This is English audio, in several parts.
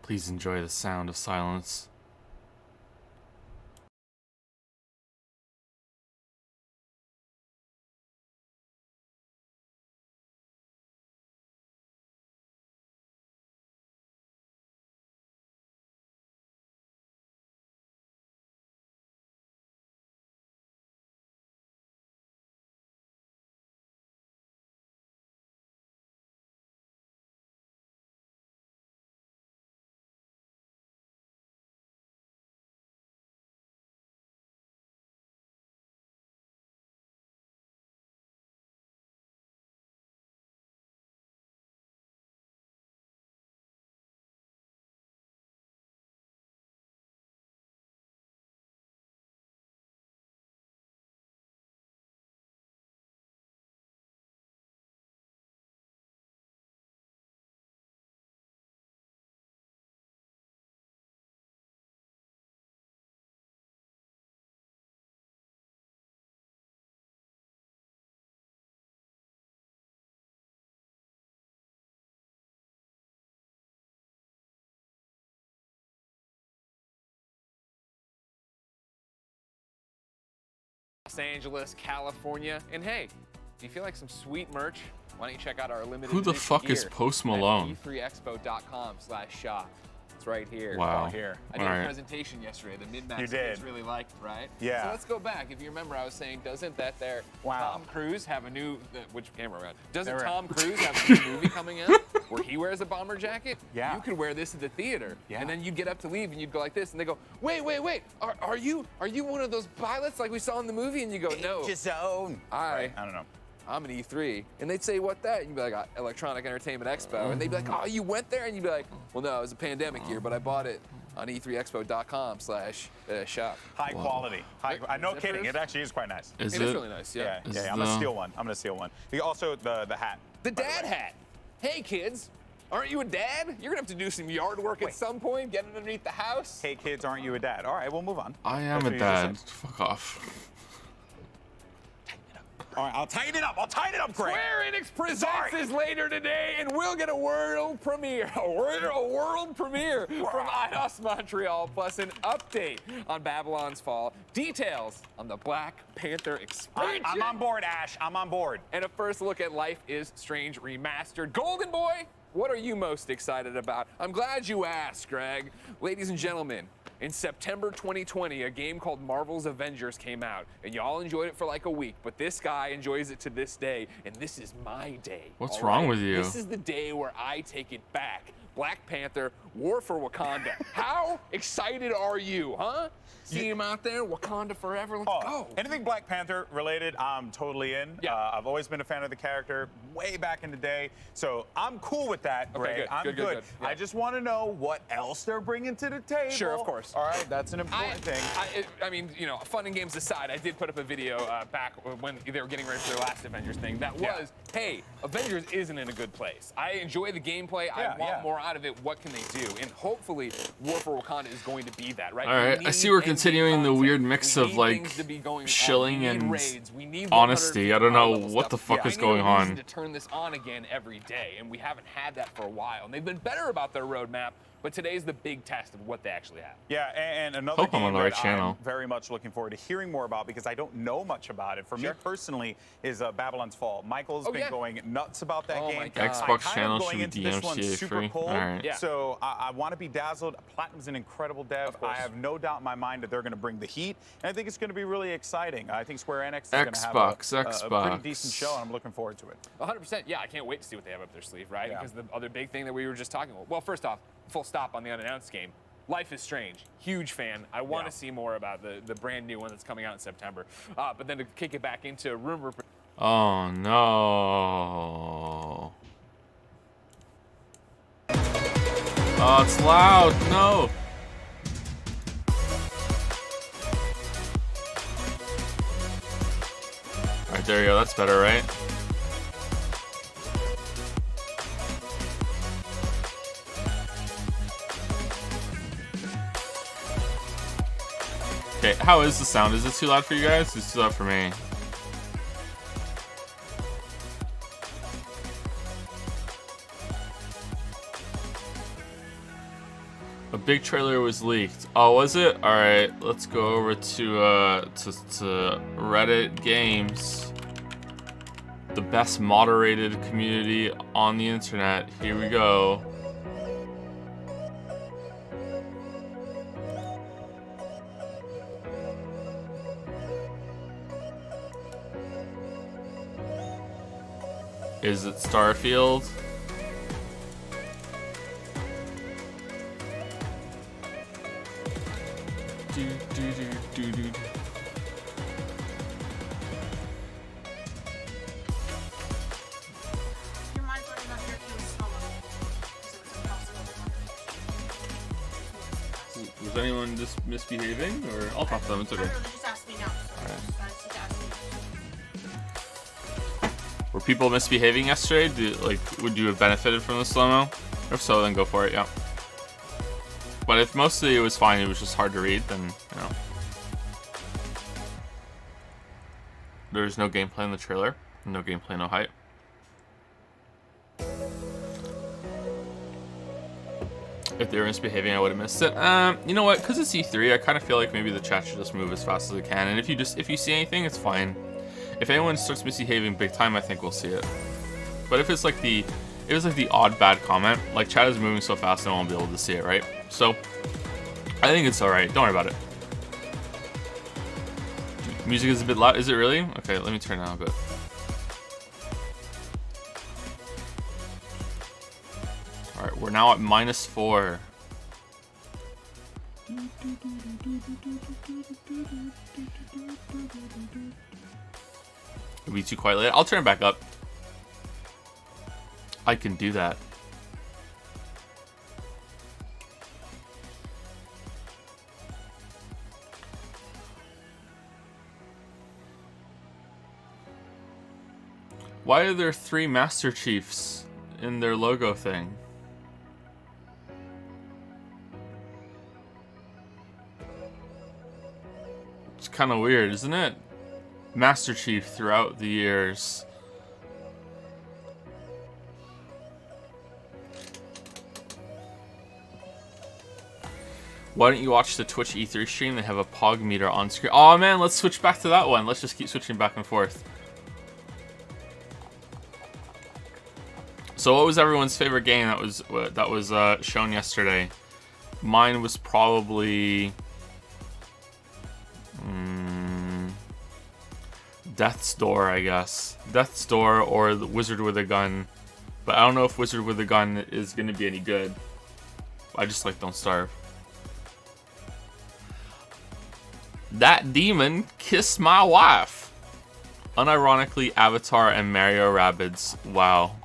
Please enjoy the sound of silence. Los Angeles, California, and hey, do you feel like some sweet merch? Why don't you check out our limited Who the edition fuck is gear Post at Malone? e3expo.com/shop. It's right here. Wow. Right here. I did a presentation yesterday. The mid-max kids really liked, right? Yeah. So let's go back. If you remember, I was saying, doesn't that there Tom Cruise have a new? Which camera we're on? Doesn't Tom Cruise have a new movie coming out where he wears a bomber jacket? Yeah. You could wear this at the theater. Yeah. And then you get up to leave and you'd go like this, and they go, wait. Are you one of those pilots like we saw in the movie? And you go, no. Zone. I don't know. I'm an E3. And they'd say, what that? And you'd be like, Electronic Entertainment Expo. And they'd be like, oh, you went there? And you'd be like, well, no, it was a pandemic year, but I bought it on e3expo.com/shop. High quality. No kidding. It actually is quite nice. It is really nice, yeah. Yeah. I'm gonna steal one. Also, the hat. The dad hat. Hey, kids. Aren't you a dad? You're gonna have to do some yard work at some point, get underneath the house. Hey, kids, aren't you a dad? All right, we'll move on. I am a dad. Fuck off. All right, I'll tighten it up, Greg. Square Enix presents this later today, and we'll get a world premiere. A world premiere from IOS Montreal, plus an update on Babylon's Fall, details on the Black Panther expansion. I'm on board, Ash. I'm on board. And a first look at Life is Strange Remastered. Golden Boy, what are you most excited about? I'm glad you asked, Greg. Ladies and gentlemen, in September 2020, a game called Marvel's Avengers came out, and y'all enjoyed it for like a week, but this guy enjoys it to this day, and this is my day. What's wrong with you? This is the day where I take it back. Black Panther, War for Wakanda. How excited are you, huh? See him out there, Wakanda forever, let's go. Anything Black Panther related, I'm totally in. Yeah. I've always been a fan of the character way back in the day, so I'm cool with that, Greg. Good, I'm good. Yeah. I just want to know what else they're bringing to the table. Sure, of course. All right, that's an important thing. I mean, you know, fun and games aside, I did put up a video back when they were getting ready for their last Avengers thing that was, hey, Avengers isn't in a good place. I enjoy the gameplay. I want more out of it. What can they do? And hopefully, War for Wakanda is going to be that, right? All right, I see we're continuing the weird mix of like shilling and honesty. I don't know what the fuck is going on. To turn this on again every day, and we haven't had that for a while. And they've been better about their roadmap, but today's the big test of what they actually have. Yeah, and another Hope I'm game on the right that channel. I'm very much looking forward to hearing more about because I don't know much about it. For me personally, is Babylon's Fall. Michael's been going nuts about that game. Xbox channel should be DMCA free. Cold, all right. So I want to be dazzled. Platinum's an incredible dev. I have no doubt in my mind that they're going to bring the heat, and I think it's going to be really exciting. I think Square Enix is going to have a pretty decent show, and I'm looking forward to it. 100%. Yeah, I can't wait to see what they have up their sleeve, right? Because the other big thing that we were just talking about. Well, first off, full stop on the unannounced game. Life is Strange. Huge fan. I want to see more about the brand new one that's coming out in September. But then to kick it back into rumor. Oh no. Oh, it's loud. No. All right, there you go. That's better, right? Okay, how is the sound? Is it too loud for you guys? It's too loud for me. A big trailer was leaked. Oh, was it? All right, let's go over to Reddit Games, the best moderated community on the internet. Here we go. Is it Starfield? Was anyone just misbehaving, or I'll talk to them? It's okay. Just ask me now. Were people misbehaving yesterday? Would you have benefited from the slow-mo? If so, then go for it, yeah. But if mostly it was fine, it was just hard to read, then, you know. There's no gameplay in the trailer. No gameplay, no hype. If they were misbehaving, I would have missed it. You know what? Because it's E3, I kind of feel like maybe the chat should just move as fast as it can. And if you see anything, it's fine. If anyone starts misbehaving big time, I think we'll see it. But if it's like the odd bad comment, like chat is moving so fast, I won't be able to see it, right? So I think it's all right. Don't worry about it. Music is a bit loud. Is it really? Okay, let me turn it down a bit. All right, we're now at -4. It'll be too quiet later. I'll turn it back up. I can do that. Why are there 3 Master Chiefs in their logo thing? It's kind of weird, isn't it? Master Chief throughout the years. Why don't you watch the Twitch E3 stream? They have a Pog meter on screen. Oh man, let's switch back to that one. Let's just keep switching back and forth. So what was everyone's favorite game that was shown yesterday? Mine was probably Death's Door, I guess. Death's Door or the Wizard with a Gun. But I don't know if Wizard with a Gun is going to be any good. I just like Don't Starve. That demon kissed my wife. Unironically, Avatar and Mario Rabbids. Wow.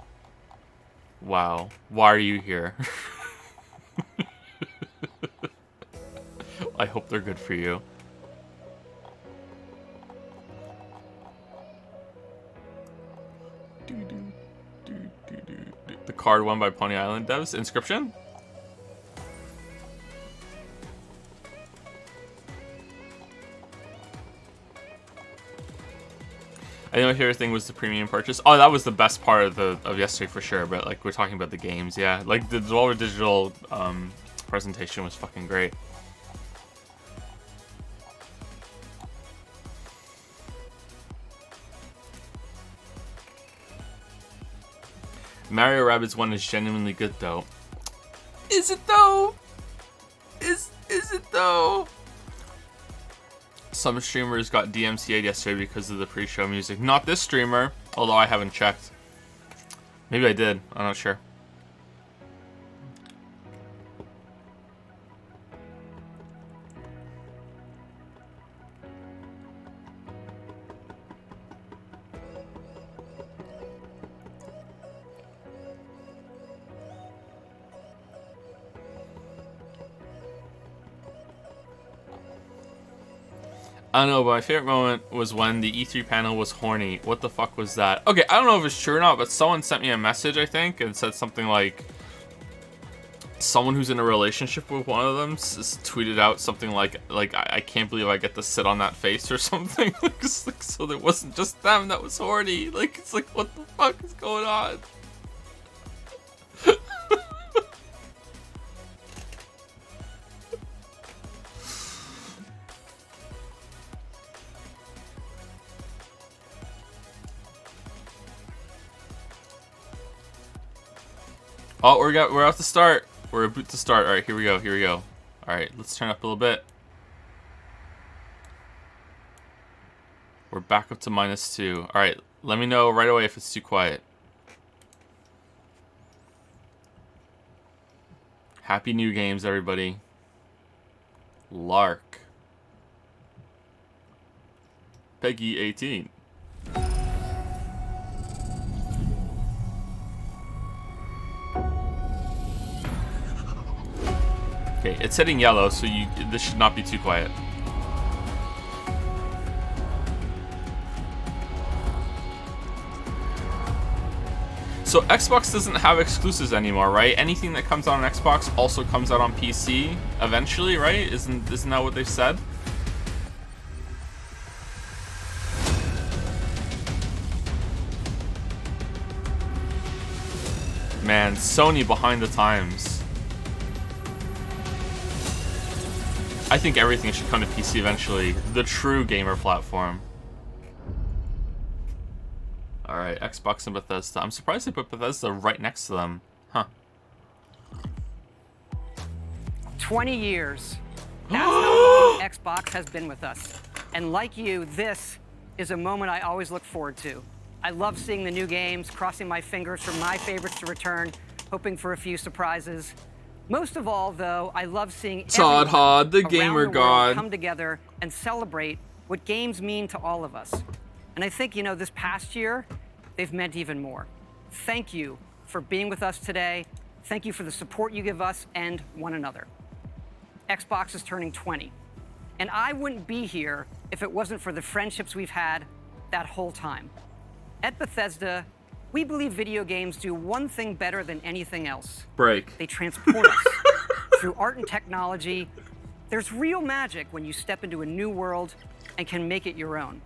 Wow. Why are you here? I hope they're good for you. The card won by Pony Island devs. Inscription? I think my favorite thing was the premium purchase. Oh, that was the best part of yesterday for sure. But like we're talking about the games, yeah. Like the Devolver Digital presentation was fucking great. Mario Rabbids 1 is genuinely good though. Is it though? Is it though? Some streamers got DMCA'd yesterday because of the pre-show music. Not this streamer, although I haven't checked. Maybe I did, I'm not sure. I don't know, but my favorite moment was when the E3 panel was horny. What the fuck was that? Okay, I don't know if it's true or not, but someone sent me a message, I think, and said something like, someone who's in a relationship with one of them tweeted out something like I can't believe I get to sit on that face or something. So there wasn't just them that was horny. Like, it's like, what the fuck is going on? Oh, we're out to start. We're about to start. All right, here we go. Here we go. All right, let's turn up a little bit. We're back up to -2. All right, let me know right away if it's too quiet. Happy New Games, everybody. Lark. Peggy 18. Okay, it's hitting yellow, so this should not be too quiet. So Xbox doesn't have exclusives anymore, right? Anything that comes out on Xbox also comes out on PC eventually, right? Isn't that what they've said? Man, Sony behind the times. I think everything should come to PC eventually. The true gamer platform. Alright, Xbox and Bethesda. I'm surprised they put Bethesda right next to them. Huh. 20 years. That's how long Xbox has been with us. And like you, this is a moment I always look forward to. I love seeing the new games, crossing my fingers for my favorites to return, hoping for a few surprises. Most of all, though, I love seeing Todd Hod, the gamer god, come together and celebrate what games mean to all of us. And I think, you know, this past year, they've meant even more. Thank you for being with us today. Thank you for the support you give us and one another. Xbox is turning 20. And I wouldn't be here if it wasn't for the friendships we've had that whole time. At Bethesda, we believe video games do one thing better than anything else. Break. They transport us through art and technology. There's real magic when you step into a new world and can make it your own.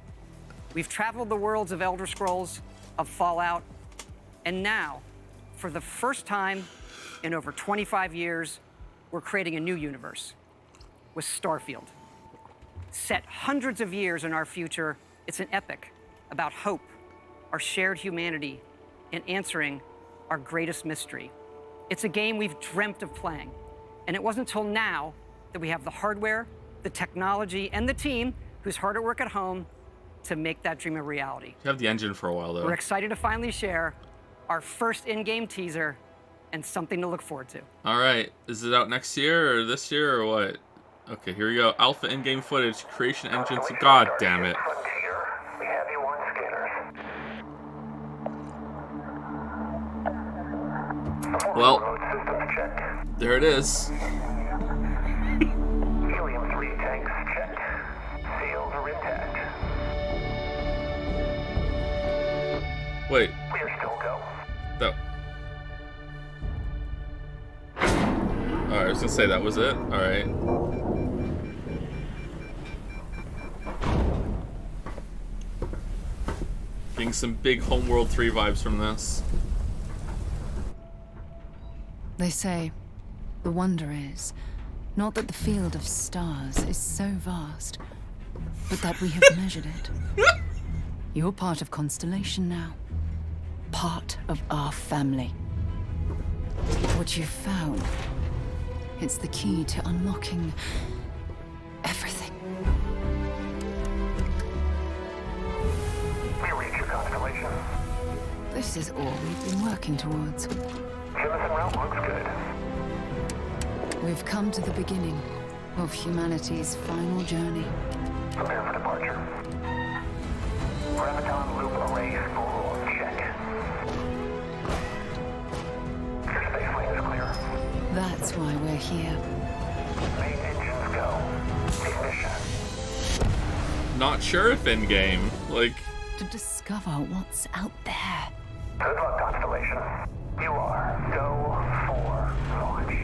We've traveled the worlds of Elder Scrolls, of Fallout, and now, for the first time in over 25 years, we're creating a new universe with Starfield. Set hundreds of years in our future, it's an epic about hope, our shared humanity, and answering our greatest mystery. It's a game we've dreamt of playing, and it wasn't until now that we have the hardware, the technology, and the team who's hard at work at home to make that dream a reality. You have the engine for a while, though. We're excited to finally share our first in-game teaser and something to look forward to. All right, is it out next year or this year or what? Okay, here we go. Alpha in-game footage, creation engine. God damn it. Well, there it is. Helium-3 tanks checked. Seals are intact. Wait. We're still go. That. Alright, I was gonna say that was it. Alright. Getting some big Homeworld 3 vibes from this. They say the wonder is not that the field of stars is so vast, but that we have measured it. You're part of Constellation now. Part of our family. What you've found, it's the key to unlocking everything. We reach your constellation. This is all we've been working towards. Jemison route looks good. We've come to the beginning of humanity's final journey. Prepare for departure. Graviton loop array spool check. Your space lane is clear. That's why we're here. Main engines go. Ignition. Not sure if in-game. Like... To discover what's out there. Good luck, Constellation. You are go for launch.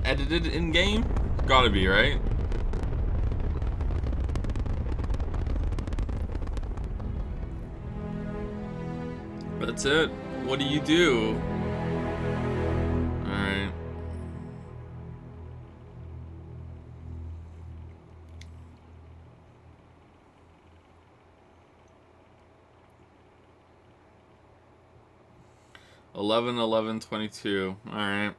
Edited in-game? Gotta be, right? That's it. What do you do? Alright. 11/11/22. All right.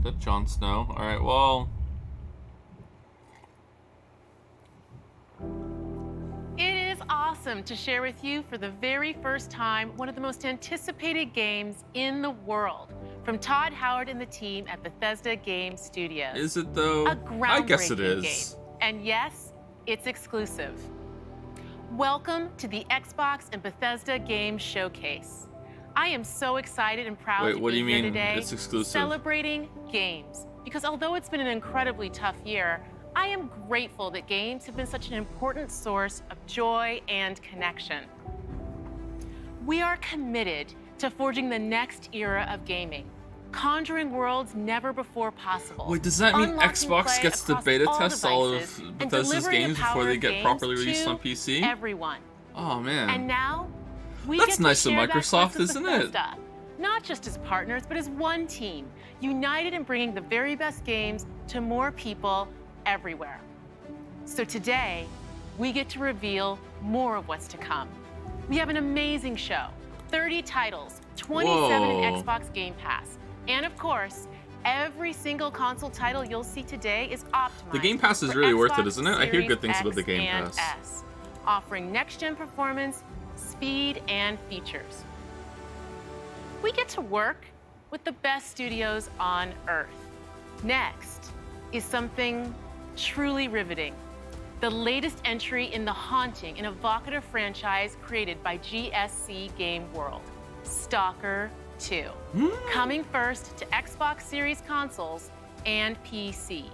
That Jon Snow. All right. Well. It is awesome to share with you for the very first time one of the most anticipated games in the world from Todd Howard and the team at Bethesda Game Studios. Is it though? A groundbreaking I guess it is. Game. And yes, it's exclusive. Welcome to the Xbox and Bethesda Game Showcase. I am so excited and proud to what do be you here mean today it's exclusive? celebrating games. Because although it's been an incredibly tough year, I am grateful that games have been such an important source of joy and connection. We are committed to forging the next era of gaming, conjuring worlds never before possible. Wait, does that mean unlocking Xbox play gets to across beta all test all of devices, and Bethesda's delivering the games before power they of get games properly released to on PC? everyone. Oh man. And now, we That's get to nice of share that Microsoft, with isn't it? Bethesda. Not just as partners, but as one team, united in bringing the very best games to more people everywhere. So today, we get to reveal more of what's to come. We have an amazing show, 30 titles, 27 in Whoa. Xbox Game Pass, and of course, every single console title you'll see today is optimized. The Game Pass is for really worth it, Xbox isn't it? I hear good Series things about the X Game and Pass. S, offering next-gen performance, speed, and features. We get to work with the best studios on Earth. Next is something truly riveting. The latest entry in the haunting and evocative franchise created by GSC Game World, Stalker 2. Coming first to Xbox Series consoles and PC.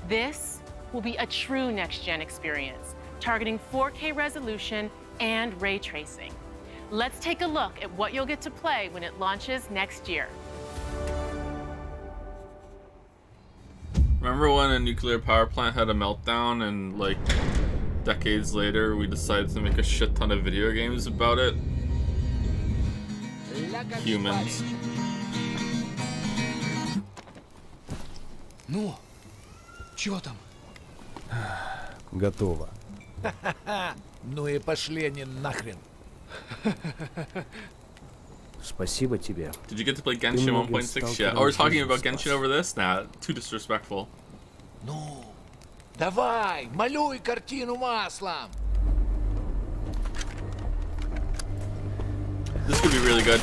This will be a true next-gen experience, targeting 4K resolution and ray tracing. Let's take a look at what you'll get to play when it launches next year. Remember when a nuclear power plant had a meltdown and like decades later we decided to make a shit ton of video games about it? Humans. Ну, чё там? Готово. Ну и пошли они нахрен. Спасибо тебе. Did you get to play Genshin 1.6 yet? Oh, we're talking about Genshin over this? Nah, too disrespectful. Ну, давай, малюй картину маслом. This could be really good.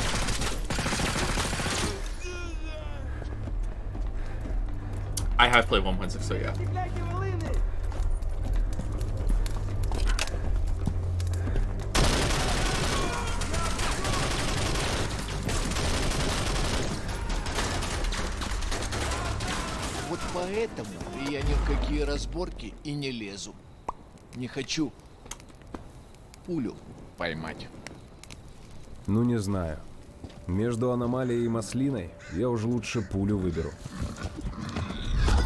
I have played 1.6, so yeah. Вот поэтому я ни в какие разборки и не лезу. Не хочу пулю поймать. Ну, не знаю. Между аномалией и маслиной я уже лучше пулю выберу.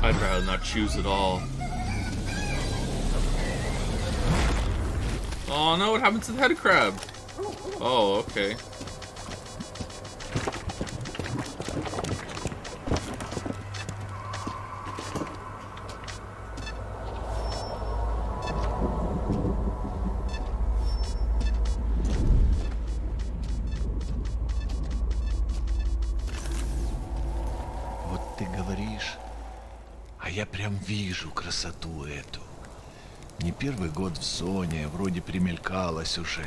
I'd rather not choose at all. Oh no, what happened to the head crab? Oh, okay. Вот ты говоришь, а я прям вижу красоту эту. Не первый год в зоне, вроде примелькалась уже,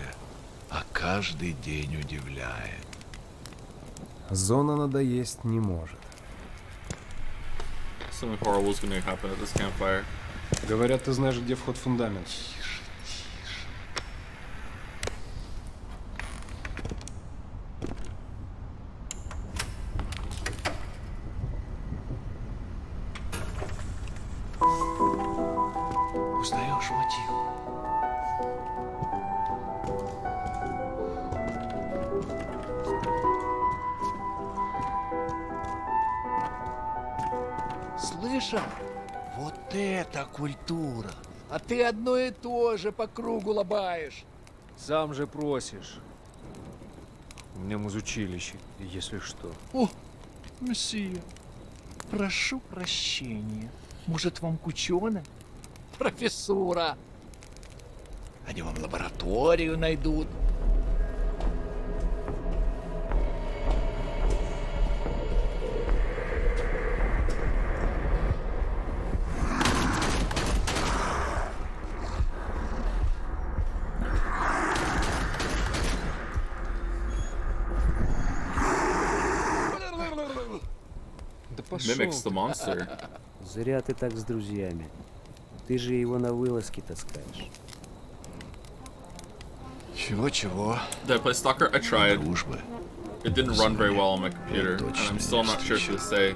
а каждый день удивляет. Зона надоесть не может. Something horrible is gonna happen at this campfire. Говорят, ты знаешь, где вход в фундамент. Узнаешь мотив? Слышал? Вот это культура! А ты одно и то же по кругу лобаешь. Сам же просишь. У меня музучилище, если что. О, месье, прошу прощения. Может, вам кучёно? Профессура. Они вам лабораторию найдут. mimics the monster. Зря ты так с друзьями. Ты же его на вылазки таскаешь. Чего-чего? Did I play Stalker? I tried. It didn't run very well on my computer, and I'm still not sure to say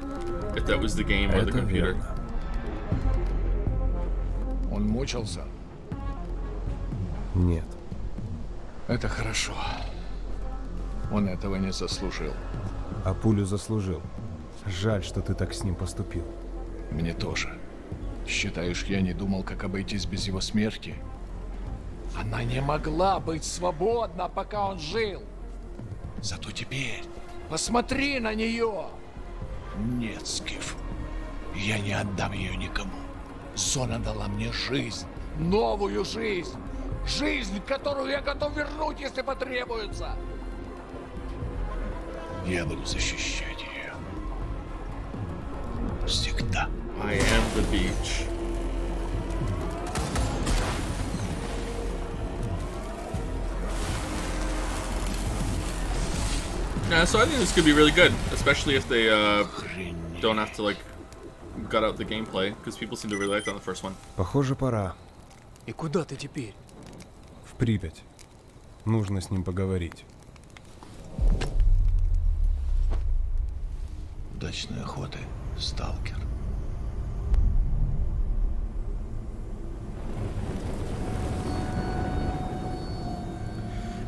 if that was the game or the computer. Он мучился? Нет. Это хорошо. Он этого не заслужил. А пулю заслужил. Жаль, что ты так с ним поступил. Мне тоже. Считаешь, я не думал, как обойтись без его смерти? Она не могла быть свободна, пока он жил. Зато теперь посмотри на нее. Нет, Скиф, я не отдам ее никому. Зона дала мне жизнь, новую жизнь. Жизнь, которую я готов вернуть, если потребуется. Я буду защищать ее. Всегда. I am the beach. Yeah, so I think this could be really good, especially if they don't have to like gut out the gameplay, because people seem to really like that on the first one. Похоже, пора. И куда ты теперь? В Припять. Нужно с ним поговорить. Удачной охоты, сталкер.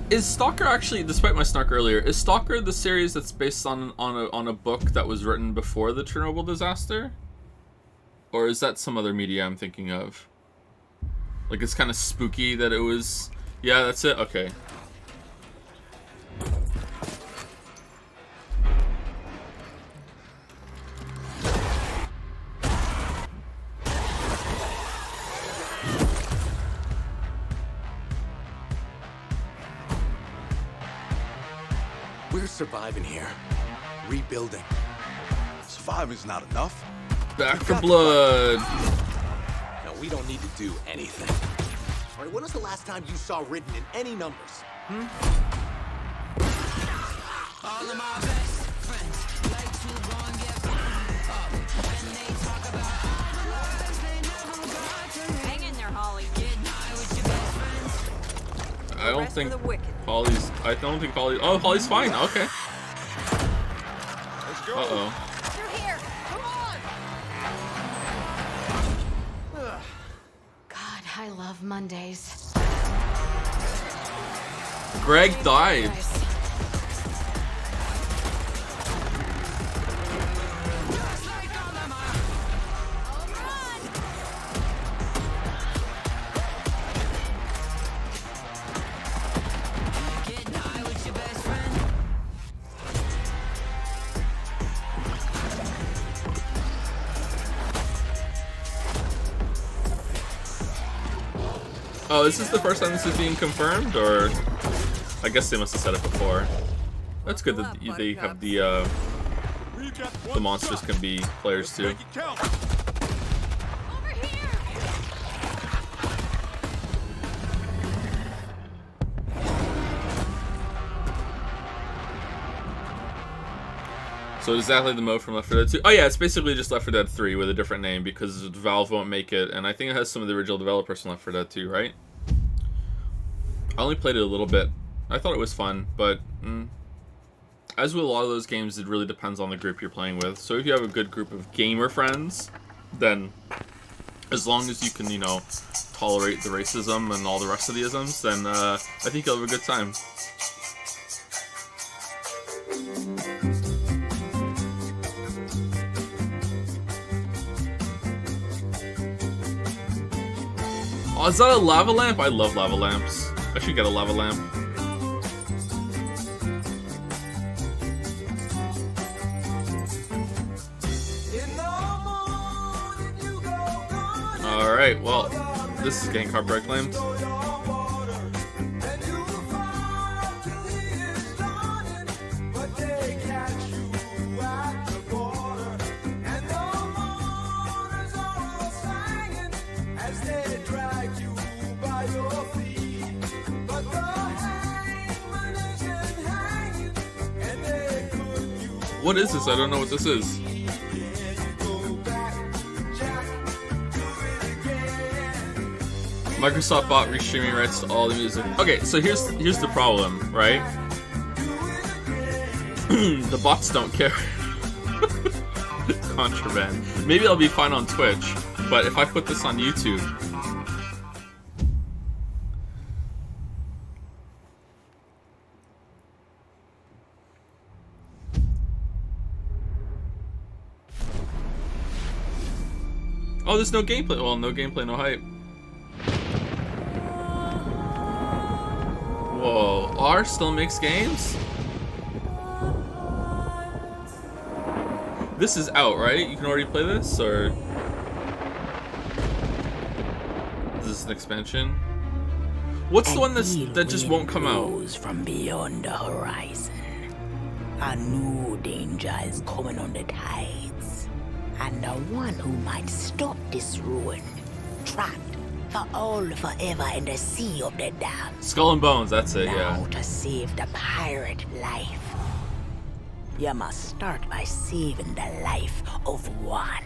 Is Stalker actually, despite my snark earlier, is Stalker the series that's based on a book that was written before the Chernobyl disaster? Or is that some other media I'm thinking of? Like, it's kind of spooky that it was... Yeah, that's it? Okay. We're surviving here. Rebuilding. Surviving's not enough. Back for blood. No, we don't need to do anything. All right, when was the last time you saw written in any numbers? All of my best friends like to go and get up when they talk about words they never got to me. Hang in there, Holly. Get high with your best friends. I don't think Holly's... I don't think Holly... Oh, Holly's fine. Okay. Let's go. Uh-oh. They're here. Come on. God, I love Mondays. Greg died. Oh, is this the first time this is being confirmed, or I guess they must have said it before. That's good that they have the monsters can be players too. So exactly the mode from Left 4 Dead 2. Oh yeah, it's basically just Left 4 Dead 3 with a different name because Valve won't make it, and I think it has some of the original developers from Left 4 Dead 2, right? I only played it a little bit. I thought it was fun, but as with a lot of those games, it really depends on the group you're playing with. So if you have a good group of gamer friends, then as long as you can, you know, tolerate the racism and all the rest of the isms, then I think you'll have a good time. Oh, is that a lava lamp? I love lava lamps. I should get a lava lamp. Alright, well, this is getting copyright claimed. What is this? I don't know what this is. Microsoft bought restreaming rights to all the music. Okay, so here's the problem, right? The bots don't care. Contraband. Maybe I'll be fine on Twitch, but if I put this on YouTube. Oh, there's no gameplay. Well, no gameplay, no hype. Whoa, R still makes games? This is out, right? You can already play this, or is this an expansion? What's the one that just won't come out? From beyond the horizon, a new danger is coming on the tides, and the one who might stop this ruin, trapped for all forever in the sea of the damned. Skull and Bones, that's it, now, yeah. To save the pirate life, you must start by saving the life of one.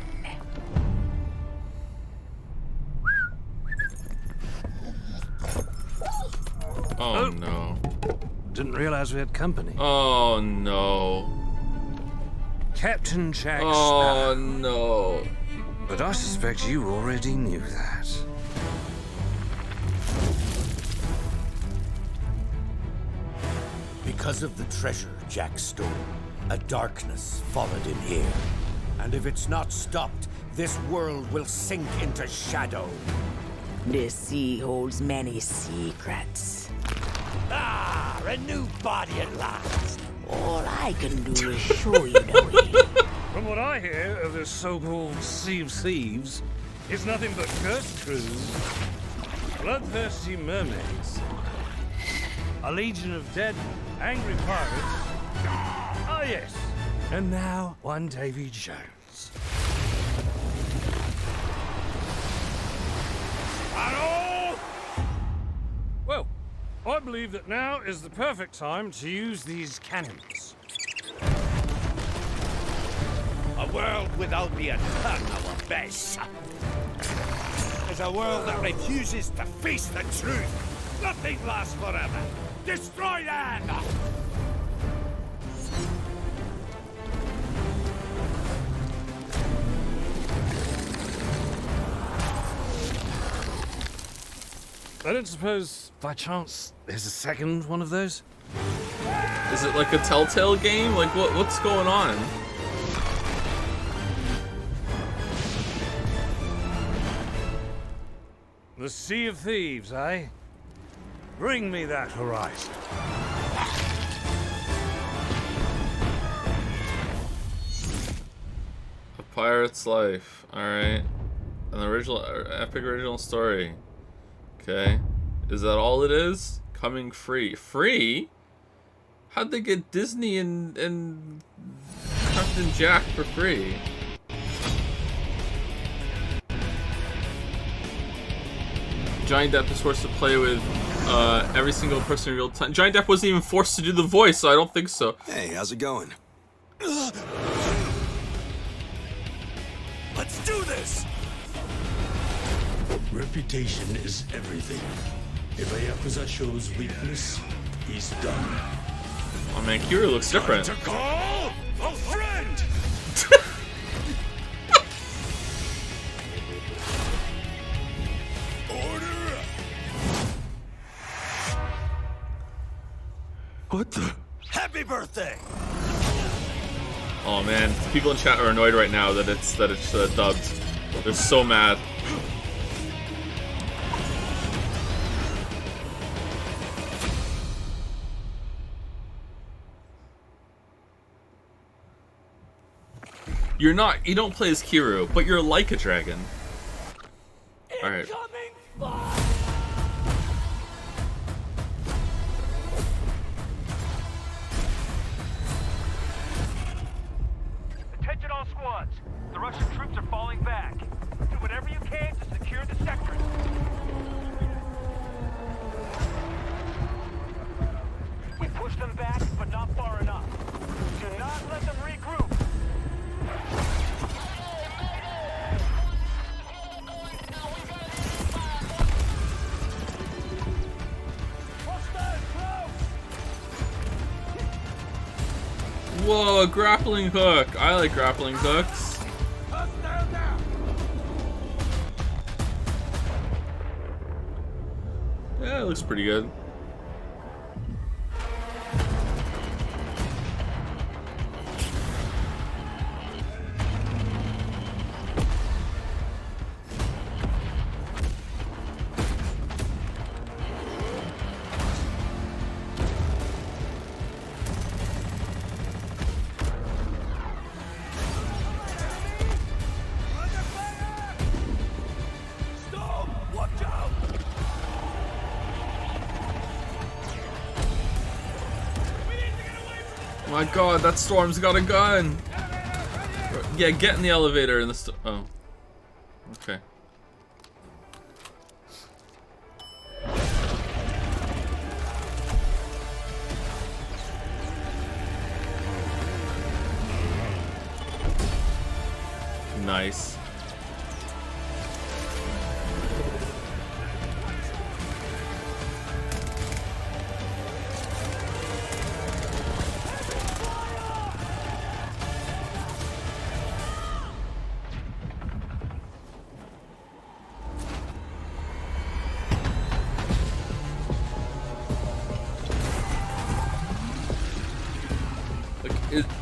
Oh no. Didn't realize we had company. Oh no. Captain Jack Oh Sparrow. no. But I suspect you already knew that. Because of the treasure Jack stole, a darkness followed him here. And if it's not stopped, this world will sink into shadow. This sea holds many secrets. Ah, a new body at last. All I can do is show you the way. From what I hear of this so-called Sea of Thieves, it's nothing but cursed crews, bloodthirsty mermaids, a legion of dead, angry pirates. Ah, yes. And now, one Davy Jones. Hello! Well, I believe that now is the perfect time to use these cannons. A world without the attack our best. Is a world that refuses to face the truth. Nothing lasts forever. Destroy that! I don't suppose, by chance, there's a second one of those? Is it like a Telltale game? Like what's going on? The Sea of Thieves, eh? Bring me that horizon. A Pirate's Life. Alright. An epic original story. Okay. Is that all it is? Coming free. Free? How'd they get Disney and Captain Jack for free? Johnny Depp is forced to play with every single person in real time. Johnny Depp wasn't even forced to do the voice, so I don't think so. Hey, how's it going? Let's do this! Reputation is everything. If a Yakuza shows weakness, he's done. Oh man, Kira looks different. To call a friend! Order! What the? Happy birthday! Oh man, people in chat are annoyed right now that it's dubbed. They're so mad. You don't play as Kiru, but you're like a dragon. Alright. Attention all squads. The Russian troops are falling back. Do whatever you can to secure the sector. We push them back, but not far enough. Do not let them regroup. Oh, grappling hook. I like grappling hooks. Yeah, it looks pretty good. My god, that Storm's got a gun! Yeah, get in the elevator in the oh. Okay. Nice.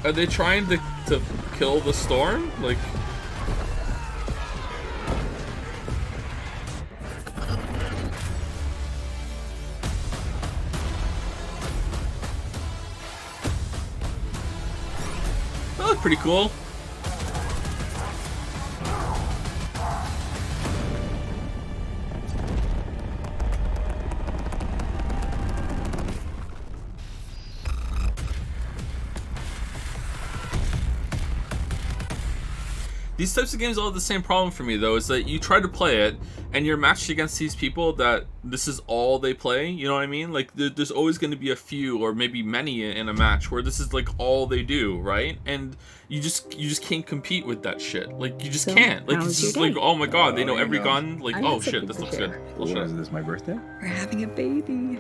Are they trying to kill the Storm? Like... That looked pretty cool. These types of games all have the same problem for me, though, is that you try to play it, and you're matched against these people that this is all they play, you know what I mean? Like, there's always going to be a few, or maybe many in a match, where this is, like, all they do, right? And you just can't compete with that shit. Like, you just can't. Like, it's just like, oh my god, they know every gun. Like, oh shit, this looks good. Is this my birthday? We're having a baby.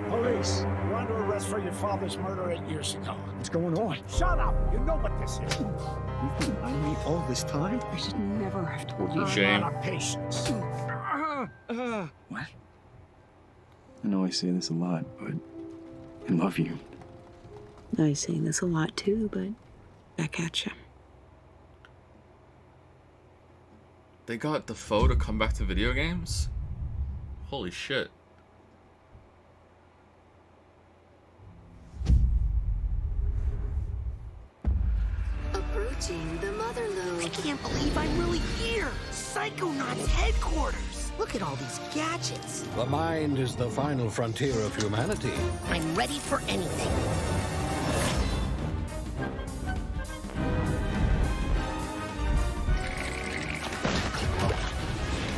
Police, you're under arrest for your father's murder 8 years ago. What's going on? Shut up! You know what this is. You've been lying to me all this time? I should never have told you. Shame. I'm out of patience. What? I know I say this a lot, but I love you. I say this a lot too, but back at you. They got Defoe to come back to video games? Holy shit. Approaching the mother load. I can't believe I'm really here. Psychonauts headquarters. Look at all these gadgets. The mind is the final frontier of humanity. I'm ready for anything.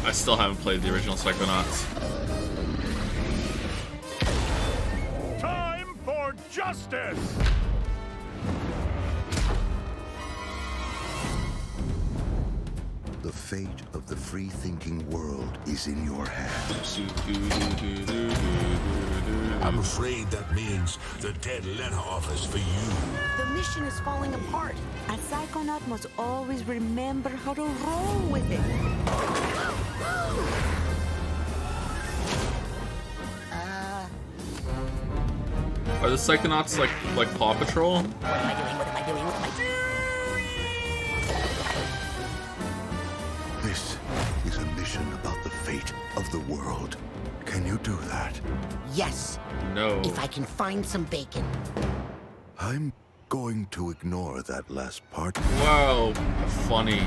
I still haven't played the original Psychonauts. Time for justice! The fate of the free-thinking world is in your hands. I'm afraid that means the dead letter office for you. The mission is falling apart. A psychonaut must always remember how to roll with it. Are the Psychonauts like Paw Patrol? What am I doing? What am I doing? What am I doing? This is a mission about the fate of the world. Can you do that? Yes. No. If I can find some bacon. I'm going to ignore that last part. Wow, funny.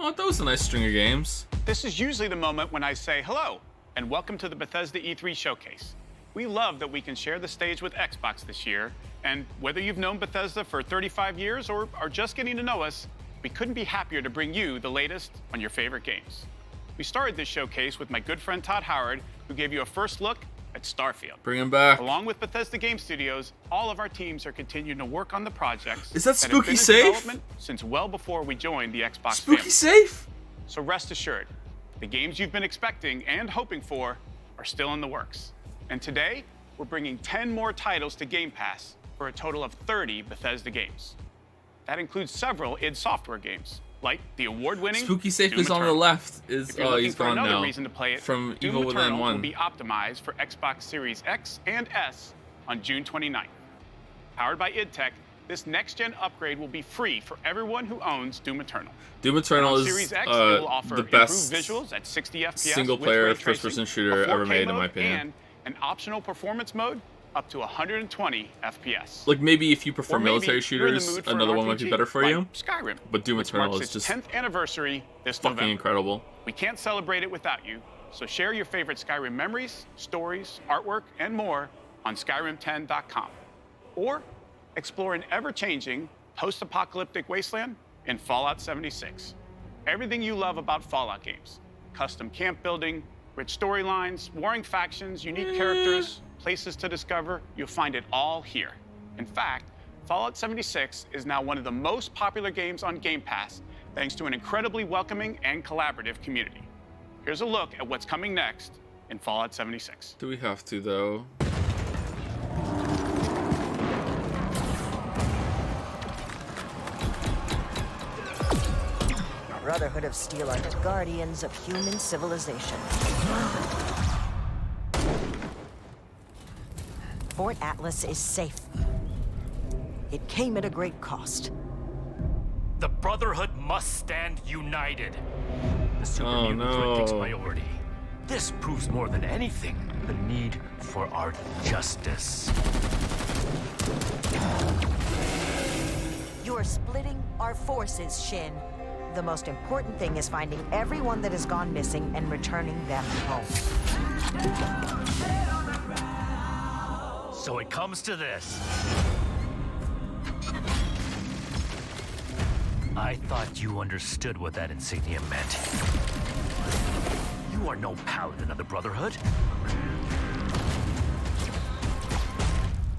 Oh, that was a nice string of games. This is usually the moment when I say hello and welcome to the Bethesda E3 Showcase. We love that we can share the stage with Xbox this year, and whether you've known Bethesda for 35 years or are just getting to know us, we couldn't be happier to bring you the latest on your favorite games. We started this showcase with my good friend Todd Howard, who gave you a first look at Starfield. Bring him back. Along with Bethesda Game Studios, all of our teams are continuing to work on the projects Is that have Spooky been in safe? development since well before we joined the Xbox Spooky family. safe? So rest assured, the games you've been expecting and hoping for are still in the works. And today, we're bringing 10 more titles to Game Pass for a total of 30 Bethesda games. That includes several id Software games, like the award-winning Spooky safe Doom is on the Eternal. left. If you're looking He's for gone another now. reason to play it, From Doom Evil Within Eternal 1. will be optimized for Xbox Series X and S on June 29th. Powered by id Tech, this next-gen upgrade will be free for everyone who owns Doom Eternal. Doom Eternal And on is Series X, it will offer the best improved visuals at 60 FPS single-player with ray first-person tracing, shooter a 4K ever made, in mode, my opinion. and an optional performance mode up to 120 FPS. Like, maybe if you prefer Or maybe military you're in the shooters, mood for an another one might be RPG, better for like you. Skyrim, But Doom which Eternal marks is its just 10th anniversary this fucking November. incredible. We can't celebrate it without you, so share your favorite Skyrim memories, stories, artwork, and more on Skyrim10.com. Or explore an ever-changing, post-apocalyptic wasteland in Fallout 76. Everything you love about Fallout games. Custom camp building, rich storylines, warring factions, unique characters, places to discover, you'll find it all here. In fact, Fallout 76 is now one of the most popular games on Game Pass, thanks to an incredibly welcoming and collaborative community. Here's a look at what's coming next in Fallout 76. Do we have to, though? Brotherhood of Steel are guardians of human civilization. Fort Atlas is safe. It came at a great cost. The Brotherhood must stand united. The super mutant takes priority. This proves more than anything the need for our justice. You are splitting our forces, Shin. The most important thing is finding everyone that has gone missing and returning them home. So it comes to this. I thought you understood what that insignia meant. You are no paladin of the Brotherhood.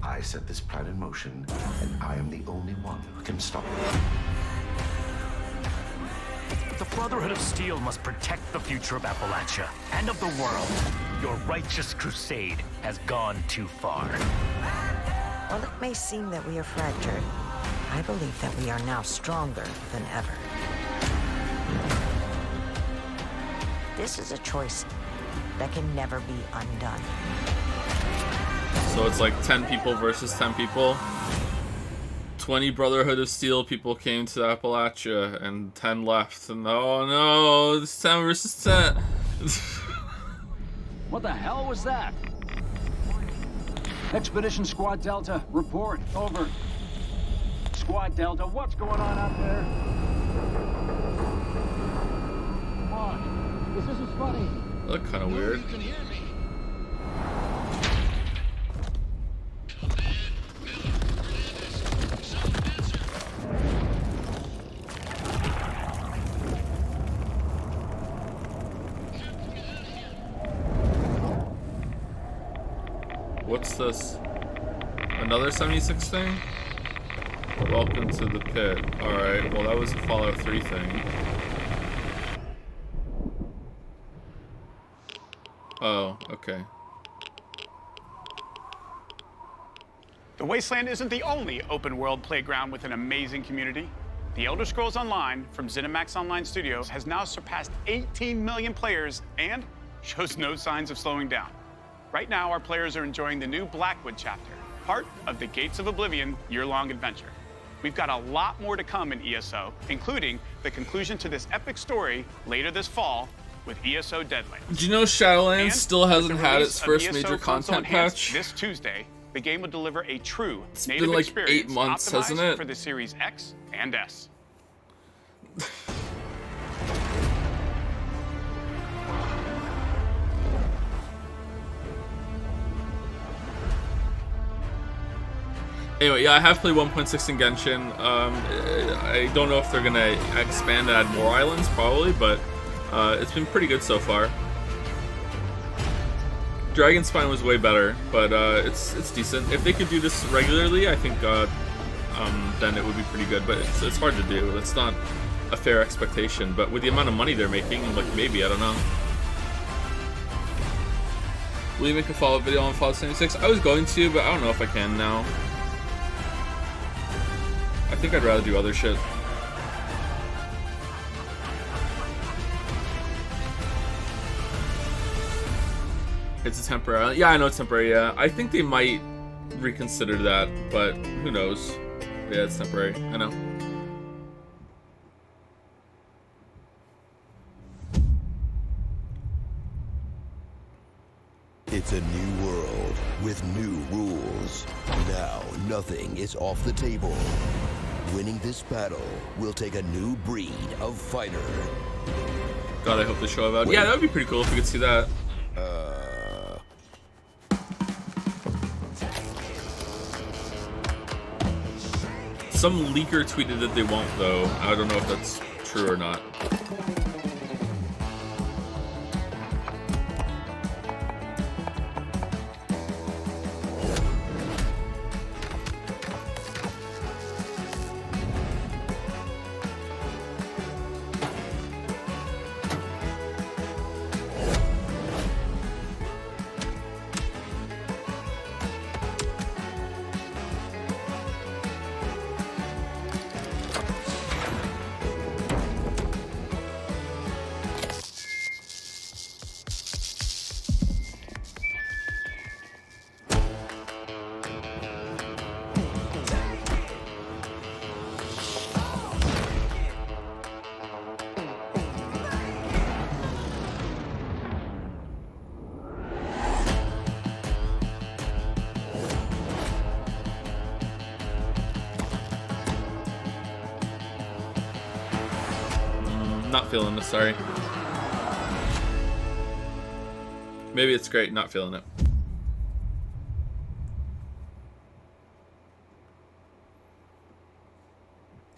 I set this plan in motion, and I am the only one who can stop it. The Brotherhood of Steel must protect the future of Appalachia and of the world. Your righteous crusade has gone too far. While it may seem that we are fractured, I believe that we are now stronger than ever. This is a choice that can never be undone. So it's like 10 people versus 10 people. 20 Brotherhood of Steel people came to Appalachia, and 10 left. And oh no, it's 10 versus 10. What the hell was that? Expedition Squad Delta, report. Over. Squad Delta, what's going on out there? Come on. This isn't funny. That looked kind of weird. What's this? Another 76 thing? Welcome to the pit. Alright, well that was a Fallout 3 thing. Oh, okay. The Wasteland isn't the only open-world playground with an amazing community. The Elder Scrolls Online from ZeniMax Online Studios has now surpassed 18 million players and shows no signs of slowing down. Right now, our players are enjoying the new Blackwood chapter, part of the Gates of Oblivion year-long adventure. We've got a lot more to come in ESO, including the conclusion to this epic story later this fall with ESO Deadlands. Do you know Shadowlands And still hasn't with the had release its of first ESO major Console content Enhanced patch? This Tuesday, the game will deliver a true It's native been like experience 8 months, optimized hasn't it? for the Series X and S. Anyway, yeah, I have played 1.6 in Genshin. I don't know if they're gonna expand and add more islands, probably, but it's been pretty good so far. Dragon Spine was way better, but it's decent. If they could do this regularly, I think then it would be pretty good. But it's hard to do. It's not a fair expectation. But with the amount of money they're making, like maybe, I don't know. Will you make a follow-up video on Fallout 76? I was going to, but I don't know if I can now. I think I'd rather do other shit. It's a temporary. Yeah, I know it's temporary. Yeah, I think they might reconsider that, but who knows? Yeah, it's temporary. I know. It's a new world with new rules. Now, nothing is off the table. Winning this battle will take a new breed of fighter. God, I hope they show about. Yeah, that would be pretty cool if we could see that. Some leaker tweeted that they won't, though. I don't know if that's true or not. Not feeling this, sorry. Maybe it's great, not feeling it.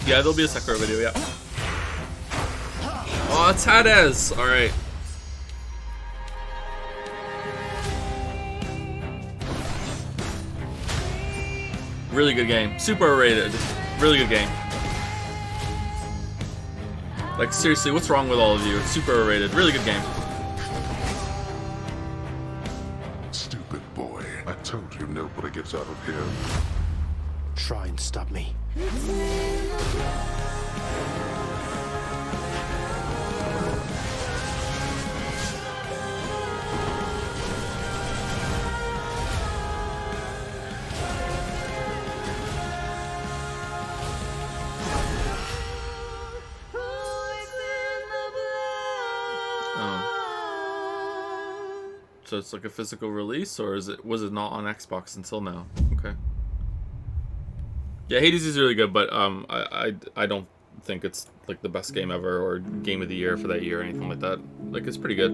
Yeah, there'll be a Sekiro video, yeah. Oh, it's Hades! Alright. Really good game. Super rated. Really good game. Like, seriously, what's wrong with all of you? It's super overrated. Really good game. Stupid boy. I told you nobody gets out of here. Try and stop me. So it's like a physical release, or was it not on Xbox until now? Okay. Yeah, Hades is really good, but I don't think it's like the best game ever or game of the year for that year or anything like that. Like, it's pretty good.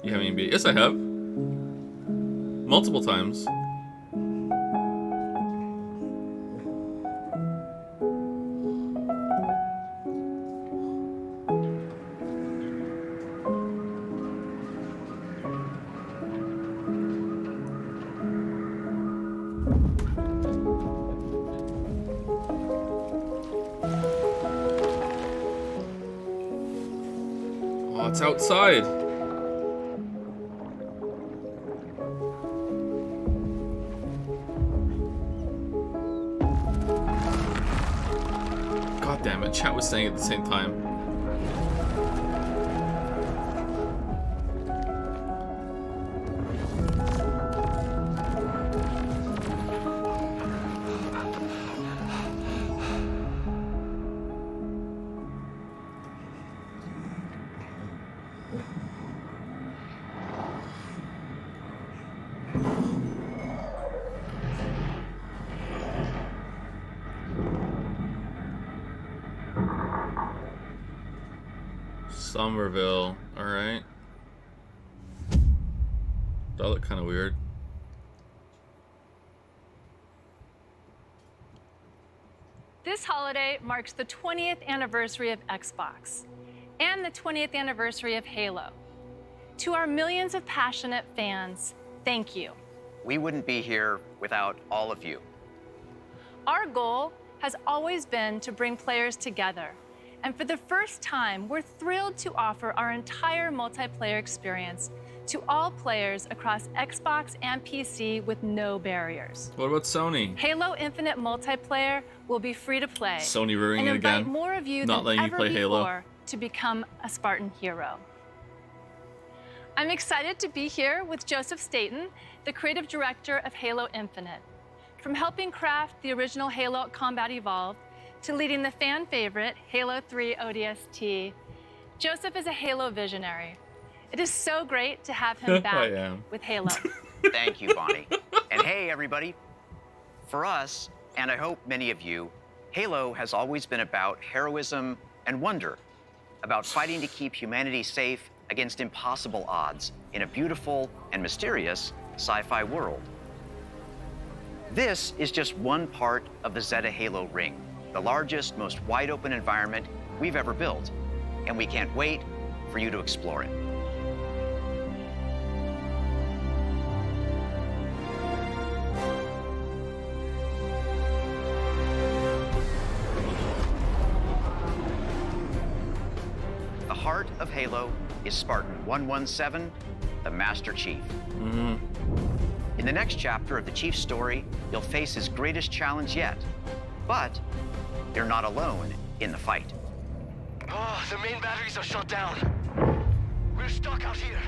You haven't even beat it? Yes, I have. Multiple times. Oh, it's outside. Damn it, chat was saying it at the same time. Somerville, alright. That looked kind of weird. This holiday marks the 20th anniversary of Xbox and the 20th anniversary of Halo. To our millions of passionate fans, thank you. We wouldn't be here without all of you. Our goal has always been to bring players together. And for the first time, we're thrilled to offer our entire multiplayer experience to all players across Xbox and PC with no barriers. What about Sony? Halo Infinite multiplayer will be free to play. Sony ruining and it again. invite more of you Not than letting you ever play before Halo. to become a Spartan hero. I'm excited to be here with Joseph Staten, the creative director of Halo Infinite. From helping craft the original Halo Combat Evolved to leading the fan favorite Halo 3 ODST, Joseph is a Halo visionary. It is so great to have him back with Halo. Thank you, Bonnie. And hey, everybody. For us, and I hope many of you, Halo has always been about heroism and wonder, about fighting to keep humanity safe against impossible odds in a beautiful and mysterious sci-fi world. This is just one part of the Zeta Halo ring, the largest, most wide-open environment we've ever built, and we can't wait for you to explore it. The heart of Halo is Spartan 117, the Master Chief. In the next chapter of the Chief's story, you'll face his greatest challenge yet. But you're not alone in the fight. Oh, the main batteries are shut down. We're stuck out here.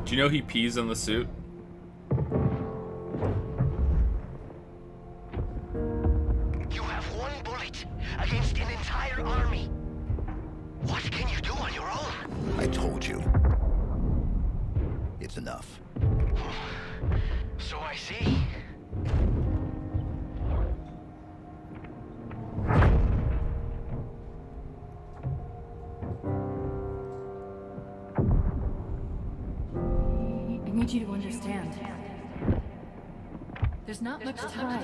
Do you know he pees in the suit? You have one bullet against an entire army. What can you do on your own? I told you. It's enough. So I see. I need you to understand. There's not much time.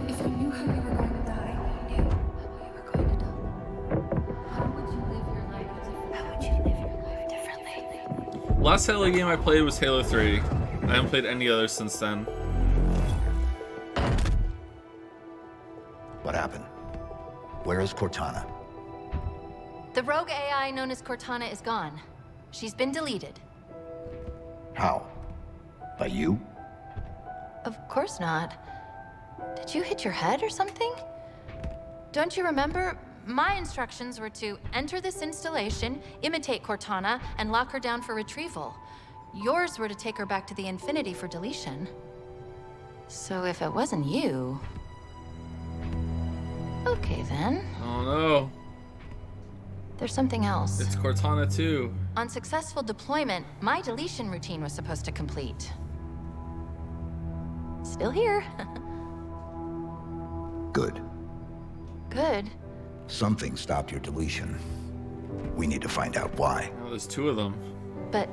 If you knew how you were going to die, you knew how you were going to die. How would you live your life differently? How would you live your life differently? Last Halo game I played was Halo 3. I haven't played any others since then. What happened? Where is Cortana? The rogue AI known as Cortana is gone. She's been deleted. How? By you? Of course not. Did you hit your head or something? Don't you remember? My instructions were to enter this installation, imitate Cortana, and lock her down for retrieval. Yours were to take her back to the Infinity for deletion. So if it wasn't you... Okay then. Oh no. There's something else. It's Cortana too. On successful deployment, my deletion routine was supposed to complete. Still here. Good. Good. Something stopped your deletion. We need to find out why. Oh, there's two of them. But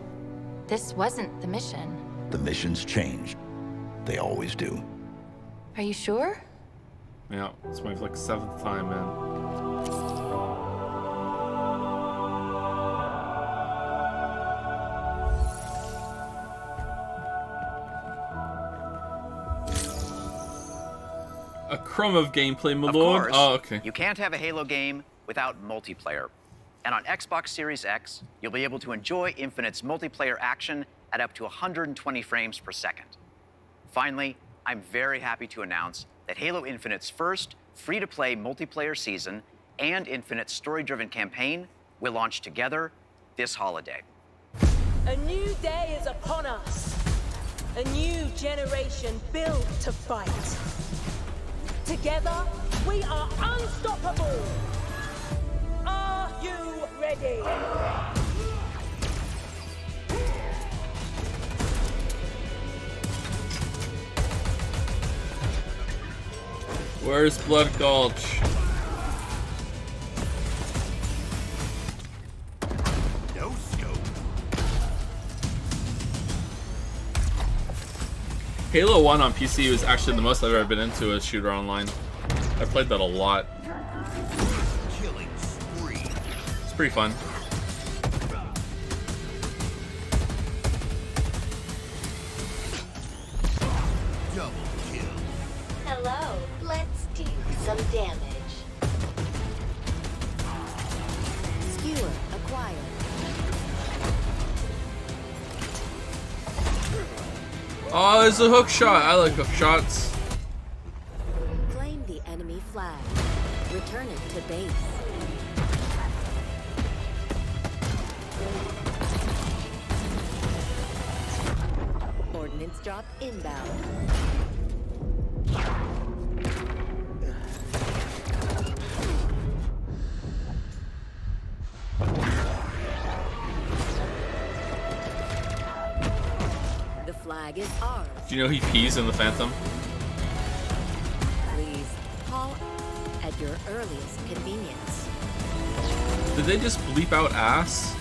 this wasn't the mission. The missions changed. They always do. Are you sure? Yeah, it's my like 7th time, man. A crumb of gameplay, my lord. Course, Oh, okay. You can't have a Halo game without multiplayer. And on Xbox Series X, you'll be able to enjoy Infinite's multiplayer action at up to 120 frames per second. Finally, I'm very happy to announce that Halo Infinite's first free-to-play multiplayer season and Infinite's story-driven campaign will launch together this holiday. A new day is upon us. A new generation built to fight. Together, we are unstoppable. Are you ready? Where's Blood Gulch? No scope. Halo 1 on PC was actually the most I've ever been into a shooter online. I played that a lot. It's pretty fun. Hello, let's do some damage. Skewer acquired. Oh, there's a hook shot. I like hook shots. Claim the enemy flag. Return it to base. Ordnance drop inbound. The flag is ours. Do you know he pees in the Phantom? Please call at your earliest convenience. Did they just bleep out ass?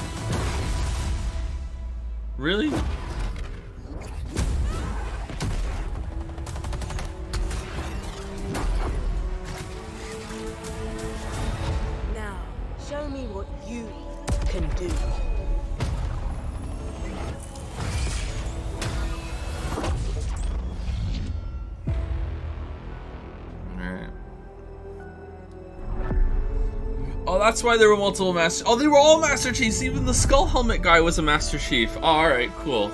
Really? Now, show me what you can do. Alright. Oh, that's why there were multiple Master... Oh, they were all Master Chiefs! Even the Skull Helmet guy was a Master Chief. Oh, alright, cool.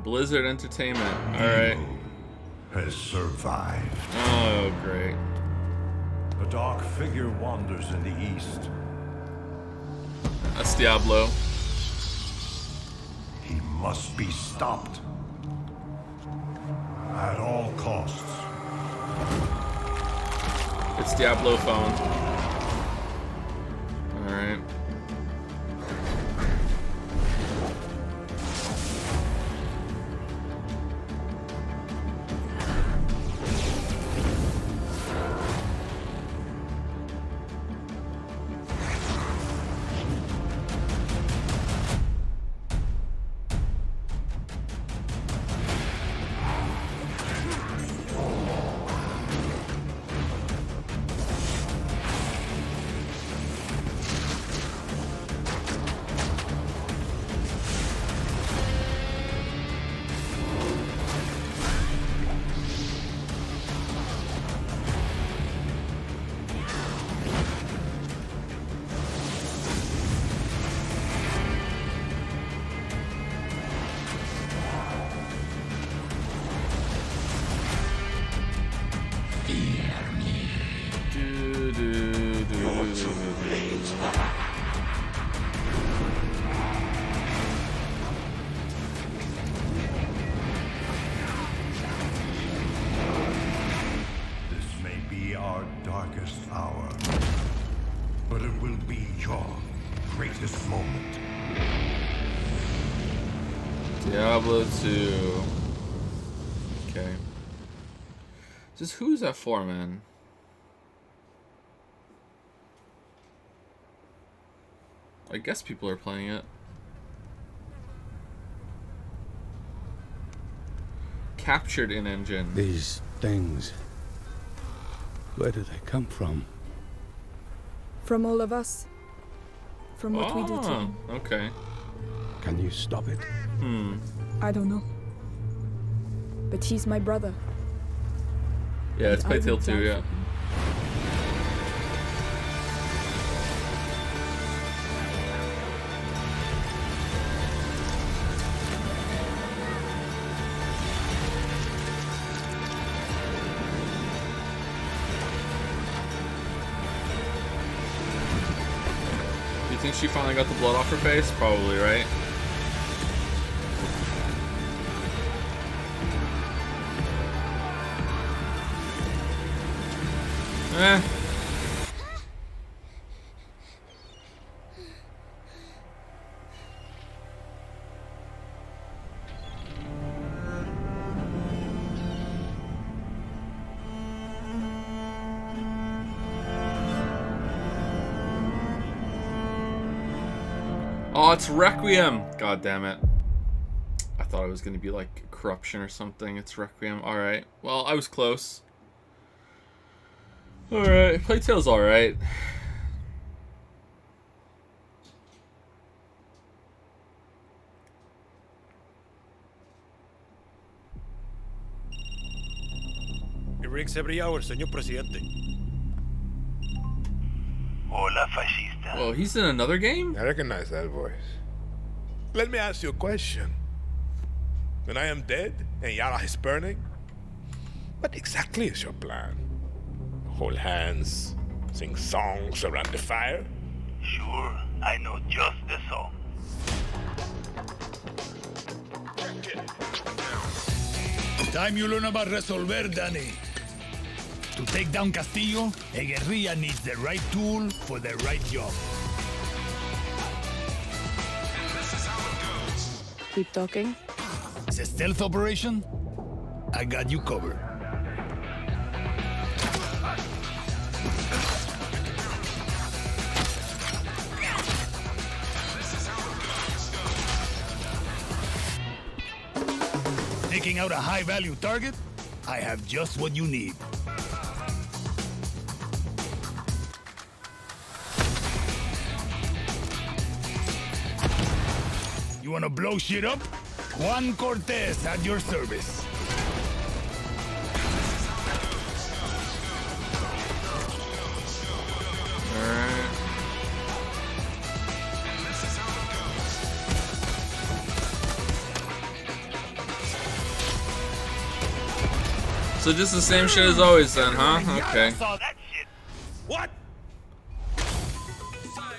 Blizzard Entertainment. Alright. Has survived. Oh, great. A dark figure wanders in the east. That's Diablo. He must be stopped. At all costs. It's Diablo phone. Alright. This may be our darkest hour, but it will be your greatest moment. Diablo 2. Okay. Just who's that for, man? I guess people are playing it. Captured in engine. These things. Where do they come from? From all of us. From what we do to him. Okay. Can you stop it? I don't know. But he's my brother. Yeah, it's And I Playtale would 2, die yeah. for him. Do you think she finally got the blood off her face? Probably, right? Eh. Oh, it's Requiem. God damn it. I thought it was going to be like Corruption or something. It's Requiem. Alright. Well, I was close. Alright. Plague Tale's alright. It rings every hour, señor presidente. Hola, fascista. Well, he's in another game? I recognize that voice. Let me ask you a question. When I am dead and Yara is burning, what exactly is your plan? Hold hands, sing songs around the fire? Sure, I know just the song. Time you learn about resolver, Danny. To take down Castillo, a guerrilla needs the right tool for the right job. Keep talking. It's a stealth operation. I got you covered. Taking out a high-value target? I have just what you need. You wanna blow shit up? Juan Cortez at your service. Alright. So just the same shit as always then, huh? Okay. What?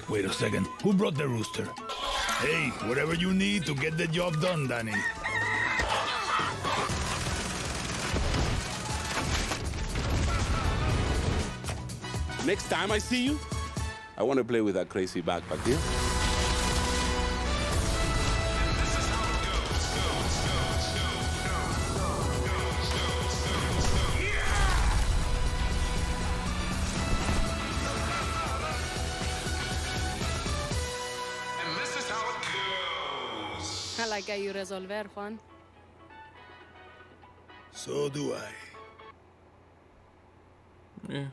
Wait a second. Who brought the rooster? Hey, whatever you need to get the job done, Danny. Next time I see you, I want to play with that crazy backpack here. I like how you resolver, Juan. So do I. Yeah.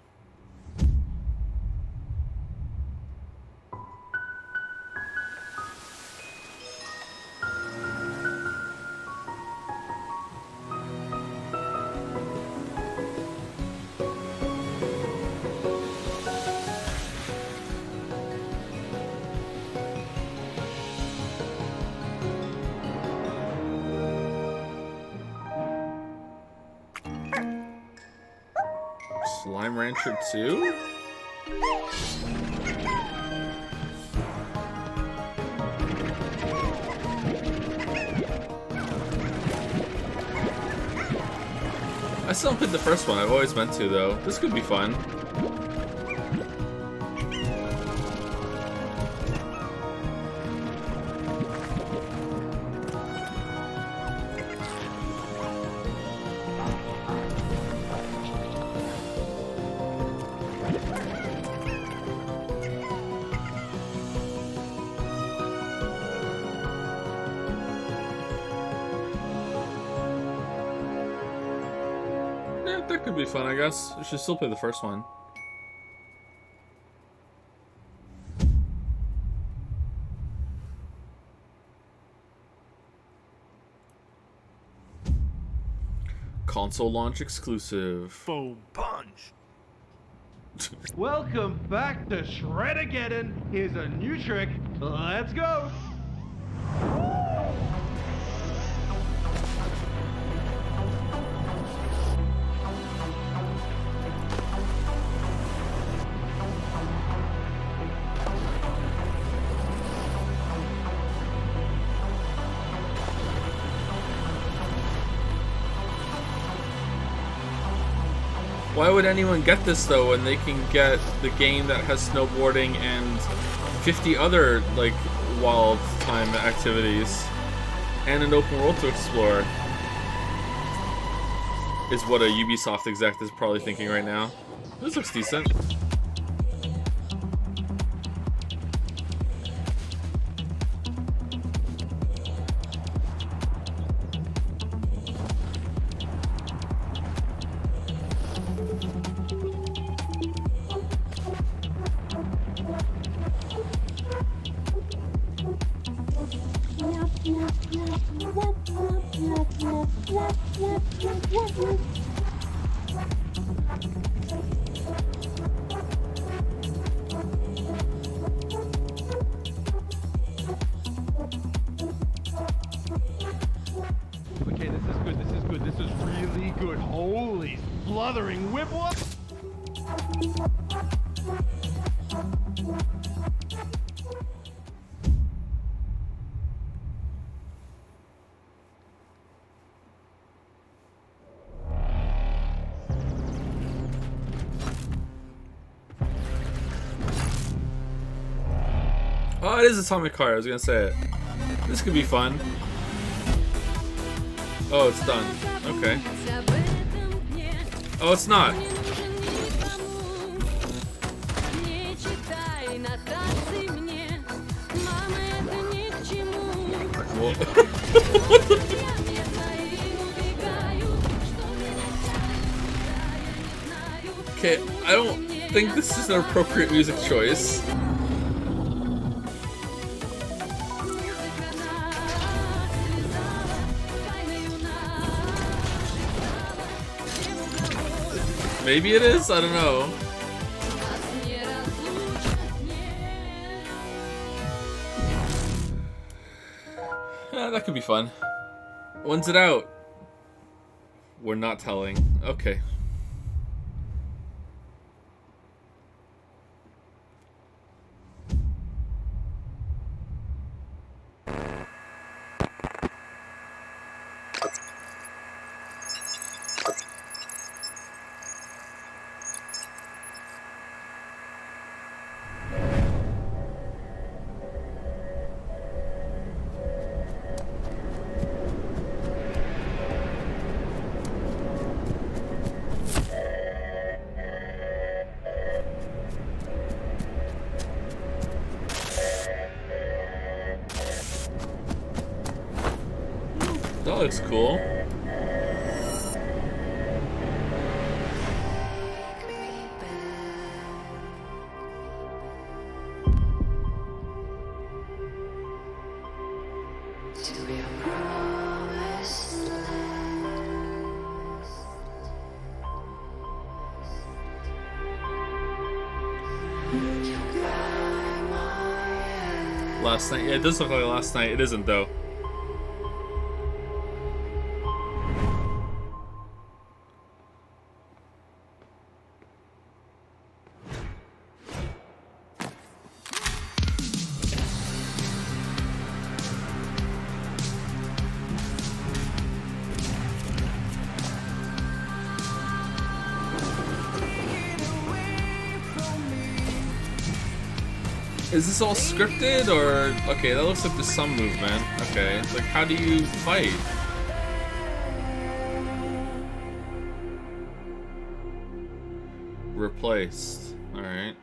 Slime Rancher 2? I still haven't played the first one. I've always meant to, though. This could be fun. That could be fun, I guess. We should still play the first one. Console launch exclusive. Boom. Punch. Welcome back to Shred-ageddon. Here's a new trick. Let's go. Why would anyone get this though when they can get the game that has snowboarding and 50 other like wild time activities and an open world to explore? Is what a Ubisoft exec is probably thinking right now. This looks decent. Okay, this is good, this is good, this is really good. Holy spluttering whip whoop! Oh, it is Atomic Heart. I was gonna say it. This could be fun. Oh, it's done. Okay. Oh, it's not. Okay, I don't think this is an appropriate music choice. Maybe it is? I don't know. That could be fun. When's it out? We're not telling. Okay. That looks cool. Last night. Yeah, it does look like last night. It isn't though. Is this all scripted or okay? That looks like there's some movement. Okay, like how do you fight? Replaced. All right.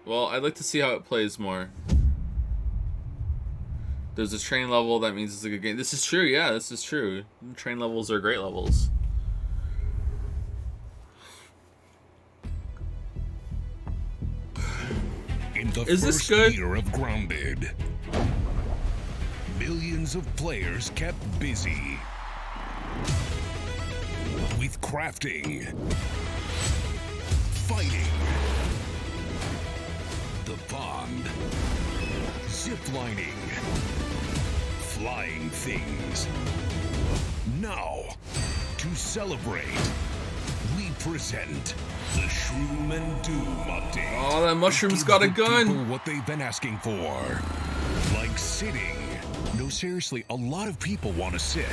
Well, I'd like to see how it plays more. There's a train level. That means it's a good game. This is true. Yeah, this is true. Train levels are great levels. In the Is this first good? year of Grounded, millions of players kept busy with crafting, fighting, the pond, ziplining, flying things. Now, to celebrate, we present the Shroom and Doom update. Oh, that mushroom's got a gun. People what they've been asking for, like sitting. No, seriously, a lot of people want to sit.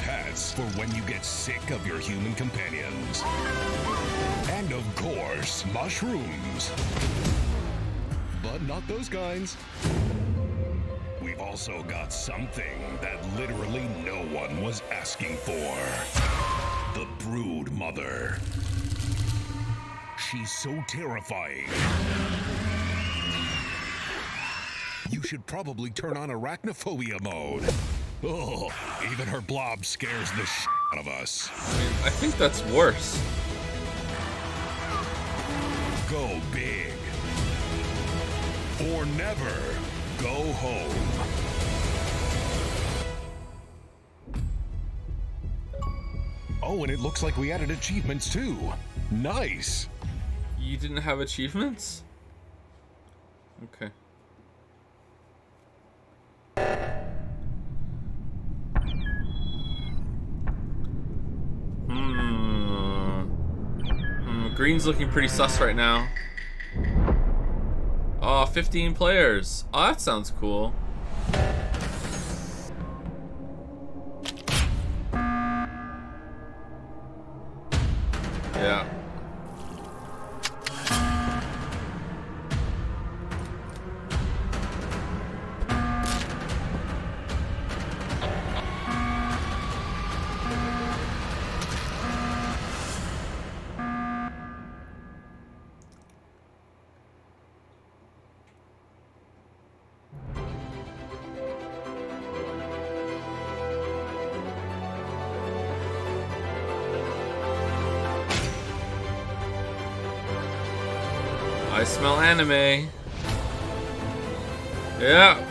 Pets for when you get sick of your human companions, and of course, mushrooms. But not those kinds. We've also got something that literally no one was asking for. The Brood Mother. She's so terrifying. You should probably turn on arachnophobia mode. Oh, even her blob scares the shit out of us. I think that's worse. Go big. Or never go home. Oh, and it looks like we added achievements too. Nice. You didn't have achievements? Okay. Green's looking pretty sus right now. Oh, 15 players. Oh, that sounds cool. Yeah. I smell anime. Yeah.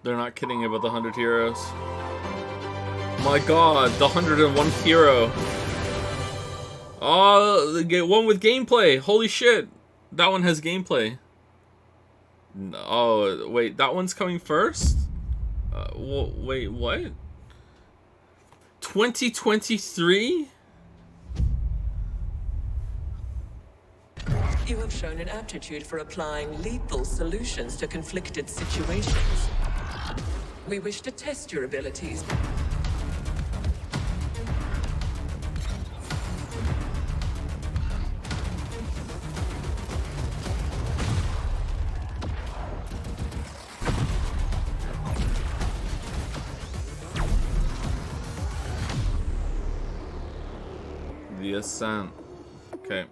They're not kidding about the 100 heroes. My god, the 101 hero. Oh, get one with gameplay. Holy shit. That one has gameplay. Oh, wait, that one's coming first? Wait, what? 2023? You have shown an aptitude for applying lethal solutions to conflicted situations. We wish to test your abilities. The Ascent. Okay.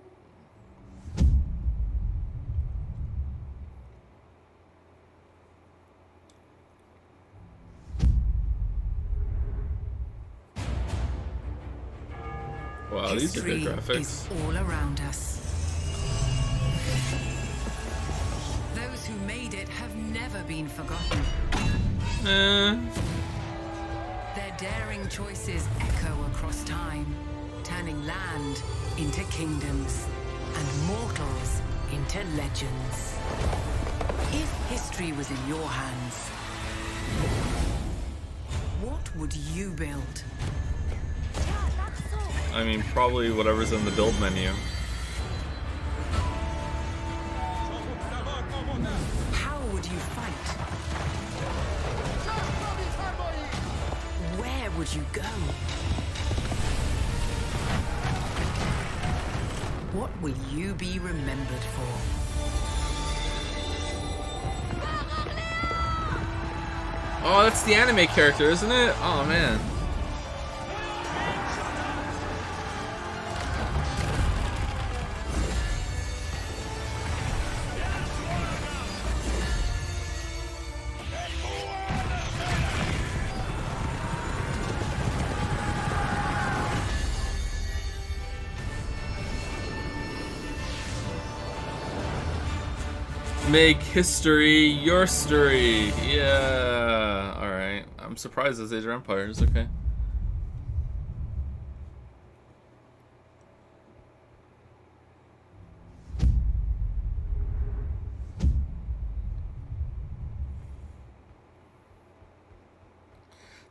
Wow, these are good graphics. Is all around us. Those who made it have never been forgotten. Their daring choices echo across time, turning land into kingdoms and mortals into legends. If history was in your hands, what would you build? I mean, probably whatever's in the build menu. How would you fight? Where would you go? What will you be remembered for? Oh, that's the anime character, isn't it? Oh, man. Make history your story. Yeah. Alright. I'm surprised it's Age of Empires. Okay.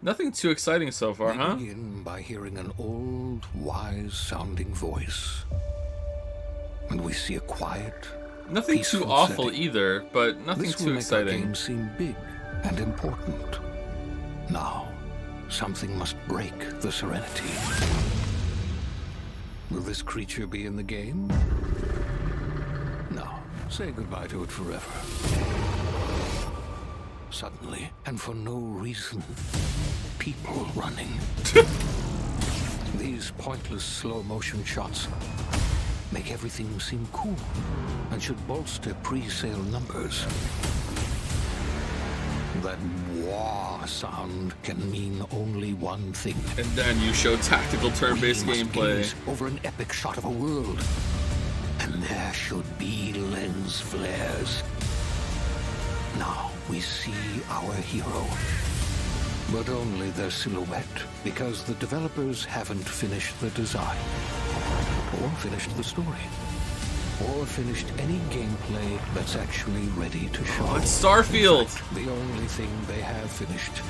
Nothing too exciting so far, huh? We begin by hearing an old, wise-sounding voice. And we see a quiet, nothing too awful setting. either, but nothing this too will exciting. Make our game seem big and important. Now, something must break the serenity. Will this creature be in the game? No. Say goodbye to it forever. Suddenly, and for no reason, people running. These pointless slow-motion shots make everything seem cool and should bolster pre-sale numbers. That wah sound can mean only one thing. And then you show tactical turn-based gameplay over an epic shot of a world. And there should be lens flares. Now we see our hero. But only their silhouette, because the developers haven't finished the design, or finished the story, or finished any gameplay that's actually ready to show. Oh, it's Starfield! In fact, the only thing they have finished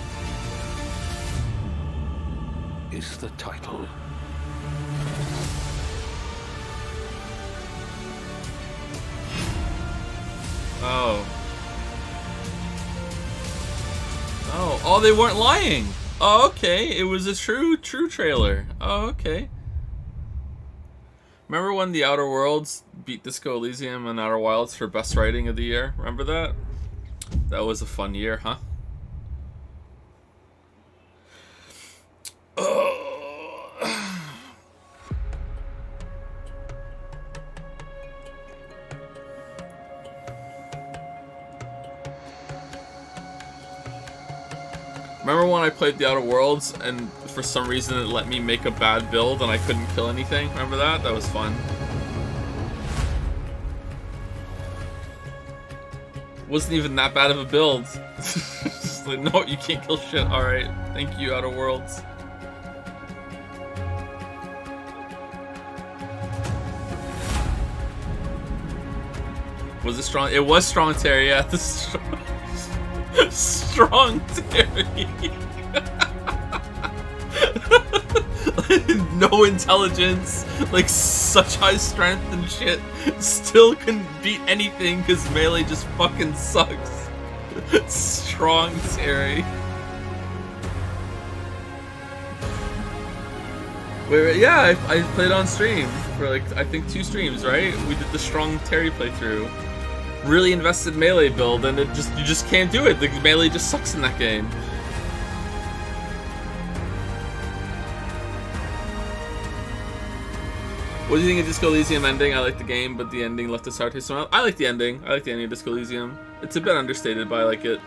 is the title. Oh. Oh, they weren't lying. Oh, okay. It was a true trailer. Oh, okay. Remember when The Outer Worlds beat Disco Elysium and Outer Wilds for best writing of the year? Remember that? That was a fun year, huh? Oh. Remember when I played The Outer Worlds and for some reason it let me make a bad build and I couldn't kill anything? Remember that? That was fun. Wasn't even that bad of a build. Just like, no, you can't kill shit. Alright, thank you, Outer Worlds. Was it strong? It was strong Terry, yeah. The strong Terry. No intelligence, like such high strength and shit. Still couldn't beat anything because melee just fucking sucks. Strong Terry. Wait, yeah, I played on stream for like, I think 2 streams, right? We did the strong Terry playthrough. Really invested melee build, and you just can't do it. The melee just sucks in that game. What do you think of Disco Elysium ending? I like the game, but the ending left a sour taste in my mouth. I like the ending. I like the ending of Disco Elysium. It's a bit understated, but I like it.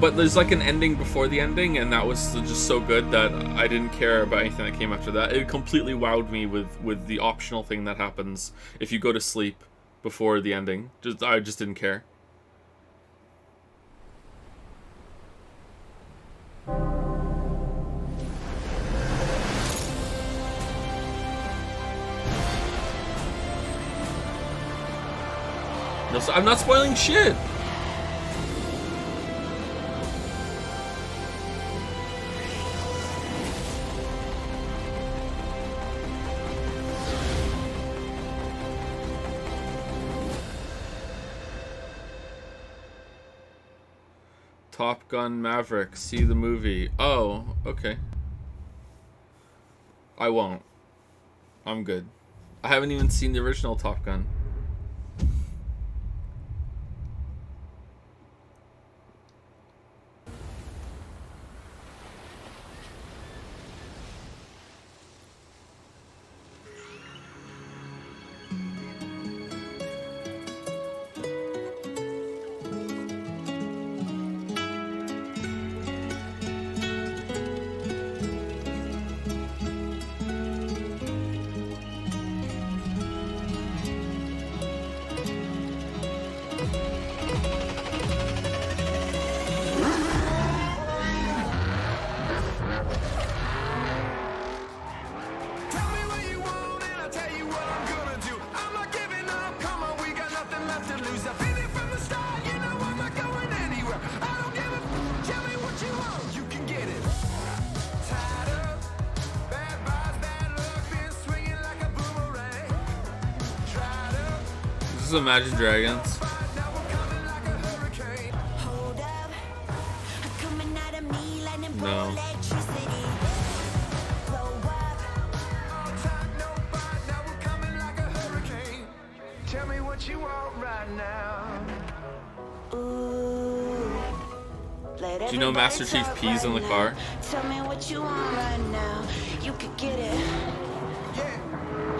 But there's like an ending before the ending, and that was just so good that I didn't care about anything that came after that. It completely wowed me with the optional thing that happens if you go to sleep before the ending. I just didn't care. No, I'm not spoiling shit. Top Gun Maverick, see the movie. Oh, okay. I won't. I'm good. I haven't even seen the original Top Gun. is Imagine Dragons. No. Tell me what you want right now. Do you know Master Chief pees in the car? Tell me what you want right now. You could get it. Yeah.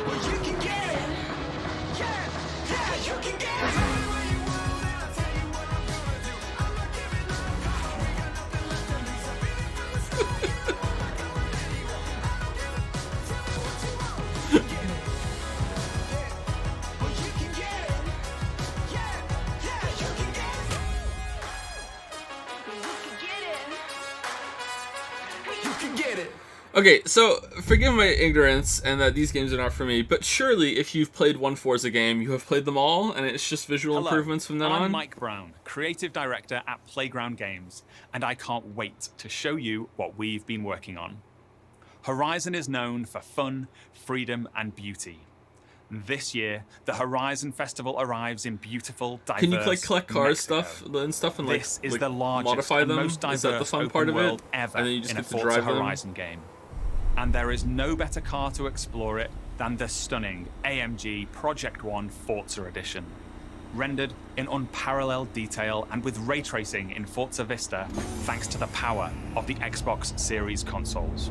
Well, you can get it. Yeah. Yeah, you can get it. Okay, so forgive my ignorance and that these games are not for me, but surely if you've played one Forza game, you have played them all, and it's just visual improvements from then on? I'm Mike Brown, Creative Director at Playground Games, and I can't wait to show you what we've been working on. Horizon is known for fun, freedom, and beauty. This year, the Horizon Festival arrives in beautiful, diverse Can you collect cars Mexico. and stuff and This is like the largest modify and them? most diverse Is that the fun part open of world it? ever And then you just in a get to Forza drive them? Horizon game. And there is no better car to explore it than the stunning AMG Project One Forza Edition. Rendered in unparalleled detail and with ray tracing in Forza Vista, thanks to the power of the Xbox Series consoles.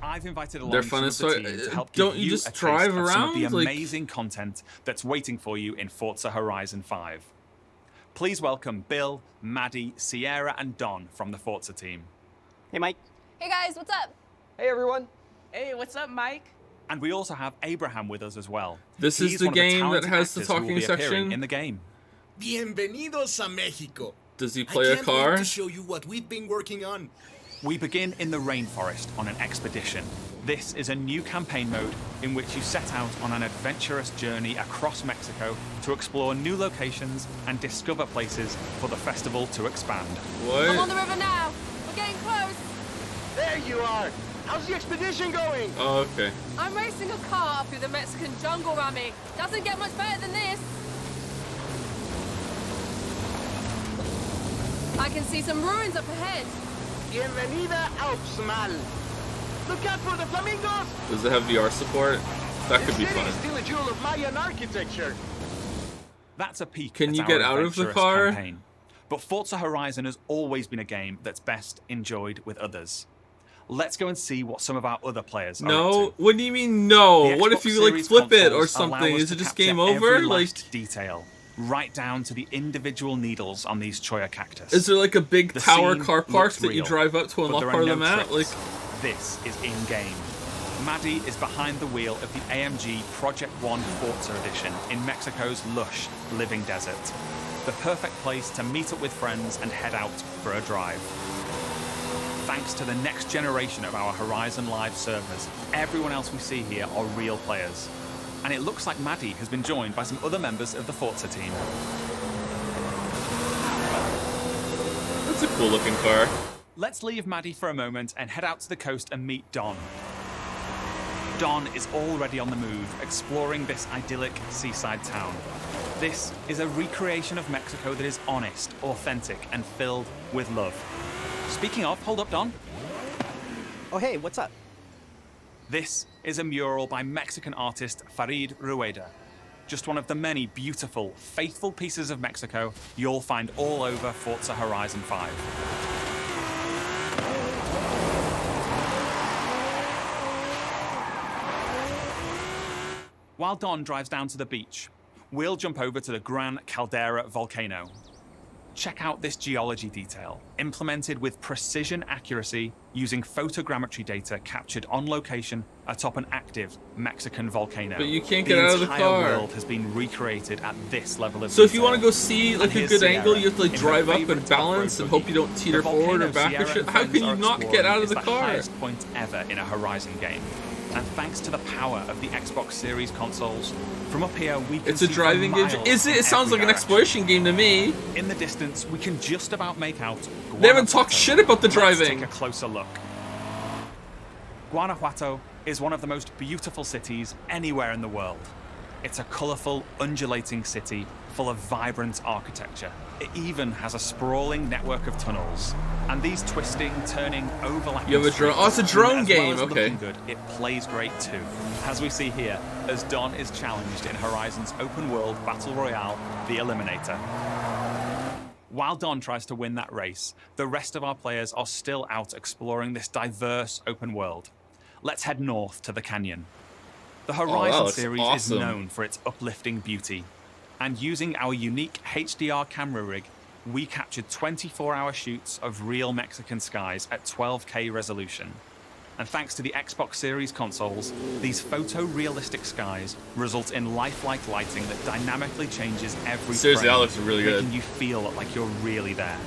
I've invited along They're some fun of as the fuck. team to help Don't give you you just a taste drive of some of the around? Like- amazing content that's waiting for you in Forza Horizon 5. Please welcome Bill, Maddie, Sierra, and Don from the Forza team. Hey, Mike. Hey guys, what's up? Hey, everyone. Hey, what's up, Mike? And we also have Abraham with us as well. This is He's the one of game that talented has the actors who will talking be appearing section? in the game. Bienvenidos a México. Does he play I a can't car? wait to show you what we've been working on. We begin in the rainforest on an expedition. This is a new campaign mode in which you set out on an adventurous journey across Mexico to explore new locations and discover places for the festival to expand. What? I'm on the river now. We're getting close. There you are. How's the expedition going? Oh, okay. I'm racing a car through the Mexican jungle, Rami. Doesn't get much better than this. I can see some ruins up ahead. Bienvenida Alps, mal. Look out for the flamingos. Does it have VR support? That could be This city fun. is still a jewel of Mayan architecture. That's a peek Can at you our get out of the adventurous car? campaign. But Forza Horizon has always been a game that's best enjoyed with others. Let's go and see what some of our other players are up No? to. What do you mean no? The What if Xbox you like Series flip it or consoles allow something? us Is to it just capture game every over? Like, last detail, right down to the individual needles on these cholla cactus. is there like a big The tower scene car park looks that you real, drive up to but unlock there are part of the no map? Like, tricks. This is in-game. Maddie is behind the wheel of the AMG Project One Forza Edition in Mexico's lush living desert. The perfect place to meet up with friends and head out for a drive. Thanks to the next generation of our Horizon Live servers, everyone else we see here are real players. And it looks like Maddie has been joined by some other members of the Forza team. that's a cool looking car. Let's leave Maddie for a moment and head out to the coast and meet Don. Don is already on the move, exploring this idyllic seaside town. This is a recreation of Mexico that is honest, authentic, and filled with love. Speaking of, hold up, Don. Oh, hey, what's up? This is a mural by Mexican artist Farid Rueda. Just one of the many beautiful, faithful pieces of Mexico you'll find all over Forza Horizon 5. While Don drives down to the beach, we'll jump over to the Gran Caldera volcano. Check out this geology detail, implemented with precision accuracy using photogrammetry data captured on location atop an active Mexican volcano. But you can't get out of the entire car. world has been recreated at this level of So if you detail. want to go see like And a here's good Sierra angle, you have to like in her drive up favorite and balance off-road and hope buggy. you don't teeter The forward or volcano back or Sierra shit. and How can friends you are not get exploring out of is the car? highest point ever in a Horizon game. And thanks to the power of the Xbox Series consoles, from up here we can It's a see driving for game. miles Is it? in It sounds every like an direction. exploration game to me. In the distance, we can just about make out They haven't talked Guanajuato. shit about the Let's driving. take a closer look. Guanajuato is one of the most beautiful cities anywhere in the world. It's a colorful, undulating city full of vibrant architecture. It even has a sprawling network of tunnels. And these twisting, turning, overlapping You have a drone. Oh, it's a drone game. As well as Okay. looking good, it plays great too. As we see here, as Don is challenged in Horizon's open world battle royale, The Eliminator. While Don tries to win that race, the rest of our players are still out exploring this diverse open world. Let's head north to the canyon. The Horizon looks series awesome. is known for its uplifting beauty. And using our unique HDR camera rig, we captured 24-hour shoots of real Mexican skies at 12K resolution. And thanks to the Xbox Series consoles, these photorealistic skies result in lifelike lighting that dynamically changes every Seriously, frame, that looks really good. making you feel like you're really there.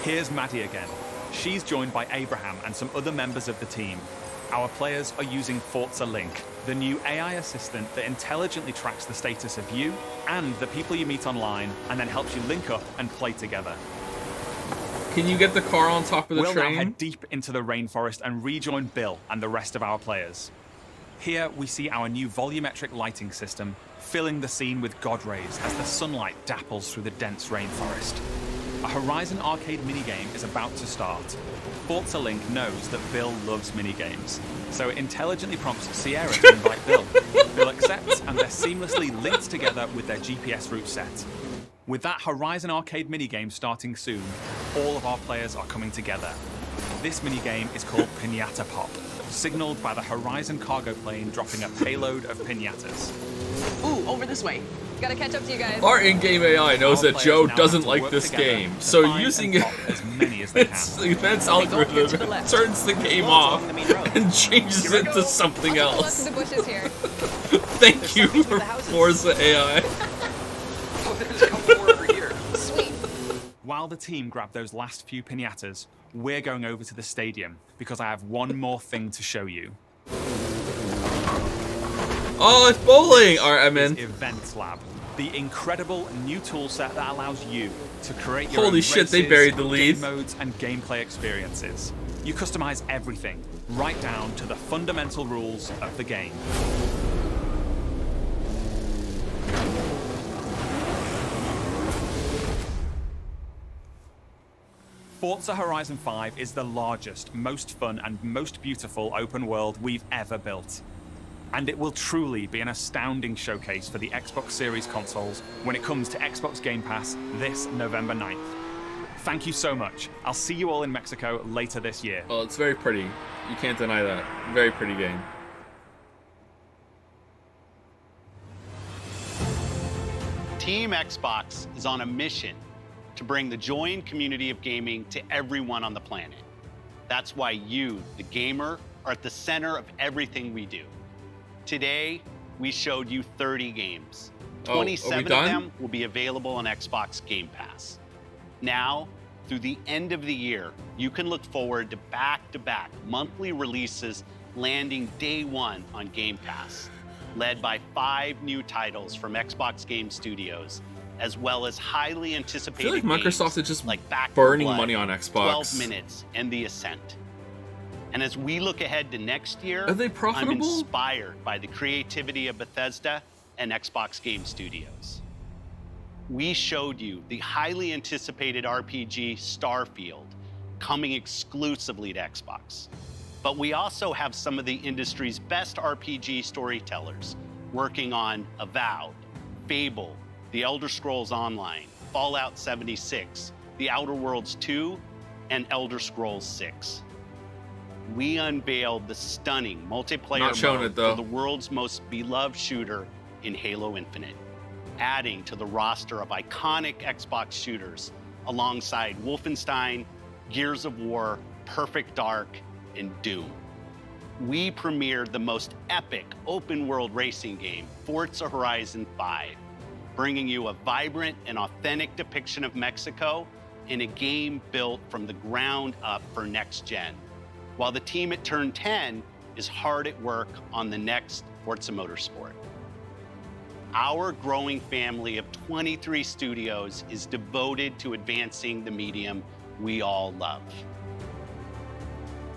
Here's Maddie again. She's joined by Abraham and some other members of the team. Our players are using Forza Link, the new AI assistant that intelligently tracks the status of you and the people you meet online, and then helps you link up and play together. Can you get the car on top of the We'll train? now head deep into the rainforest and rejoin Bill and the rest of our players. Here we see our new volumetric lighting system filling the scene with God rays as the sunlight dapples through the dense rainforest. A Horizon arcade minigame is about to start. Forza Link knows that Bill loves minigames, so it intelligently prompts Sierra to invite Bill. Bill accepts, and they're seamlessly linked together with their GPS route set. With that Horizon arcade minigame starting soon, all of our players are coming together. This minigame is called Piñata Pop, signaled by the Horizon cargo plane dropping a payload of piñatas. Ooh, over this way. Gotta catch up to you guys. Our in-game AI knows Our that players Joe now doesn't have to like work this together game, to so find using and it, pop as many as they its can. events Don't get to algorithm the left. turns the game off and changes it to something I'll take the left else. of the bushes here. Thank you for Forza AI. Oh, there's a couple more over here. Sweet. While the team grab those last few piñatas, we're going over to the stadium because I have one more thing to show you. Oh, it's bowling! Alright, I'm in. Events Lab, the incredible new toolset that allows you to create your Holy own shit, they races, buried the lead. game modes, and gameplay experiences. You customize everything, right down to the fundamental rules of the game. Forza Horizon 5 is the largest, most fun, and most beautiful open world we've ever built. And it will truly be an astounding showcase for the Xbox Series consoles when it comes to Xbox Game Pass this November 9th. Thank you so much. I'll see you all in Mexico later this year. Well, it's very pretty. You can't deny that. Very pretty game. Team Xbox is on a mission to bring the joy and community of gaming to everyone on the planet. That's why you, the gamer, are at the center of everything we do. Today, we showed you 30 games. 27 of them will be available on Xbox Game Pass. Now, through the end of the year, you can look forward to back-to-back monthly releases landing day one on Game Pass, led by 5 new titles from Xbox Game Studios, as well as highly anticipated I feel like Microsoft games is just like Back 4 burning Blood, money on Xbox. 12 Minutes, and The Ascent. And as we look ahead to next year, Are they I'm profitable? inspired by the creativity of Bethesda and Xbox Game Studios. We showed you the highly anticipated RPG Starfield coming exclusively to Xbox. But we also have some of the industry's best RPG storytellers working on Avowed, Fable, The Elder Scrolls Online, Fallout 76, The Outer Worlds 2, and Elder Scrolls 6. We unveiled the stunning multiplayer Not showing mode it, though. for the world's most beloved shooter in Halo Infinite, adding to the roster of iconic Xbox shooters alongside Wolfenstein, Gears of War, Perfect Dark, and Doom. We premiered the most epic open-world racing game, Forza Horizon 5, bringing you a vibrant and authentic depiction of Mexico in a game built from the ground up for next gen, while the team at Turn 10 is hard at work on the next Forza Motorsport. Our growing family of 23 studios is devoted to advancing the medium we all love.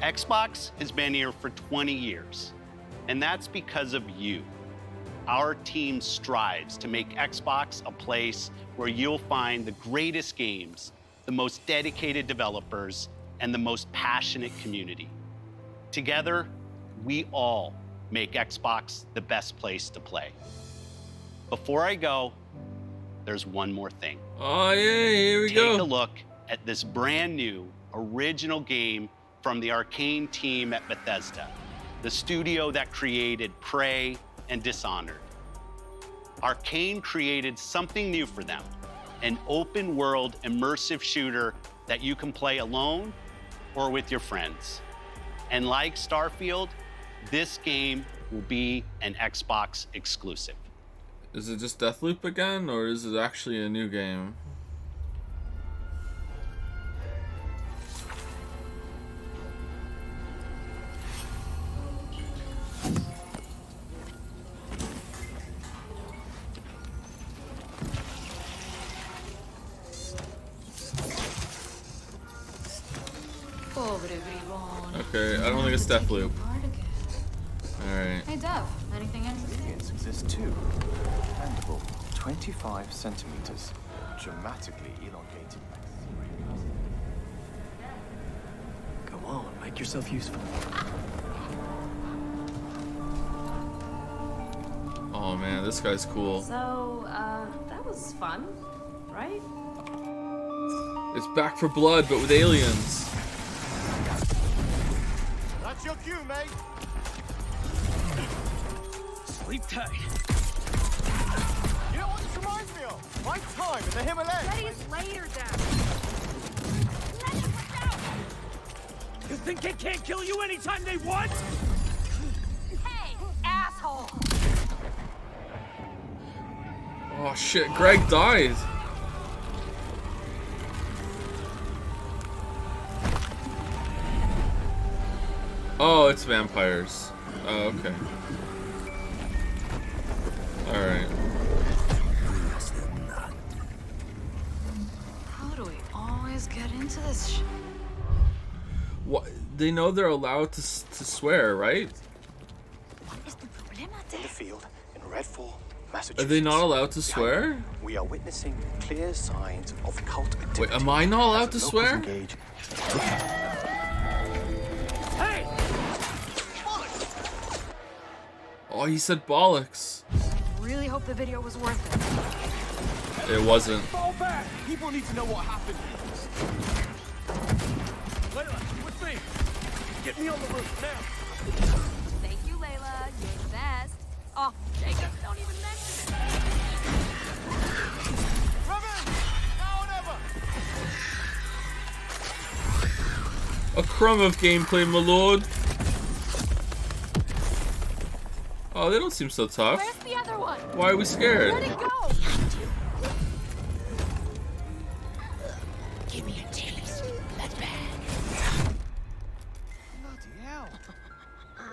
Xbox has been here for 20 years, and that's because of you. Our team strives to make Xbox a place where you'll find the greatest games, the most dedicated developers, and the most passionate community. Together, we all make Xbox the best place to play. Before I go, there's one more thing. Oh, yeah, here we go. Take a look at this brand new original game from the Arcane team at Bethesda, the studio that created Prey and Dishonored. Arcane created something new for them, an open world immersive shooter that you can play alone or with your friends. And like Starfield, this game will be an Xbox exclusive. Is it just Deathloop again, or is it actually a new game? Okay, I don't think it's Deathloop. Alright. Hey, Dev, anything interesting? Aliens exist too. Expandable, 25 centimeters, dramatically elongated. Go on, make yourself useful. Oh man, this guy's cool. So, that was fun, right? It's Back for Blood, but with aliens. That's your cue, mate. Sleep tight. You know what this reminds me of? My time in the Himalayas. Let his later down. You think they can't kill you anytime they want? Hey, asshole! Oh shit, Greg died. Oh, it's vampires. Oh, okay. Alright. How do we always get into this shit? What? They know they're allowed to swear, right? In the field, in Redfall, Are Massachusetts. they not allowed to swear? We are witnessing clear signs of cult activity. Wait, am I not allowed to As the swear? locals engage. Hey! Oh, he said bollocks. Really hope the video was worth it. It wasn't. Fall back! People need to know what happened. Layla, with me. Get me on the roof now. Thank you, Layla. You're the best. Oh, Jacob, don't even mention it. Come in! Now or never! A crumb of gameplay, my lord. Oh, they don't seem so tough. Where's the other one? Why are we scared? Let it go! Give me a taste. That's bad. Bloody hell.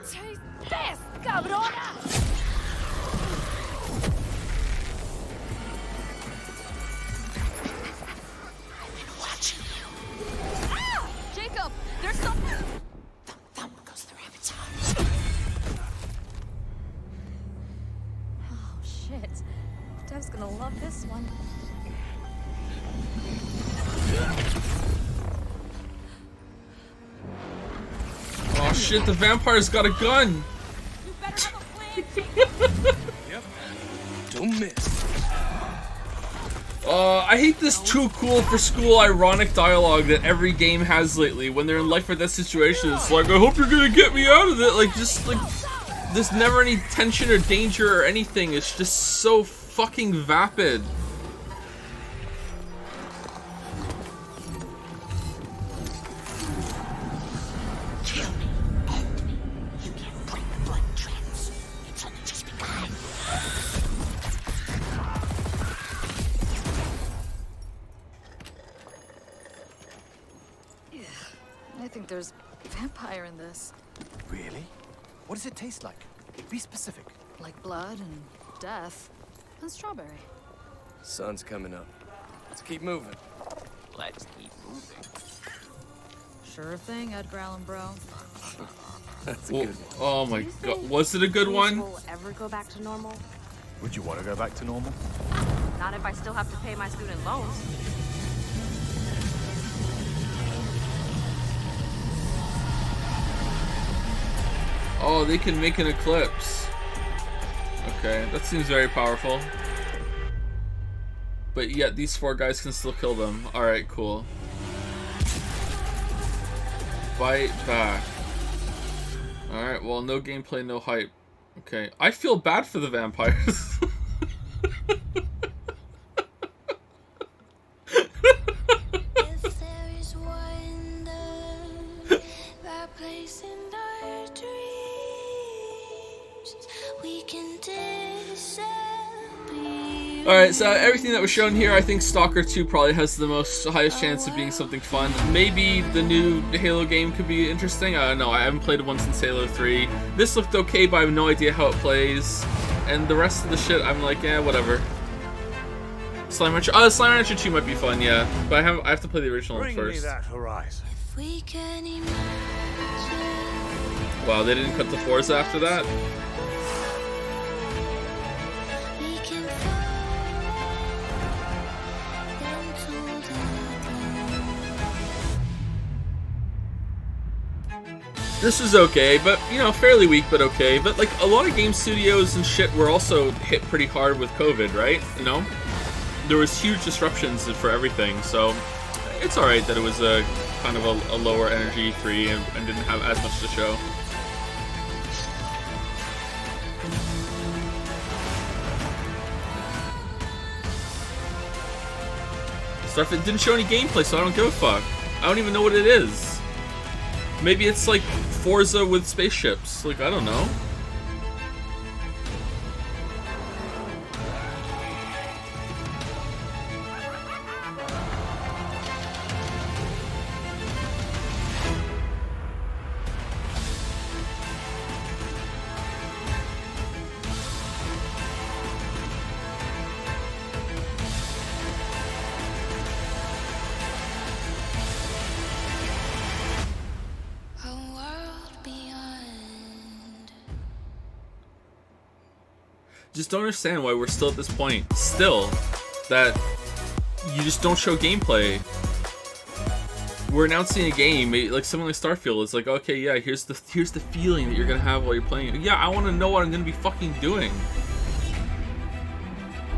Taste this, cabrona! Watching you. Ah! Jacob, there's something. Thump goes the rabbit's heart. Oh, shit. Dev's gonna love this one. Oh shit, the vampire's got a gun. You better have a plan. Yep. Don't miss. I hate this too cool for school ironic dialogue that every game has lately when they're in life or death situations. It's like, I hope you're gonna get me out of it. Like, just like, there's never any tension or danger or anything. It's just so fucking vapid. Kill me. End me. You can't break the blood trends. It's only just begun. Yeah, I think there's vampire in this. Really? What does it taste like? Be specific. Like blood and death and strawberry. Sun's coming up. Let's keep moving. Let's keep moving. Sure thing, Edgar Allan Bro. That's a Well, good one. oh my god, was it a good one? Will ever go back to normal? Would you want to go back to normal? Not if I still have to pay my student loans. Oh, they can make an eclipse. Okay, that seems very powerful. But yet these 4 guys can still kill them. Alright, cool. Fight back. Alright, well, no gameplay, no hype. Okay, I feel bad for the vampires. If there is wonder, that place in our dreams, we can disappear. Alright, so everything that was shown here, I think Stalker 2 probably has the highest chance of being something fun. Maybe the new Halo game could be interesting. I don't know, I haven't played one since Halo 3. This looked okay, but I have no idea how it plays. And the rest of the shit, I'm like, yeah, whatever. Slime Rancher 2 might be fun, yeah. But I have to play the original one Bring me first. that horizon. If we can imagine, Wow, they didn't cut the Forza after that? we can fall into the This was okay, but, you know, fairly weak, but okay. But, like, a lot of game studios and shit were also hit pretty hard with COVID, right? You know? There was huge disruptions for everything, so it's alright that it was a kind of a lower energy 3 and didn't have as much to show. Stuff it didn't show any gameplay, so I don't give a fuck. I don't even know what it is. Maybe it's like Forza with spaceships. Like, I don't know. a world beyond. Just don't understand why we're still at this point. Still, that you just don't show gameplay. We're announcing a game, like something like Starfield. It's like, okay, yeah, here's the feeling that you're gonna have while you're playing it. Yeah, I want to know what I'm gonna be fucking doing.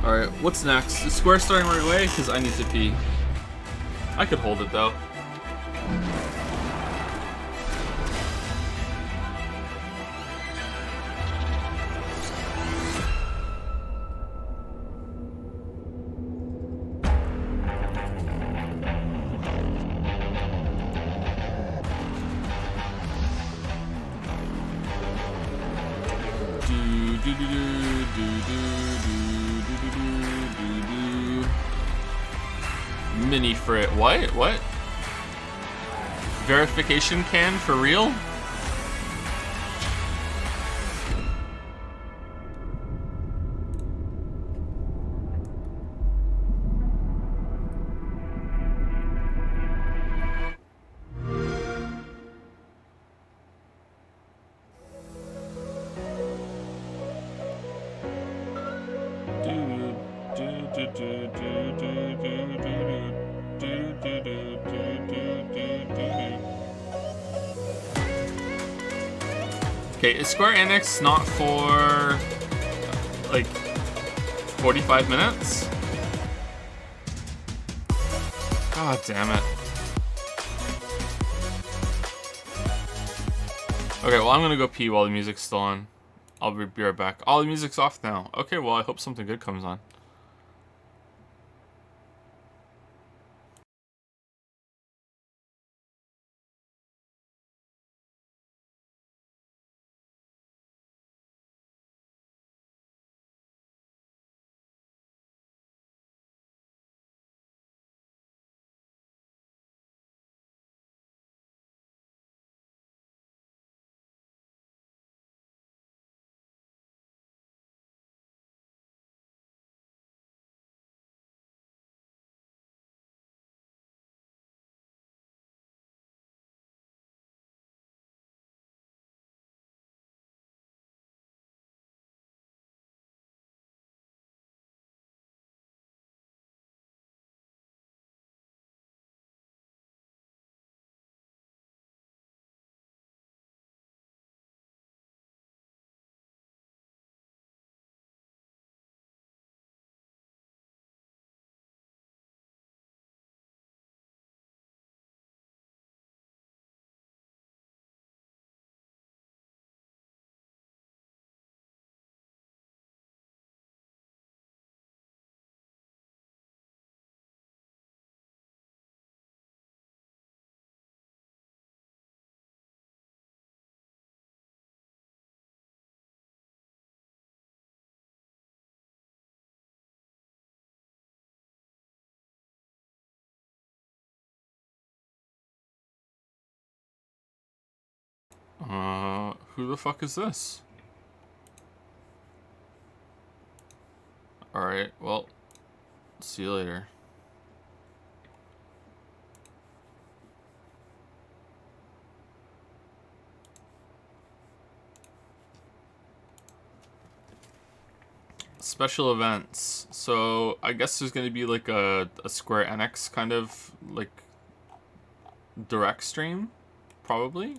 All right, what's next? Is Square starting right away? Because I need to pee. I could hold it though. Mini frit. What? Verification can for real? Okay, is Square Enix not for like 45 minutes? God damn it. Okay, well, I'm gonna go pee while the music's still on. I'll be right back. Oh, the music's off now. Okay, well, I hope something good comes on. Who the fuck is this? Alright, well, see you later. Special events. So I guess there's gonna be like a Square Enix kind of like direct stream, probably.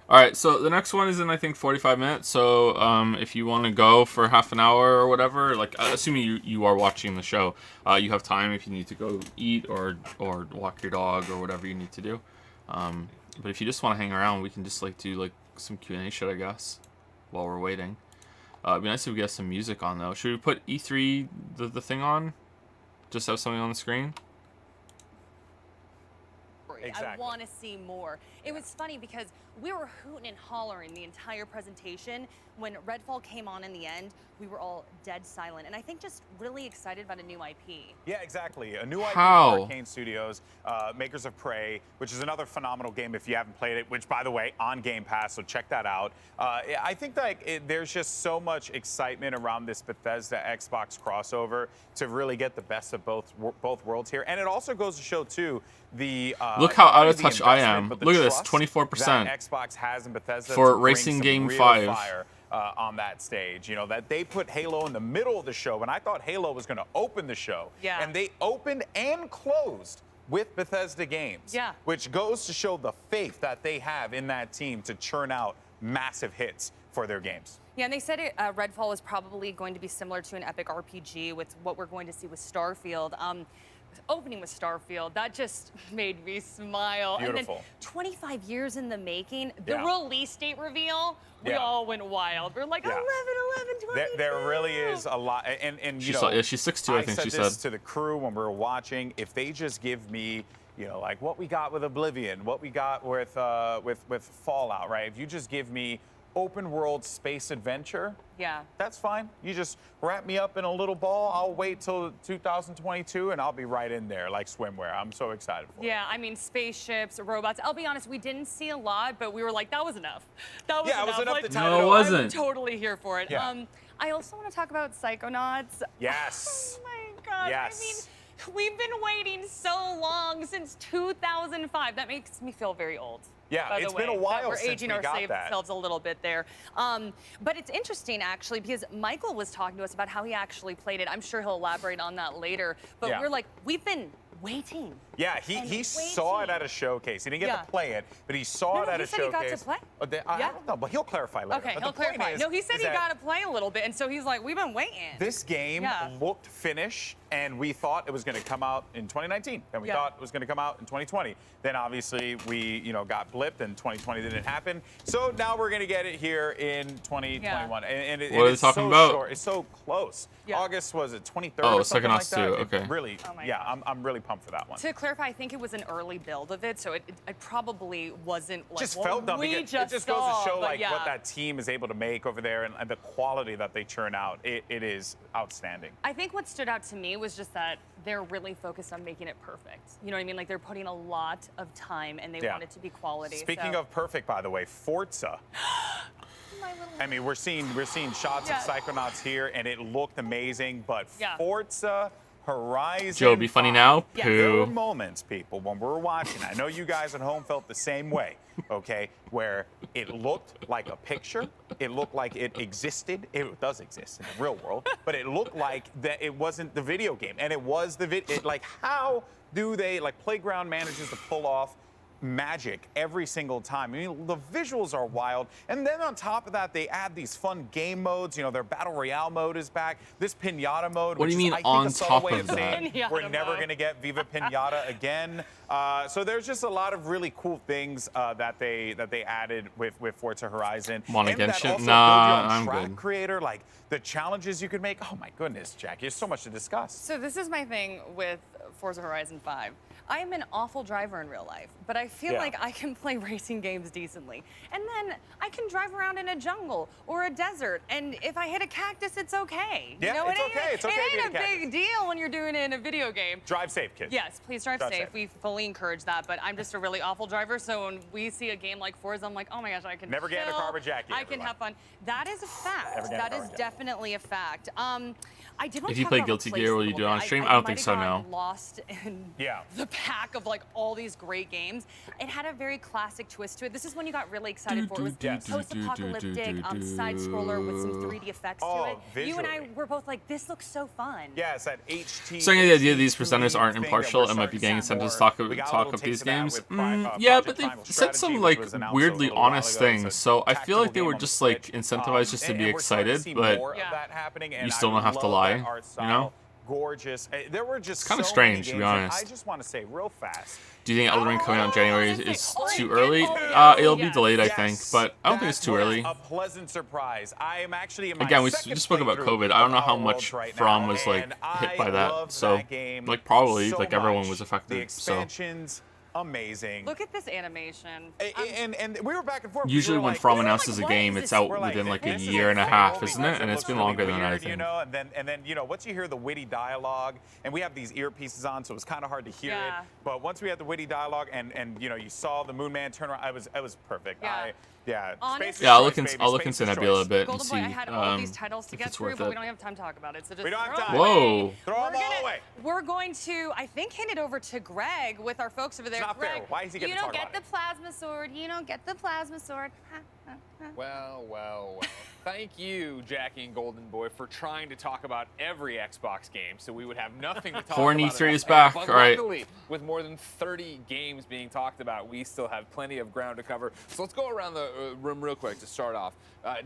Alright, so the next one is in, I think, 45 minutes. So if you want to go for half an hour or whatever, like assuming you are watching the show, you have time if you need to go eat or walk your dog or whatever you need to do. But if you just want to hang around, we can just like do like some Q&A shit, I guess, while we're waiting. It'd be nice if we get some music on, though. Should we put E3, the thing on? Just have something on the screen? Exactly. I want to see more. It was funny because we were hooting and hollering the entire presentation. When Redfall came on in the end, we were all dead silent. And I think just really excited about a new IP. Yeah, exactly. A new IP from Arcane Studios, makers of Prey, which is another phenomenal game if you haven't played it, which, by the way, on Game Pass, so check that out. I think that there's just so much excitement around this Bethesda Xbox crossover to really get the best of both worlds here. And it also goes to show, too, the look how out of touch I am. Look at this, 24% Xbox has in Bethesda for Racing Game 5. Fire, on that stage, you know, that they put Halo in the middle of the show, and I thought Halo was going to open the show. Yeah. And they opened and closed with Bethesda games. Yeah. Which goes to show the faith that they have in that team to churn out massive hits for their games. Yeah, and they said Redfall is probably going to be similar to an epic RPG with what we're going to see with Starfield. Opening with Starfield, that just made me smile. Beautiful. And then 25 years in the making, the Yeah. release date reveal, we all went wild. We're like, 11, 22. There really is a lot, and you She's know, yeah, she's 6'2", I think she said this said. to the crew when we were watching. If they just give me, you know, like what we got with Oblivion, what we got with Fallout, right? If you just give me open world space adventure, yeah, that's fine. You just wrap me up in a little ball. I'll wait till 2022 and I'll be right in there like swimwear. I'm so excited for it. Yeah, I mean, spaceships, robots. I'll be honest, we didn't see a lot, but we were like, that was enough. That was enough. It was enough like, to tie No, it wasn't. I'm totally here for it. Yeah. I also want to talk about Psychonauts. Yes. Oh my God. Yes. I mean, we've been waiting so long, since 2005. That makes me feel very old. Yeah, by the it's way, been a while that we're since aging we got that. ourselves a little bit there. But it's interesting, actually, because Michael was talking to us about how he actually played it. I'm sure he'll elaborate on that later. But Yeah. we're like, we've been waiting. Yeah, he saw it at a showcase. He didn't get to play it, but he saw it at a he said he showcase. got to play. I don't know, but he'll clarify later. Okay, But he'll the point clarify. is- No, he said is he that got to play a little bit, and so he's like, we've been waiting. This game looked finished, and we thought it was going to come out in 2019, and we thought it was going to come out in 2020. Then obviously we, got blipped, and 2020 didn't happen. So now we're going to get it here in 2021, and What are they it's talking so about? short. It's so close. August was it 23rd? Oh, or something like Psychonauts that? 2, okay. Really, I'm really pumped for that one. To clarify, I think it was an early build of it, so it probably wasn't like Just what felt dumb. we It just just saw, goes to show but like what that team is able to make over there and the quality that they churn out. It is outstanding. I think what stood out to me was just that they're really focused on making it perfect. You know what I mean? Like they're putting a lot of time and they want it to be quality. Speaking of perfect, by the way, Forza. I mean, we're seeing shots of Psychonauts here, and it looked amazing. But Forza Horizon. Joe, be funny now. There Poo. were moments, people, when we were watching. I know you guys at home felt the same way. Okay, where it looked like a picture. It looked like it existed. It does exist in the real world, but it looked like that it wasn't the video game, and it was the video. Like, how do they Playground manages to pull off magic every single time? I mean, the visuals are wild, and then on top of that, they add these fun game modes. Their battle royale mode is back. This pinata mode. What do you mean I think on a subtle top way of saying that? we're never going to get Viva Pinata again. So there's just a lot of really cool things that they added with Forza Horizon. Wanna And get that shit? also Nah, built you on I'm track good. creator, like the challenges you could make. Oh my goodness, Jackie, there's so much to discuss. So this is my thing with Forza Horizon 5. I'm an awful driver in real life, but I feel like I can play racing games decently. And then I can drive around in a jungle or a desert, and if I hit a cactus, it's okay. Yeah, you know, it's okay. It's okay it to ain't hit a a cactus. big deal when you're doing it in a video game. Drive safe, kids. Yes, please drive safe. We fully encourage that, but I'm just a really awful driver, so when we see a game like Forza, I'm like, oh my gosh, I can Never get in a chill. car with Jackie, I can have fun. That is a fact. That is definitely a fact. I did want If to you talk play about Guilty replays Gear, a will you little do it on bit. stream? I I don't might think have so, gotten no. Lost in the pack of like all these great games. It had a very classic twist to it. This is when you got really excited for it. It was post-apocalyptic side scroller with some 3D effects to it. You and I were both like, this looks so fun. Yes, that HT. So the idea these presenters aren't impartial and might be getting incentives to talk up these games. Yeah, but they said some like weirdly honest things. So I feel like they were just like incentivized just to be excited, but you still don't have to lie, you know? Gorgeous. There were just kind of so strange, many to be games, and honest. I just want to say real fast. Do you think Elden Ring coming out in January is too early? It'll be delayed, I think, but I don't think it's too early. A pleasant surprise. I am actually in my Again, we second just spoke about playthrough COVID. I don't know how of much right From now, was like and hit by I that. loved So that game like probably so like everyone much. was The affected. So expansions, amazing. Look at this animation. And we were back and forth. usually we were when like, From announces a game, it's out within like a this is year and a half, fail isn't it? because And it's looks been really longer than that, I weird, think. you know, and then you know, once you hear the witty dialogue, and we have these earpieces on, so it was kind of hard to hear Yeah. it. But once we had the witty dialogue, and you know, you saw the Moon Man turn around, it was perfect. Yeah. Honestly, Yeah, I'll look into Nebula a bit and Golden see Boy, I had all these titles to if get it's through, worth but we it. don't have time to talk about it. So just We don't have throw time. it Whoa. away. Throw them all away. We're going to, I think, hand it over to Greg with our folks over there. It's not Greg, fair. Why is he getting you to don't talk get the plasma sword. You don't get the plasma sword. Well. Thank you, Jackie and Golden Boy, for trying to talk about every Xbox game, so we would have nothing to talk Horny about. 3 is back. But All right. luckily, with more than 30 games being talked about, we still have plenty of ground to cover. So let's go around the room real quick to start off.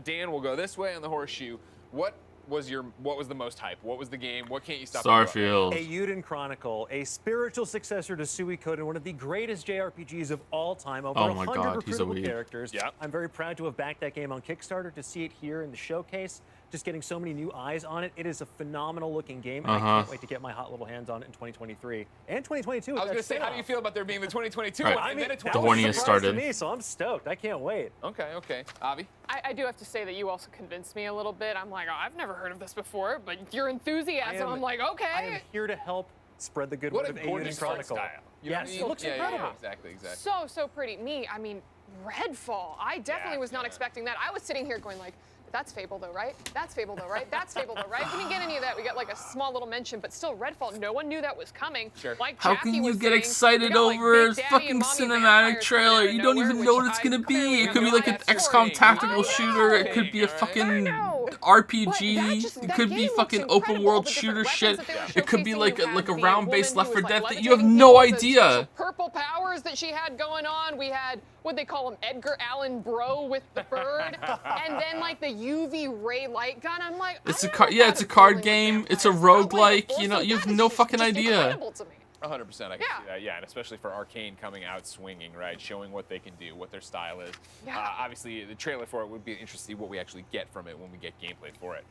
Dan, we'll go this way on the horseshoe. What was the most hype? What was the game? What can't you stop? Starfield. A Euden Chronicle, a spiritual successor to Suikoden, one of the greatest JRPGs of all time. Over Oh my 100 God, he's a recruitable weeb. characters. Yeah. I'm very proud to have backed that game on Kickstarter, to see it here in the showcase. Just getting so many new eyes on it. It is a phenomenal looking game. And I can't wait to get my hot little hands on it in 2023. And 2022. I was going to say, how do you feel about there being the 2022 Right. one? I and mean, then a that 2023? was a surprise to me, so I'm stoked. I can't wait. Okay. Avi? I do have to say that you also convinced me a little bit. I'm like, oh, I've never heard of this before, but your enthusiasm, I'm like, okay. I am here to help spread the good What word a of gorgeous Euden art Chronicle. style. You know what Yes, I mean? it looks incredible. Yeah, exactly. So pretty. I mean, Redfall. I definitely was not expecting that. I was sitting here going like, that's Fable though, right? That's Fable though, right? That's Fable though, right? We didn't get any of that. We got like a small little mention, but still Redfall, no one knew that was coming. Sure. Like How Jackie can you was get saying, excited we got, like, over Big Daddy fucking and Mommy cinematic Vampires trailer? coming out You of don't nowhere, even know what which it's I gonna be. clearly It could be know like an that's XCOM boring. tactical I shooter. It know. could be a fucking know. RPG. But It that could game be looks fucking incredible. open All world the shooter different shit. weapons that they were It could be showcasing. like You a had like a the round-based woman Left who 4 was, Dead like, that you have levitating no people, the idea. special purple powers that she had going on. We had what they call him, Edgar Allan Bro with the bird, and then like the UV ray light gun. I'm like, It's a card. Yeah, it's a card game. It's a roguelike. You know, you have no fucking idea. 100%, I can see that, yeah, and especially for Arcane coming out swinging, right, showing what they can do, what their style is. Obviously, the trailer for it would be interesting to see what we actually get from it when we get gameplay for it.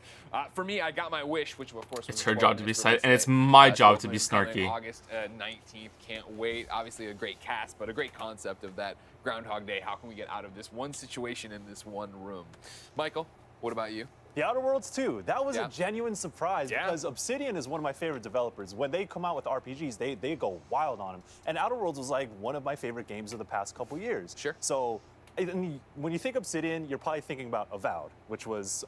For me, I got my wish, which of course was It's her job to be excited, excited, and it's my job to be snarky. August 19th, can't wait. Obviously, a great cast, but a great concept of that Groundhog Day. How can we get out of this one situation in this one room? Michael, what about you? The Outer Worlds 2, that was a genuine surprise because Obsidian is one of my favorite developers. When they come out with RPGs, they go wild on them. And Outer Worlds was like one of my favorite games of the past couple years. Sure. So when you think Obsidian, you're probably thinking about Avowed, which was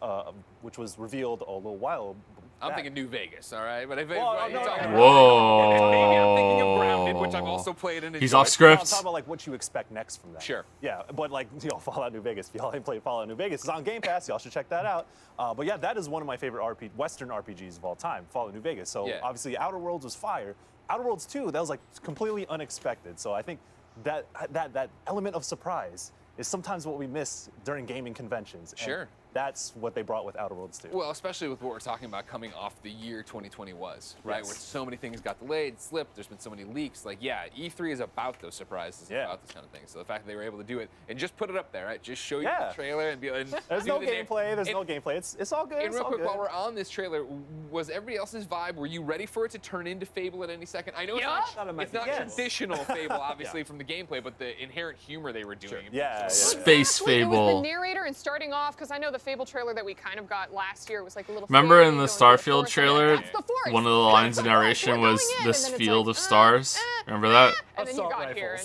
revealed a little while I'm thinking New Vegas, all right? But if Well, maybe no, I'm thinking of Grounded, which I've also played and He's enjoyed. off script. I'm talking about like what you expect next from that. Sure. Yeah, but like Fallout New Vegas. If y'all ain't played Fallout New Vegas, it's on Game Pass. Y'all should check that out. But yeah, that is one of my favorite Western RPGs of all time. Fallout New Vegas. So obviously, Outer Worlds was fire. Outer Worlds 2, that was like completely unexpected. So I think that element of surprise is sometimes what we miss during gaming conventions. And Sure. That's what they brought with Outer Worlds 2. Well, especially with what we're talking about coming off the year 2020 was, right? Yes. Where so many things got delayed, slipped, there's been so many leaks. Like, yeah, E3 is about those surprises, about this kind of thing. So the fact that they were able to do it and just put it up there, right? Just show you the trailer and be like, there's no gameplay, it's all good. And real quick, while we're on this trailer, was everybody else's vibe, were you ready for it to turn into Fable at any second? I know it's not traditional Fable, obviously, from the gameplay, but the inherent humor they were doing. Space It was Fable. the narrator and starting off, because I know the Fable trailer that we kind of got last year was like a little. Remember in the Starfield trailer, one of the lines of narration was "this field of stars." Remember that? And then you got here.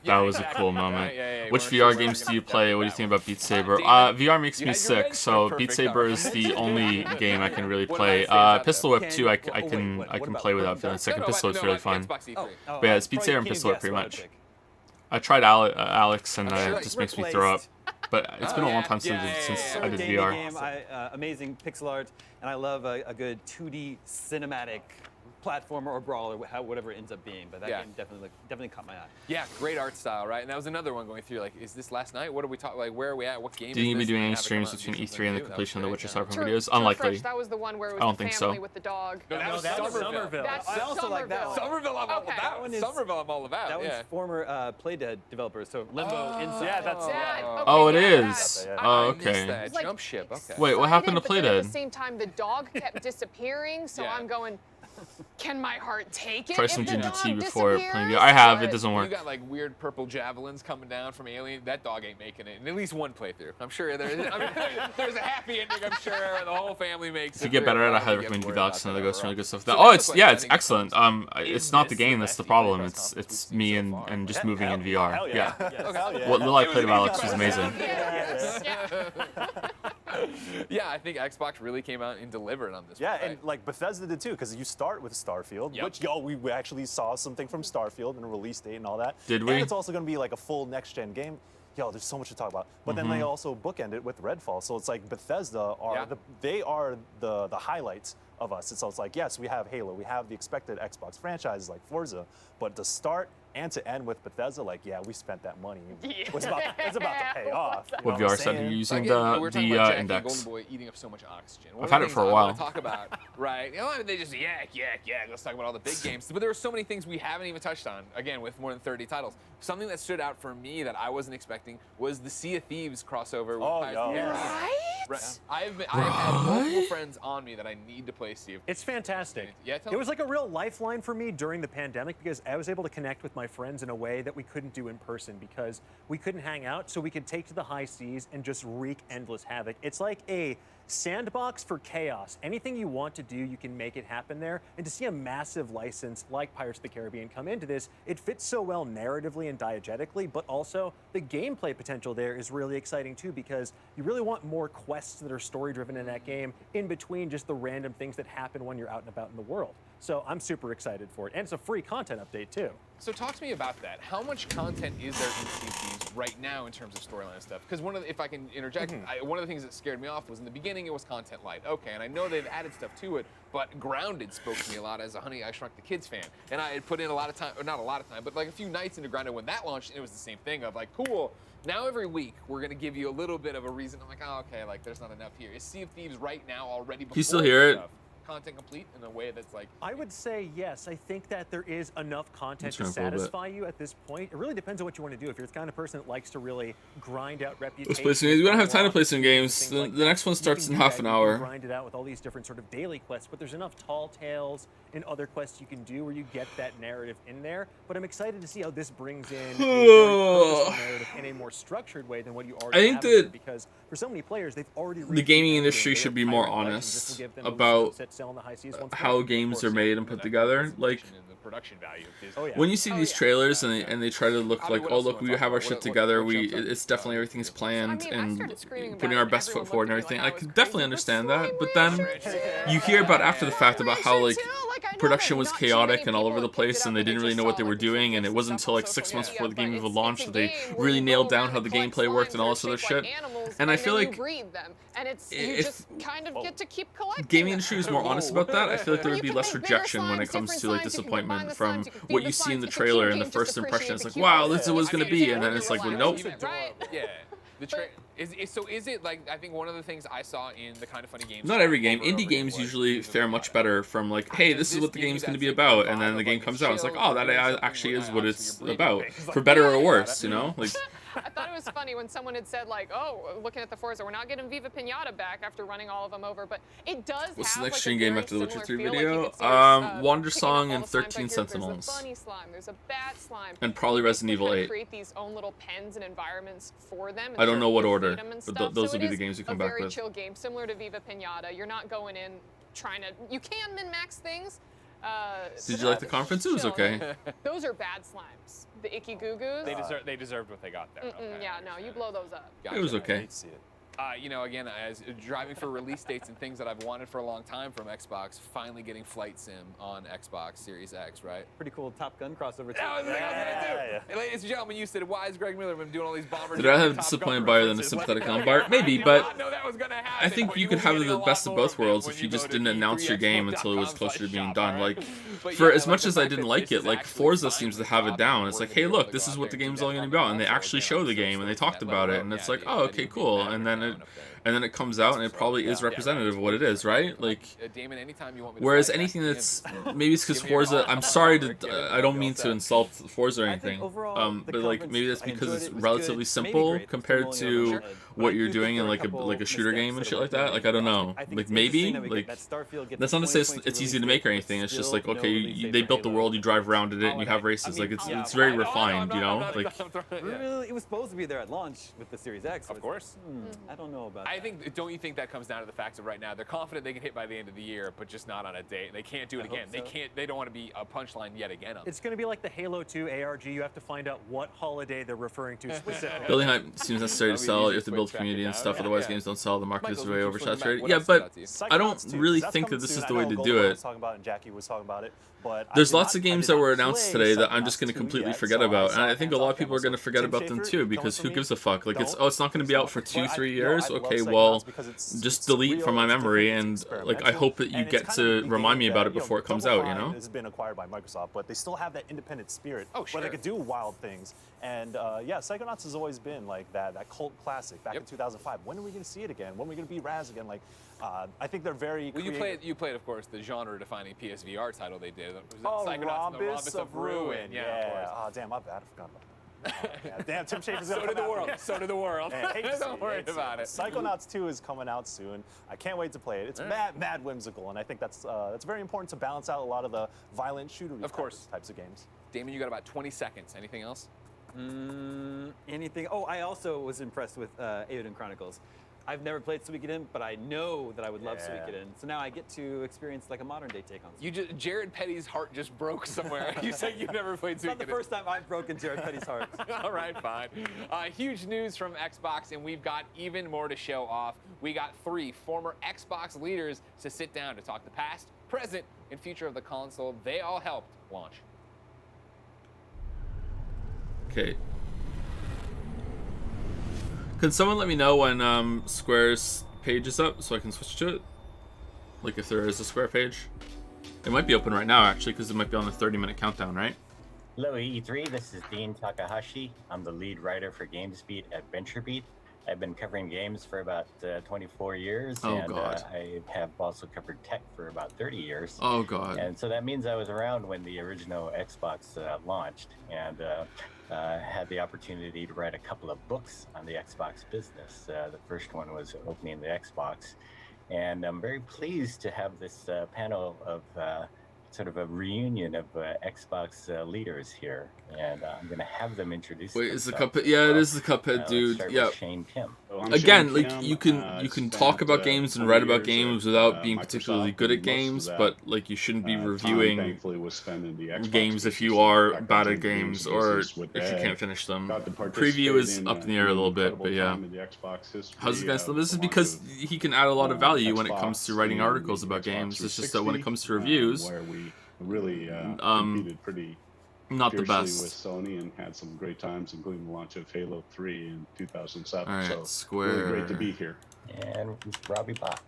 That was a cool moment. Which VR games do you play? What do you think about Beat Saber? VR makes me sick, so Beat Saber is the only game I can really play. Pistol Whip 2, I can play without feeling sick. And Pistol Whip's really fun. But yeah, it's Beat Saber and Pistol Whip pretty much. I tried Alex, and it just makes me throw up. But it's been a long time since I did VR. Game, amazing pixel art, and I love a good 2D cinematic platformer or brawler, whatever it ends up being. But that game definitely caught my eye. Yeah, great art style, right? And that was another one going through. Like, is this last night? What are we talking? Like, where are we at? What game? Do you is be this? doing And any have it streams come out between and do E3 and the something completion of the new? Witcher Cyberpunk To videos? refresh, Unlikely. that was the one where it was I don't the think family so. with the dog. No, that was Somerville. That's I also like that one. Somerville, I'm all Okay. about. Somerville, I'm all about. That one's former Playdead developers, so Limbo Inside. Yeah, that's Oh, it is. Oh, okay. That jump ship. Okay. Wait, what happened to But then at the Playdead? same time, the dog kept disappearing, so I'm going, can my heart take it? Try if some the Ginger dog tea before playing disappears? VR. I have. It But- doesn't You work. got like weird purple javelins coming down from Alien. That dog ain't making it in at least one playthrough. I'm sure there's a happy ending. I'm sure the whole family makes it. If you get better at it, I highly recommend you Alex and there's some really good stuff. Yeah, it's excellent. It's not the game that's the problem. It's me and just moving in VR. Yeah. What little I played of Alex was amazing. Yeah, I think Xbox really came out and delivered on this. Yeah, one, right? and like Bethesda did too, because you start with Starfield, which we actually saw something from Starfield and a release date and all that. Did we? And it's also going to be like a full next-gen game. There's so much to talk about. But then they also bookend it with Redfall, so it's like Bethesda are the highlights of us. So it's like, yes, we have Halo, we have the expected Xbox franchises like Forza, but to start and to end with Bethesda, like, yeah, we spent that money. It's about to pay off. What VR set are you using we're talking about Jackie and index? Golden Boy eating up so much oxygen. I've had it for a while. Talk about, right? They just yak. Let's talk about all the big games. But there were so many things we haven't even touched on. Again, with more than 30 titles. Something that stood out for me that I wasn't expecting was the Sea of Thieves crossover. With right? I've had multiple friends on me that I need to play Sea of Thieves. It's fantastic. Yeah, it was like a real lifeline for me during the pandemic because I was able to connect with my friends in a way that we couldn't do in person because we couldn't hang out, so we could take to the high seas and just wreak endless havoc. It's like a sandbox for chaos. Anything you want to do, you can make it happen there. And to see a massive license like Pirates of the Caribbean come into this, it fits so well narratively and diegetically, but also the gameplay potential there is really exciting too because you really want more quests that are story-driven in that game in between just the random things that happen when you're out and about in the world. So I'm super excited for it. And it's a free content update too. So talk to me about that. How much content is there in Sea of Thieves right now in terms of storyline and stuff? Because if I can interject, one of the things that scared me off was in the beginning it was content light. Okay, and I know they've added stuff to it, but Grounded spoke to me a lot as a Honey, I Shrunk the Kids fan. And I had put in a lot of time, or not a lot of time, but like a few nights into Grounded when that launched, and it was the same thing of like, cool, now every week we're going to give you a little bit of a reason. I'm like, oh, okay, like there's not enough here. Is Sea of Thieves right now already before You still hear it? Content complete in a way that's like... I would say yes. I think that there is enough content to satisfy you at this point. It really depends on what you want to do. If you're the kind of person that likes to really grind out reputation... Let's play some games. We don't have time to play some games. The next one starts in half an hour. Grind it out with all these different sort of daily quests, but there's enough tall tales and other quests you can do where you get that narrative in there. But I'm excited to see how this brings in a very purposeful narrative in a more structured way than what you already have in there, because for so many players, they've already... The gaming industry should be more honest about how games are made and put together. Like, production value. when you see these trailers and they try to look like, oh look, we have our shit together, it's definitely everything's planned and putting our best foot forward and everything. I could definitely understand that, but then you hear about after the fact about how like production was chaotic and all over the place and they didn't really know what they were doing, and it wasn't until like 6 months before the game even launched that they really nailed down how the gameplay worked and all this other shit. And I feel like and it's you just kind of get to keep collecting. Gaming industry was more honest about that. I feel like there would be less rejection when it comes to like disappointment from what you see in the trailer and the first impression. It's like, wow, this is what it's gonna be, and then it's like, well, nope. Yeah. Is it like, I think one of the things I saw in the Kind of Funny games. Not every game. Indie games usually fare much better from like, hey, this is what the game's going to be about, and then the game comes out. It's like, oh, that actually is what it's about, for better or worse, you know? Like. I thought it was funny when someone had said, like, oh, looking at the Forza, we're not getting Viva Pinata back after running all of them over, but it does What's have the next like stream game after the Witcher 3 video? Like Wander Song and 13 There's Sentinels. a bunny slime, there's a bat slime. And probably Resident Evil 8. Create these own little pens and environments for them. I don't know what order, but those will be the games you come back with. It's a very chill game, similar to Viva Pinata. You're not going in trying to, you can min-max things. Did you like the conference? It was okay. Those are bad slimes. The icky goo-goos. They deserved what they got there. Okay, yeah, no, you blow those up. It was okay. You know, again, as driving for release dates and things that I've wanted for a long time from Xbox, finally getting Flight Sim on Xbox Series X, right? Pretty cool Top Gun crossover too. That was what I was gonna do. Ladies and gentlemen, you said, why is Greg Miller been doing all these bombers? Did I have a disappointed buyer than a sympathetic non-buyer? Maybe, but I think you could have the best of both worlds if you just didn't announce your game until it was closer to being done. Like, for as much as I didn't like it, like Forza seems to have it down. It's like, hey, look, this is what the game's all going to be about, and they actually show the game and they talked about it, and it's like, oh, okay, cool, and then it comes out and it probably is representative of what it is, right? Like, whereas anything that's, maybe it's because Forza, I'm sorry to, I don't mean to insult Forza or anything, but like maybe that's because it's relatively simple compared to what you're doing in like a shooter game and shit like that. Like, I don't know, like maybe, like, that's not to say it's easy to make or anything. It's just like, okay, they built the world, you drive around in it and you have races. Like, it's very refined, you know? Like, really, it was supposed to be there at launch with the Series X. Of course. I don't know about don't you think that comes down to the fact of right now they're confident they can hit by the end of the year, but just not on a date. They can't do it again. They don't want to be a punchline yet again. It's going to be like the Halo 2 ARG. You have to find out what holiday they're referring to specifically. Building hype seems necessary to sell. You have to build community and stuff. Otherwise, games don't sell. The market is way oversaturated. Yeah, but I don't really think that this is the way to do it. Jackie was talking about it. There's lots of games that were announced today that I'm just going to completely forget about, and I think a lot of people are going to forget about them too, because who gives a fuck? Like, it's not going to be out for 2-3 years. Okay, well, just delete from my memory, and like I hope that you get to remind me about it before it comes out. You know, it's been acquired by Microsoft, but they still have that independent spirit where they could do wild things. And yeah, Psychonauts has always been like that cult classic back in 2005. When are we going to see it again? When are we going to be Raz again? Like, I think they're very. Well, you played, of course, the genre-defining PSVR title they did. Rhombus of Ruin. Yeah. Oh, damn, my bad. I forgot about that. Oh, damn, Tim Schafer's gonna So did the world. So did the world. Don't worry about it. Psychonauts 2 is coming out soon. I can't wait to play it. It's mad whimsical, and I think that's very important to balance out a lot of the violent shooter types of games. Damon, you got about 20 seconds. Anything else? Anything? Oh, I also was impressed with Eiyuden Chronicles. I've never played Suikoden, but I know that I would love Suikoden. So now I get to experience like a modern day take on Jared Petty's heart just broke somewhere. You said you've never played Suikoden. It's not the first time I've broken Jared Petty's heart. All right, fine. Huge news from Xbox, and we've got even more to show off. We got 3 former Xbox leaders to sit down to talk the past, present, and future of the console. They all helped launch. Okay. Can someone let me know when Square's page is up so I can switch to it? Like if there is a Square page? It might be open right now actually because it might be on the 30-minute countdown, right? Hello E3, this is Dean Takahashi. I'm the lead writer for GamesBeat at VentureBeat. I've been covering games for about 24 years, and I have also covered tech for about 30 years. Oh God! And so that means I was around when the original Xbox launched, and had the opportunity to write a couple of books on the Xbox business. The first one was Opening the Xbox, and I'm very pleased to have this panel of sort of a reunion of Xbox leaders here, and I'm going to have them introduce. Wait, is the Cuphead? Yeah, it is the Cuphead dude. Yeah. Shane Kim. Again, like you can talk about games and write about games without being particularly good at games, but like you shouldn't be reviewing games if you are bad at games or if you can't finish them. Preview is up in the air a little bit, but yeah. How's this guy still? This is because he can add a lot of value when it comes to writing articles about games. It's just that when it comes to reviews, really competed pretty not the best with Sony and had some great times, including the launch of Halo 3 in 2007. All right, so Square. Really great to be here. And Robbie Bach.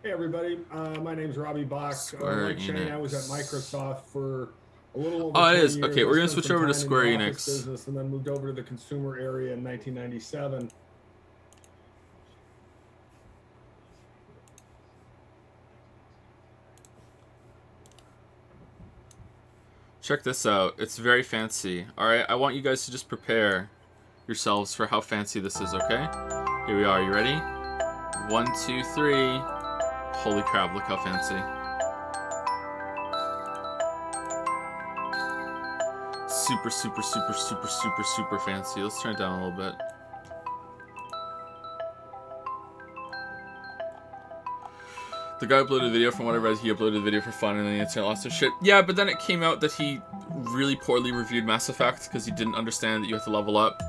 Hey everybody, my name's Robbie Bach. Like Shane, I was at Microsoft for a little over 20 years. Okay, we're gonna switch over to Square Enix business, and then moved over to the consumer area in 1997. Check this out. It's very fancy. Alright, I want you guys to just prepare yourselves for how fancy this is, okay? Here we are. You ready? 1, 2, 3. Holy crap, look how fancy. Super, super, super, super, super, super fancy. Let's turn it down a little bit. The guy uploaded a video, from what I read, he uploaded a video for fun and then the internet lost his shit. Yeah, but then it came out that he really poorly reviewed Mass Effect because he didn't understand that you have to level up.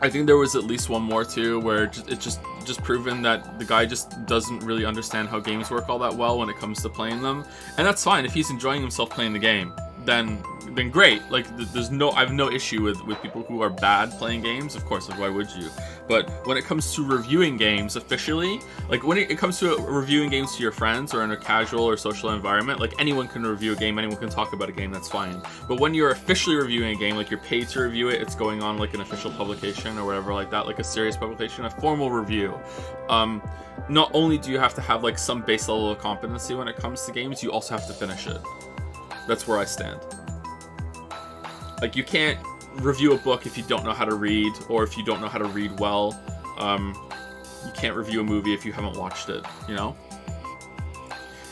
I think there was at least one more too, where it's just proven that the guy just doesn't really understand how games work all that well when it comes to playing them. And that's fine. If he's enjoying himself playing the game, then great. Like, I have no issue with people who are bad playing games. Of course, like, why would you? But when it comes to reviewing games officially, like when it comes to reviewing games to your friends or in a casual or social environment, like anyone can review a game, anyone can talk about a game, that's fine. But when you're officially reviewing a game, like you're paid to review it, it's going on like an official publication or whatever like that, like a serious publication, a formal review. Not only do you have to have like some base level of competency when it comes to games, you also have to finish it. That's where I stand. Like, you can't review a book if you don't know how to read, or if you don't know how to read well. You can't review a movie if you haven't watched it, you know?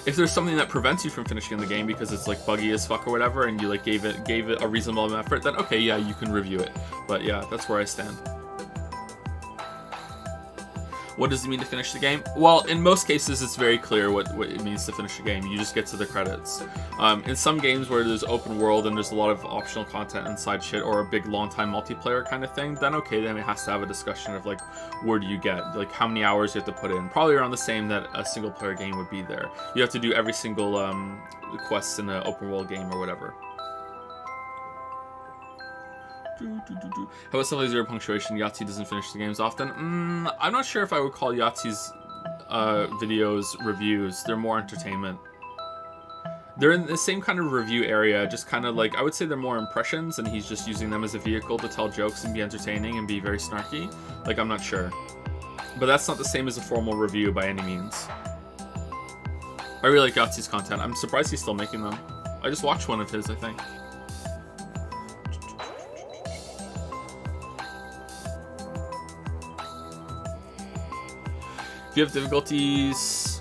If there's something that prevents you from finishing the game because it's like buggy as fuck or whatever, and you like gave it a reasonable amount of effort, then okay, yeah, you can review it. But yeah, that's where I stand. What does it mean to finish the game? Well, in most cases, it's very clear what it means to finish the game. You just get to the credits. In some games where there's open world and there's a lot of optional content and side shit, or a big long time multiplayer kind of thing, then okay, then it has to have a discussion of like, where do you get? Like, how many hours you have to put in. Probably around the same that a single player game would be there. You have to do every single quest in an open world game or whatever. How about something like zero punctuation? Yahtzee doesn't finish the games often. I'm not sure if I would call Yahtzee's videos reviews. They're more entertainment. They're in the same kind of review area, just kind of like, I would say they're more impressions, and he's just using them as a vehicle to tell jokes and be entertaining and be very snarky. Like, I'm not sure. But that's not the same as a formal review by any means. I really like Yahtzee's content. I'm surprised he's still making them. I just watched one of his, I think. If you have difficulties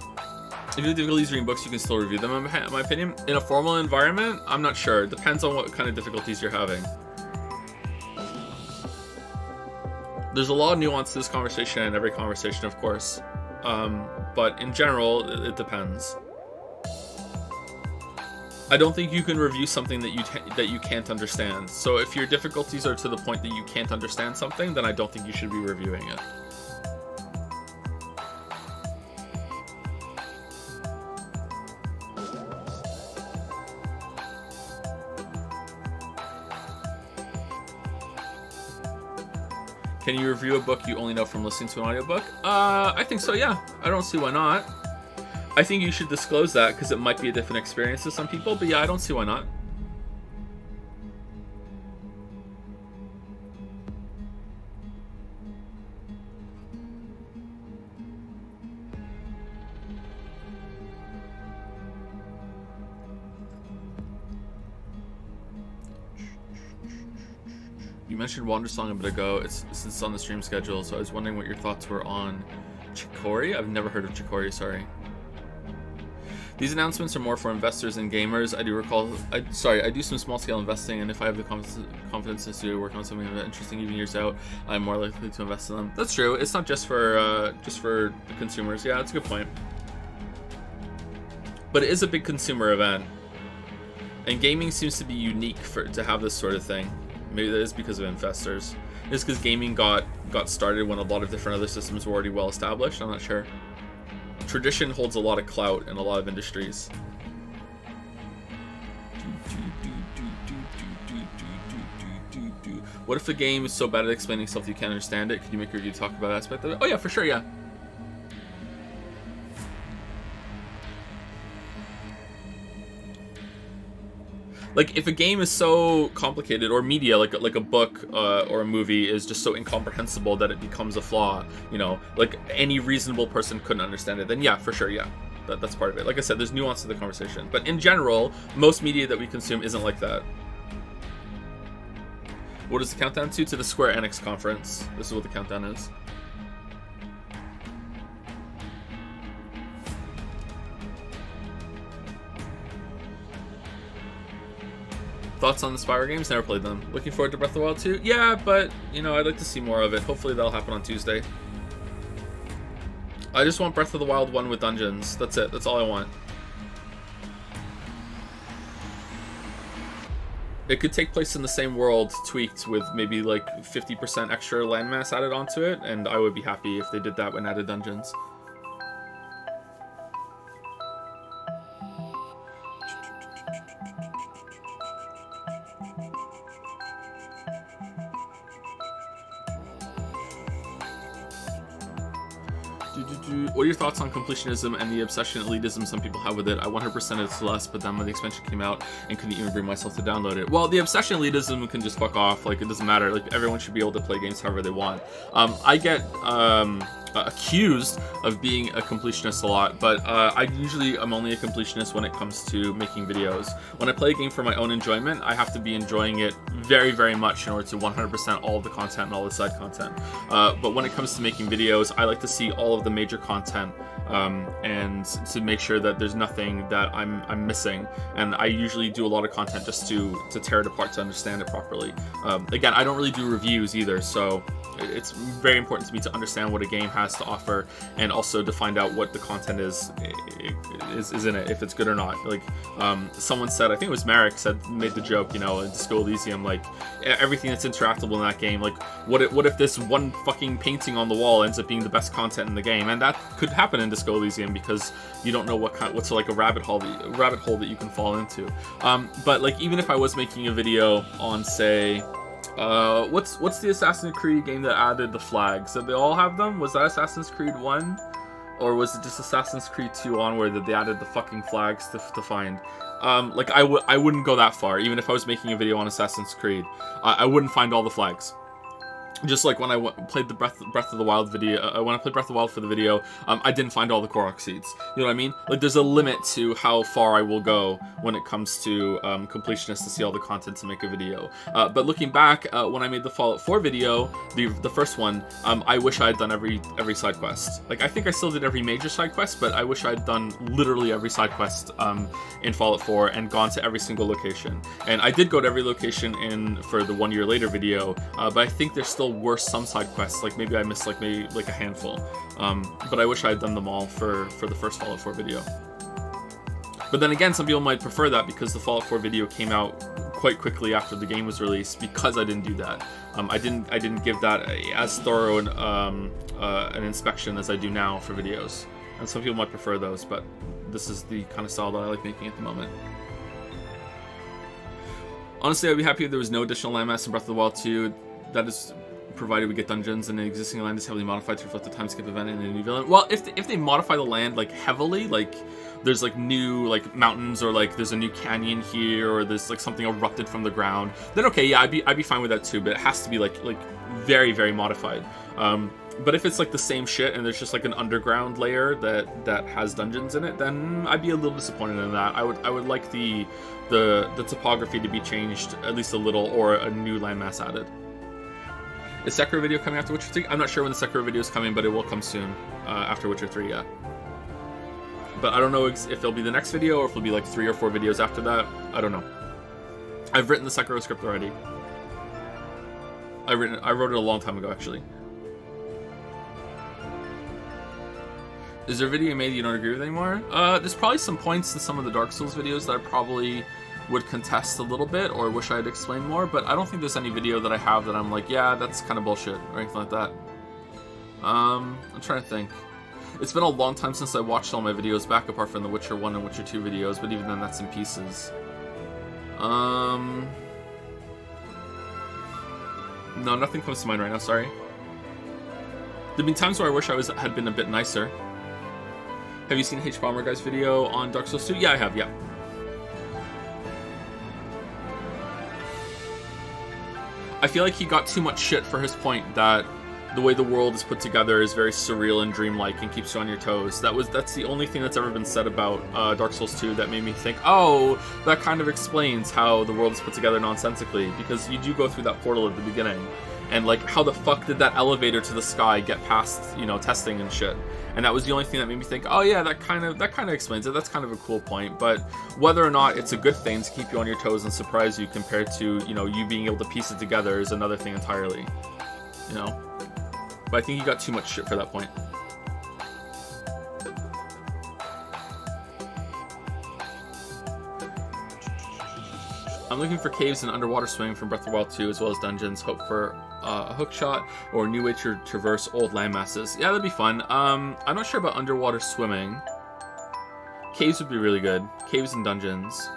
reading books, you can still review them, in my opinion. In a formal environment, I'm not sure. It depends on what kind of difficulties you're having. There's a lot of nuance to this conversation and every conversation, of course. But in general, it depends. I don't think you can review something that you can't understand. So if your difficulties are to the point that you can't understand something, then I don't think you should be reviewing it. Can you review a book you only know from listening to an audiobook? I think so, yeah. I don't see why not. I think you should disclose that because it might be a different experience to some people, but yeah, I don't see why not. You mentioned Wandersong a bit ago. It's on the stream schedule, so I was wondering what your thoughts were on Chicory. I've never heard of Chicory, sorry. These announcements are more for investors and gamers. I do some small-scale investing, and if I have the confidence to work on something interesting even years out, I'm more likely to invest in them. That's true. It's not just for the consumers. Yeah, that's a good point. But it is a big consumer event, and gaming seems to be unique to have this sort of thing. Maybe that is because of investors. It's because gaming got started when a lot of different other systems were already well established. I'm not sure. Tradition holds a lot of clout in a lot of industries. What if the game is so bad at explaining stuff that you can't understand it? Could you make a review talk about that aspect of it? Oh yeah, for sure, yeah. Like, if a game is so complicated, or media, like a book or a movie is just so incomprehensible that it becomes a flaw, you know, like any reasonable person couldn't understand it, then yeah, for sure, yeah. That's part of it. Like I said, there's nuance to the conversation. But in general, most media that we consume isn't like that. What is the countdown to? To the Square Enix conference. This is what the countdown is. Thoughts on the Spyro games? Never played them. Looking forward to Breath of the Wild 2? Yeah, but, you know, I'd like to see more of it. Hopefully that'll happen on Tuesday. I just want Breath of the Wild 1 with dungeons. That's it. That's all I want. It could take place in the same world, tweaked with maybe like 50% extra landmass added onto it, and I would be happy if they did that when added dungeons. What are your thoughts on completionism and the obsession elitism some people have with it? I 100% it's less, but then when the expansion came out and couldn't even bring myself to download it. Well, the obsession elitism can just fuck off. Like, it doesn't matter. Like, everyone should be able to play games however they want. I get accused of being a completionist a lot, but I usually am only a completionist when it comes to making videos. When I play a game for my own enjoyment, I have to be enjoying it very, very much in order to 100% all of the content and all the side content. But when it comes to making videos, I like to see all of the major content and to make sure that there's nothing that I'm missing. And I usually do a lot of content just to tear it apart to understand it properly. Again, I don't really do reviews either, so it's very important to me to understand what a game has to offer and also to find out what the content is in it, if it's good or not. Like someone said, I think it was Merrick made the joke, you know, in Disco Elysium, like everything that's interactable in that game, like what if this one fucking painting on the wall ends up being the best content in the game? And that could happen in Disco Elysium because you don't know what's like a rabbit hole that you can fall into. But like even if I was making a video on, say, what's the Assassin's Creed game that added the flags? Did they all have them? Was that Assassin's Creed 1? Or was it just Assassin's Creed 2 onward that they added the fucking flags to find? Like I wouldn't go that far. Even if I was making a video on Assassin's Creed, I wouldn't find all the flags. Just like when I played the Breath of the Wild video, when I played Breath of the Wild for the video, I didn't find all the Korok seeds. You know what I mean? Like, there's a limit to how far I will go when it comes to completionists to see all the content to make a video. But looking back, when I made the Fallout 4 video, the first one, I wish I had done every side quest. Like, I think I still did every major side quest, but I wish I had done literally every side quest in Fallout 4 and gone to every single location. And I did go to every location for the 1 year later video, but I think there's still were some side quests, like maybe I missed like a handful, but I wish I had done them all for the first Fallout 4 video. But then again, some people might prefer that because the Fallout 4 video came out quite quickly after the game was released, because I didn't do that. I didn't give that as thorough an inspection as I do now for videos, and some people might prefer those, but this is the kind of style that I like making at the moment. Honestly, I'd be happy if there was no additional landmass in Breath of the Wild 2. That is provided we get dungeons and the existing land is heavily modified to reflect the time skip event in a new villain. Well, if they modify the land like heavily, like there's like new like mountains, or like there's a new canyon here, or there's like something erupted from the ground, then okay, yeah, I'd be fine with that too. But it has to be like very, very modified. But if it's like the same shit and there's just like an underground layer that has dungeons in it, then I'd be a little disappointed in that. I would like the topography to be changed at least a little, or a new landmass added. Is Sekiro video coming after Witcher 3? I'm not sure when the Sekiro video is coming, but it will come soon after Witcher 3, yeah. But I don't know if it'll be the next video or if it'll be like 3 or 4 videos after that. I don't know. I've written the Sekiro script already. I wrote it a long time ago, actually. Is there a video you made you don't agree with anymore? There's probably some points in some of the Dark Souls videos that I probably would contest a little bit or wish I had explained more, but I don't think there's any video that I have that I'm like, yeah, that's kind of bullshit, or anything like that. I'm trying to think. It's been a long time since I watched all my videos back, apart from the Witcher 1 and Witcher 2 videos, but even then that's in pieces. No, nothing comes to mind right now, sorry. There've been times where I wish I had been a bit nicer. Have you seen H Bomber Guy's video on Dark Souls 2? Yeah, I have, yeah. I feel like he got too much shit for his point that the way the world is put together is very surreal and dreamlike and keeps you on your toes. That's the only thing that's ever been said about Dark Souls 2 that made me think, oh, that kind of explains how the world is put together nonsensically, because you do go through that portal at the beginning, and like, how the fuck did that elevator to the sky get past, you know, testing and shit? And that was the only thing that made me think, oh yeah, that kind of explains it. That's kind of a cool point. But whether or not it's a good thing to keep you on your toes and surprise you compared to, you know, you being able to piece it together is another thing entirely. You know? But I think you got too much shit for that point. I'm looking for caves and underwater swimming from Breath of the Wild 2, as well as dungeons. Hope for a hook shot or a new way to traverse old land masses. Yeah, that'd be fun. I'm not sure about underwater swimming. Caves would be really good. Caves and dungeons.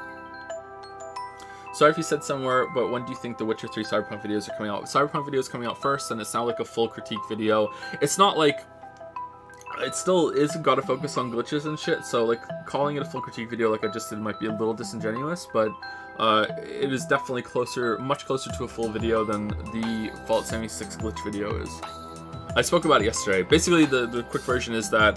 Sorry if you said somewhere, but when do you think the Witcher 3 Cyberpunk videos are coming out? Cyberpunk videos coming out first, and it's now like a full critique video. It's not like... It still is gotta focus on glitches and shit, so like calling it a full critique video like I just did might be a little disingenuous, but it is definitely much closer to a full video than the Fallout 76 glitch video is. I spoke about it yesterday. Basically, the quick version is that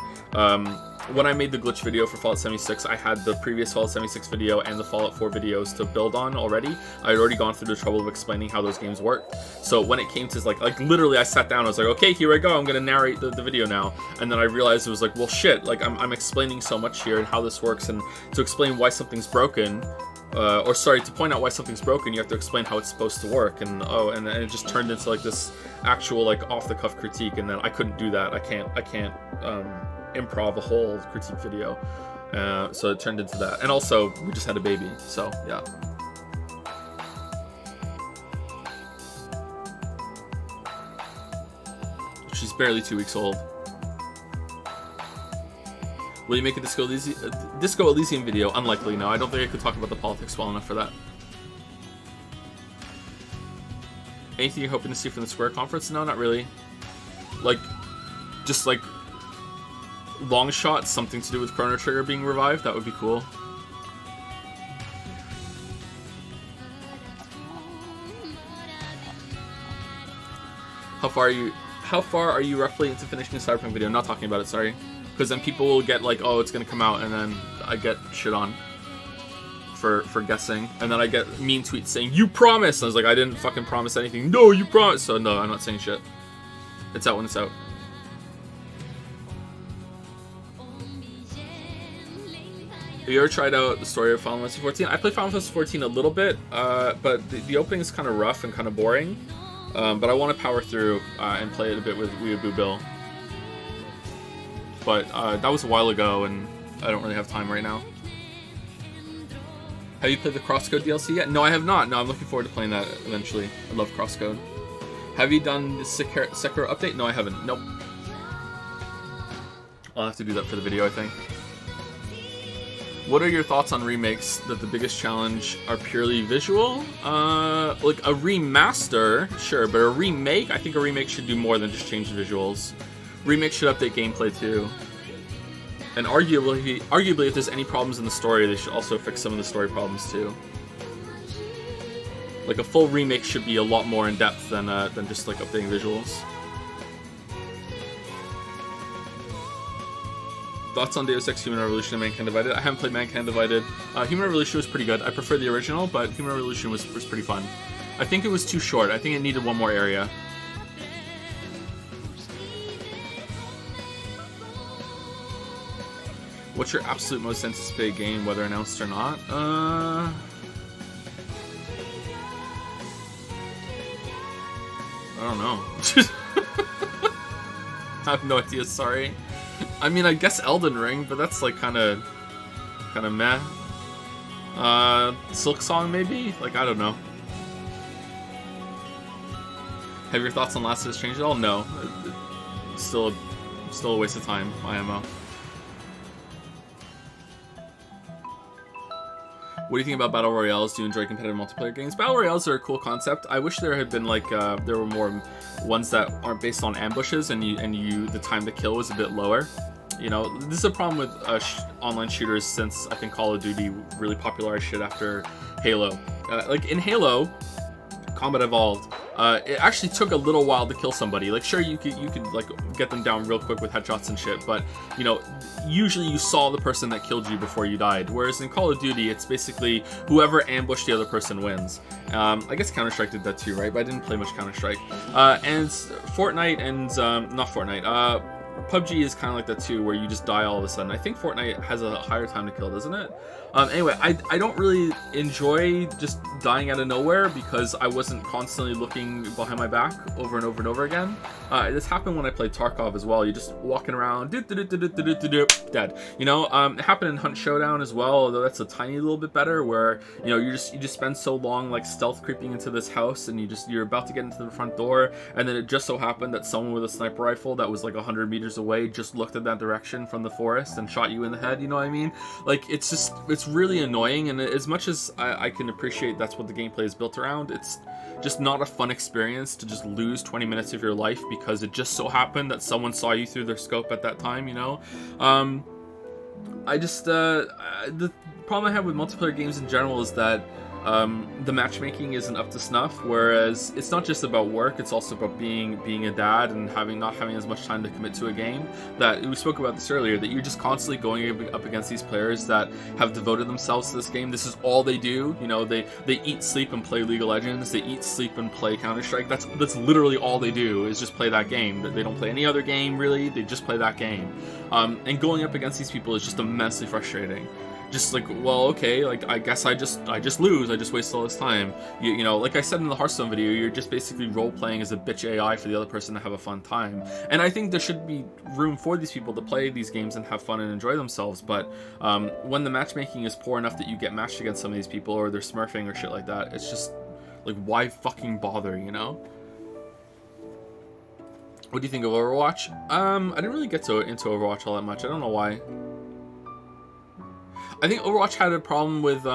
when I made the glitch video for Fallout 76, I had the previous Fallout 76 video and the Fallout 4 videos to build on already. I had already gone through the trouble of explaining how those games work. So when it came to like literally I sat down, I was like, okay, here I go, I'm gonna narrate the video now. And then I realized it was like, well shit, like I'm explaining so much here and how this works, and to explain why something's broken, or sorry, to point out why something's broken, you have to explain how it's supposed to work, and and it just turned into like this actual like off-the-cuff critique, and then I couldn't do that. I can't improv a whole critique video, so it turned into that. And also, we just had a baby, so yeah. She's barely 2 weeks old. Will you make a Disco Elysium video? Unlikely, no. I don't think I could talk about the politics well enough for that. Anything you're hoping to see from the Square conference? No, not really. Like, just like long shot, something to do with Chrono Trigger being revived. That would be cool. How far are you roughly into finishing the Cyberpunk video? I'm not talking about it, sorry. Because then people will get like, oh, it's gonna come out, and then I get shit on for guessing, and then I get mean tweets saying, you promised! And I was like, I didn't fucking promise anything. No, you promised! So no, I'm not saying shit. It's out when it's out. Have you ever tried out the story of Final Fantasy 14? I played Final Fantasy 14 a little bit, but the opening is kind of rough and kind of boring. But I want to power through and play it a bit with Weeaboo Bill. But that was a while ago, and I don't really have time right now. Have you played the Crosscode DLC yet? No, I have not. No, I'm looking forward to playing that eventually. I love Crosscode. Have you done the Sekiro update? No, I haven't. Nope. I'll have to do that for the video, I think. What are your thoughts on remakes that the biggest challenge are purely visual? Like a remaster, sure, but a remake, I think a remake should do more than just change the visuals. Remake should update gameplay too. And arguably, if there's any problems in the story, they should also fix some of the story problems too. Like a full remake should be a lot more in depth than just like updating visuals. Thoughts on Deus Ex Human Revolution and Mankind Divided? I haven't played Mankind Divided. Human Revolution was pretty good. I prefer the original, but Human Revolution was pretty fun. I think it was too short. I think it needed one more area. What's your absolute most anticipated game, whether announced or not? I don't know. I have no idea, sorry. I mean, I guess Elden Ring, but that's like kind of meh. Silk Song maybe? Like, I don't know. Have your thoughts on Last of Us changed at all? No. It's still a waste of time, IMO. What do you think about Battle Royales? Do you enjoy competitive multiplayer games? Battle Royales are a cool concept. I wish there had been like, there were more ones that aren't based on ambushes and the time to kill was a bit lower. You know, this is a problem with online shooters since I think Call of Duty really popularized shit after Halo. Like in Halo, combat evolved, it actually took a little while to kill somebody. Like, sure, you could like get them down real quick with headshots and shit, but you know, usually you saw the person that killed you before you died. Whereas in Call of Duty, it's basically whoever ambushed the other person wins. I guess Counter-Strike did that too, right? But I didn't play much Counter-Strike. And Fortnite and not Fortnite. PUBG is kind of like that too, where you just die all of a sudden. I think Fortnite has a higher time to kill, doesn't it? Anyway, I don't really enjoy just dying out of nowhere because I wasn't constantly looking behind my back over and over and over again. This happened when I played Tarkov as well. You're just walking around, dead. You know, it happened in Hunt Showdown as well, although that's a tiny little bit better, where you know you just spend so long like stealth creeping into this house, and you're about to get into the front door, and then it just so happened that someone with a sniper rifle that was like 100 meters away just looked at that direction from the forest and shot you in the head. You know what I mean? Like, it's really annoying, and as much as I can appreciate that's what the gameplay is built around, it's just not a fun experience to just lose 20 minutes of your life because it just so happened that someone saw you through their scope at that time, you know? I just, the problem I have with multiplayer games in general is that the matchmaking isn't up to snuff, whereas it's not just about work, it's also about being a dad and not having as much time to commit to a game. That we spoke about this earlier, that you're just constantly going up against these players that have devoted themselves to this game. This is all they do, you know, they eat, sleep, and play League of Legends, they eat, sleep, and play Counter-Strike. That's literally all they do, is just play that game. They don't play any other game, really, they just play that game. And going up against these people is just immensely frustrating. Just like, well, okay, like I guess I just lose. I just waste all this time. You know, like I said in the Hearthstone video, you're just basically role playing as a bitch AI for the other person to have a fun time. And I think there should be room for these people to play these games and have fun and enjoy themselves. But when the matchmaking is poor enough that you get matched against some of these people, or they're smurfing or shit like that, it's just like, why fucking bother? You know? What do you think of Overwatch? I didn't really get into Overwatch all that much. I don't know why. I think Overwatch had a problem with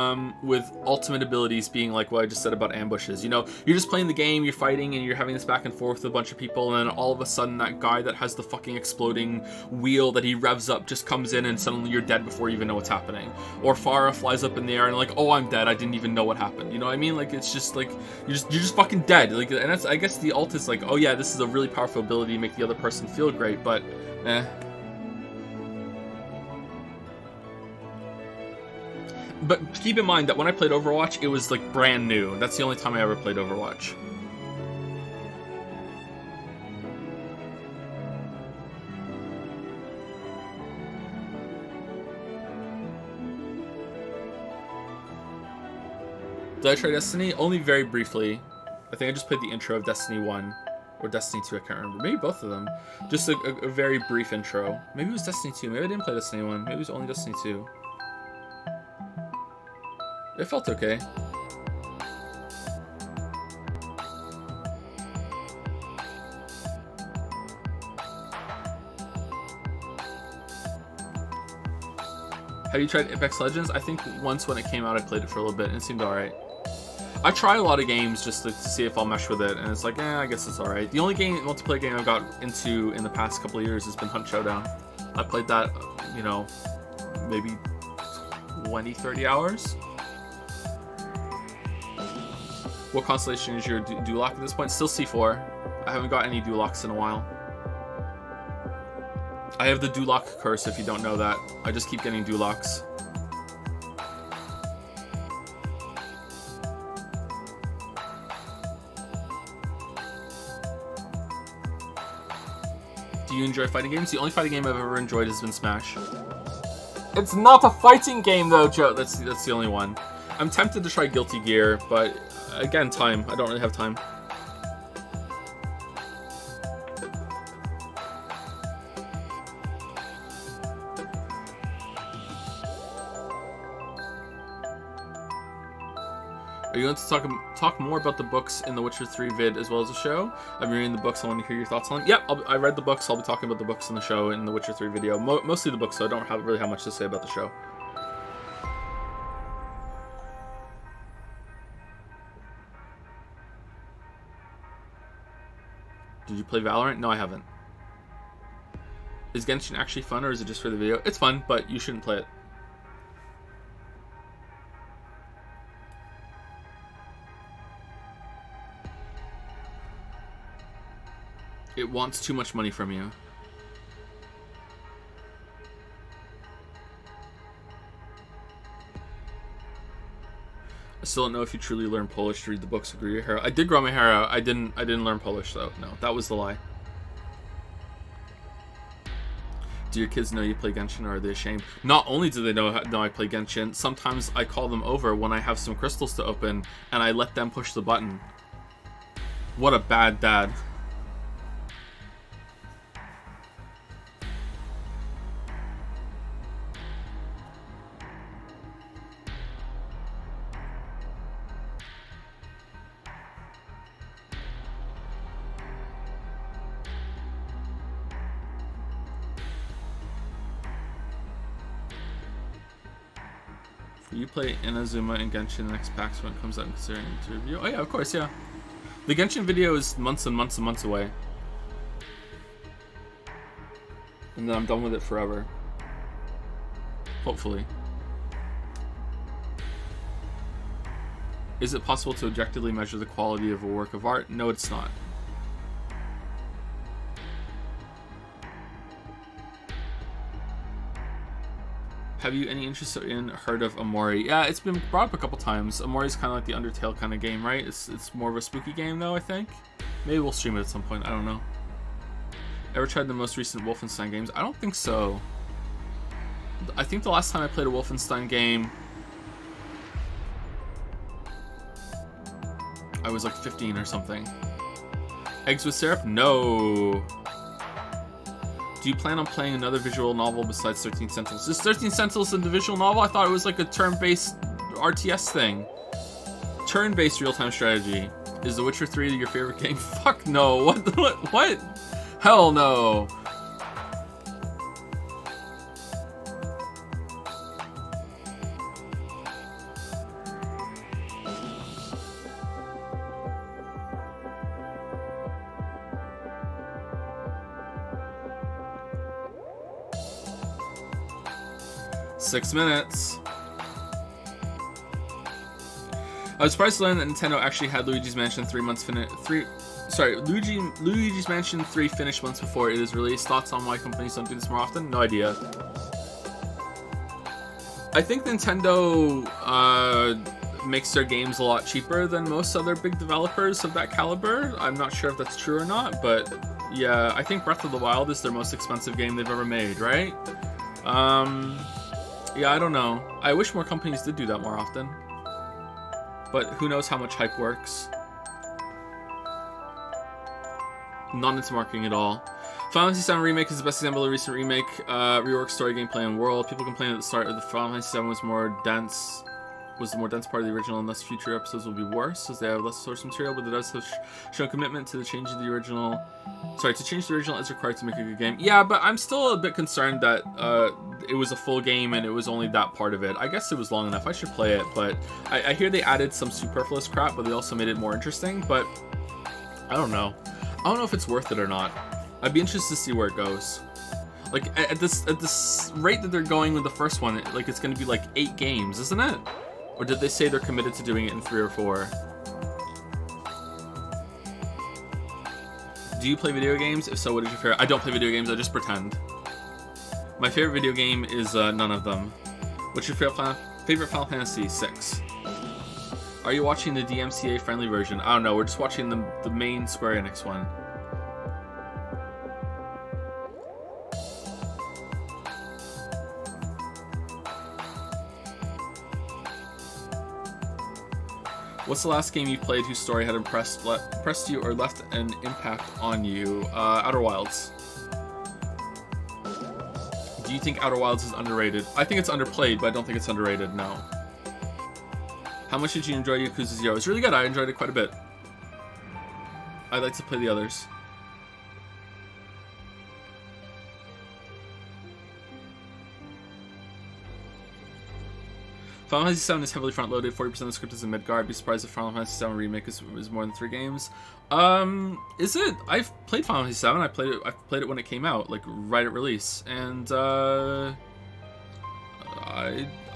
ultimate abilities being like what I just said about ambushes. You know, you're just playing the game, you're fighting, and you're having this back and forth with a bunch of people, and then all of a sudden that guy that has the fucking exploding wheel that he revs up just comes in, and suddenly you're dead before you even know what's happening. Or Pharah flies up in the air and like, oh, I'm dead, I didn't even know what happened. You know what I mean? Like, it's just like you're just fucking dead. Like, and that's, I guess the ult is like, oh yeah, this is a really powerful ability to make the other person feel great, but But keep in mind that when I played Overwatch, it was like brand new. That's the only time I ever played Overwatch. Did I try Destiny? Only very briefly. I think I just played the intro of Destiny 1. Or Destiny 2, I can't remember. Maybe both of them. Just a very brief intro. Maybe it was Destiny 2. Maybe I didn't play Destiny 1. Maybe it was only Destiny 2. It felt okay. Have you tried Apex Legends? I think once when it came out I played it for a little bit and it seemed alright. I try a lot of games just to see if I'll mesh with it, and it's like, I guess it's alright. The only multiplayer game I've got into in the past couple of years has been Hunt Showdown. I played that, you know, maybe 20-30 hours. What constellation is your Duloc at this point? Still C4. I haven't got any Dulocs in a while. I have the Duloc curse, if you don't know that. I just keep getting Dulocs. Do you enjoy fighting games? The only fighting game I've ever enjoyed has been Smash. It's not a fighting game though, Joe. That's the only one. I'm tempted to try Guilty Gear, but again, time. I don't really have time. Are you going to talk more about the books in the Witcher 3 vid as well as the show? I've been reading the books. I want to hear your thoughts on them. Yep, I read the books. I'll be talking about the books in the show in the Witcher 3 video. Mostly the books, so I don't really have much to say about the show. Did you play Valorant? No, I haven't. Is Genshin actually fun, or is it just for the video? It's fun, but you shouldn't play it. It wants too much money from you. I still don't know if you truly learn Polish to read the books or grow your hair out. I did grow my hair out. I didn't learn Polish though. No, that was the lie. Do your kids know you play Genshin, or are they ashamed? Not only do they know I play Genshin, sometimes I call them over when I have some crystals to open, and I let them push the button. What a bad dad. You play Inazuma and Genshin the next PAX when it comes out and considering to review? Oh yeah, of course, yeah. The Genshin video is months and months and months away. And then I'm done with it forever. Hopefully. Is it possible to objectively measure the quality of a work of art? No, it's not. Have you any interest in heard of Amori? Yeah, it's been brought up a couple times. Amori's kind of like the Undertale kind of game, right? It's more of a spooky game though, I think. Maybe we'll stream it at some point. I don't know. Ever tried the most recent Wolfenstein games? I don't think so. I think the last time I played a Wolfenstein game, I was like 15 or something. Eggs with syrup? No. Do you plan on playing another visual novel besides 13 Sentinels? Is 13 Sentinels a visual novel? I thought it was like a turn-based RTS thing. Turn-based real-time strategy. Is The Witcher 3 your favorite game? Fuck no. What? Hell no. Six minutes. I was surprised to learn that Nintendo actually had Luigi's Mansion Luigi's Mansion 3 finished months before it is released. Thoughts on why companies don't do this more often? No idea. I think Nintendo makes their games a lot cheaper than most other big developers of that caliber. I'm not sure if that's true or not, but yeah, I think Breath of the Wild is their most expensive game they've ever made, right? Yeah, I don't know. I wish more companies did do that more often. But who knows how much hype works. Not into marketing at all. Final Fantasy VII Remake is the best example of a recent remake. Reworked story, gameplay, and world. People complain at the start of the Final Fantasy VII was the more dense part of the original, and thus future episodes will be worse as they have less source material, but the devs have shown commitment to the change of the original. Sorry, to change the original is required to make a good game. Yeah, but I'm still a bit concerned that it was a full game and it was only that part of it. I guess it was long enough. I should play it, but I hear they added some superfluous crap, but they also made it more interesting. But I don't know. I don't know if it's worth it or not. I'd be interested to see where it goes. Like at this rate that they're going with the first one, like it's going to be like 8 games, isn't it? Or did they say they're committed to doing it in 3 or 4? Do you play video games? If so, what is your favorite? I don't play video games, I just pretend. My favorite video game is none of them. What's your favorite Final Fantasy? 6. Are you watching the DMCA friendly version? I don't know, we're just watching the main Square Enix one. What's the last game you played whose story had impressed you or left an impact on you? Outer Wilds. Do you think Outer Wilds is underrated? I think it's underplayed, but I don't think it's underrated, no. How much did you enjoy Yakuza 0? It was really good, I enjoyed it quite a bit. I'd like to play the others. Final Fantasy VII is heavily front-loaded. 40% of the script is in Midgar. I'd be surprised if Final Fantasy VII Remake is more than 3 games. Is it? I've played Final Fantasy VII. I played it when it came out, like right at release, and I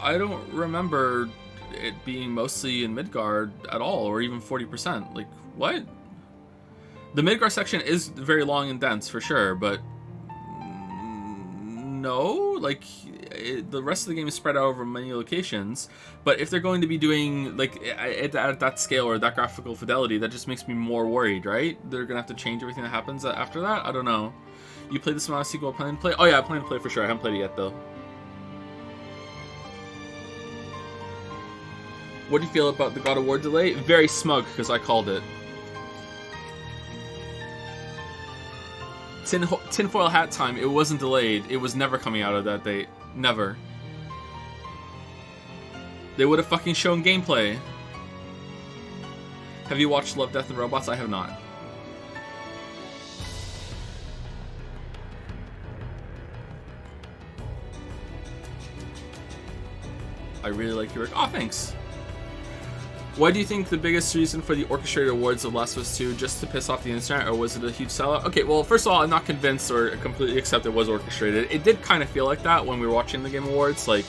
don't remember it being mostly in Midgard at all, or even 40%. Like what? The Midgar section is very long and dense for sure, but no, like the rest of the game is spread out over many locations. But if they're going to be doing like at that scale or that graphical fidelity, that just makes me more worried, right? They're gonna have to change everything that happens after that. I don't know. You played the Smile sequel, planning to play? Oh yeah, I plan to play for sure. I haven't played it yet though. What do you feel about the God of War delay? Very smug because I called it. Tinfoil hat time. It wasn't delayed. It was never coming out of that date. Never. They would have fucking shown gameplay. Have you watched Love, Death, and Robots? I have not. I really like your work. Oh, thanks. Why do you think the biggest reason for the orchestrated awards of Last of Us 2 just to piss off the internet, or was it a huge sellout? Okay, well, first of all, I'm not convinced or completely accept it was orchestrated. It did kind of feel like that when we were watching the Game Awards. Like,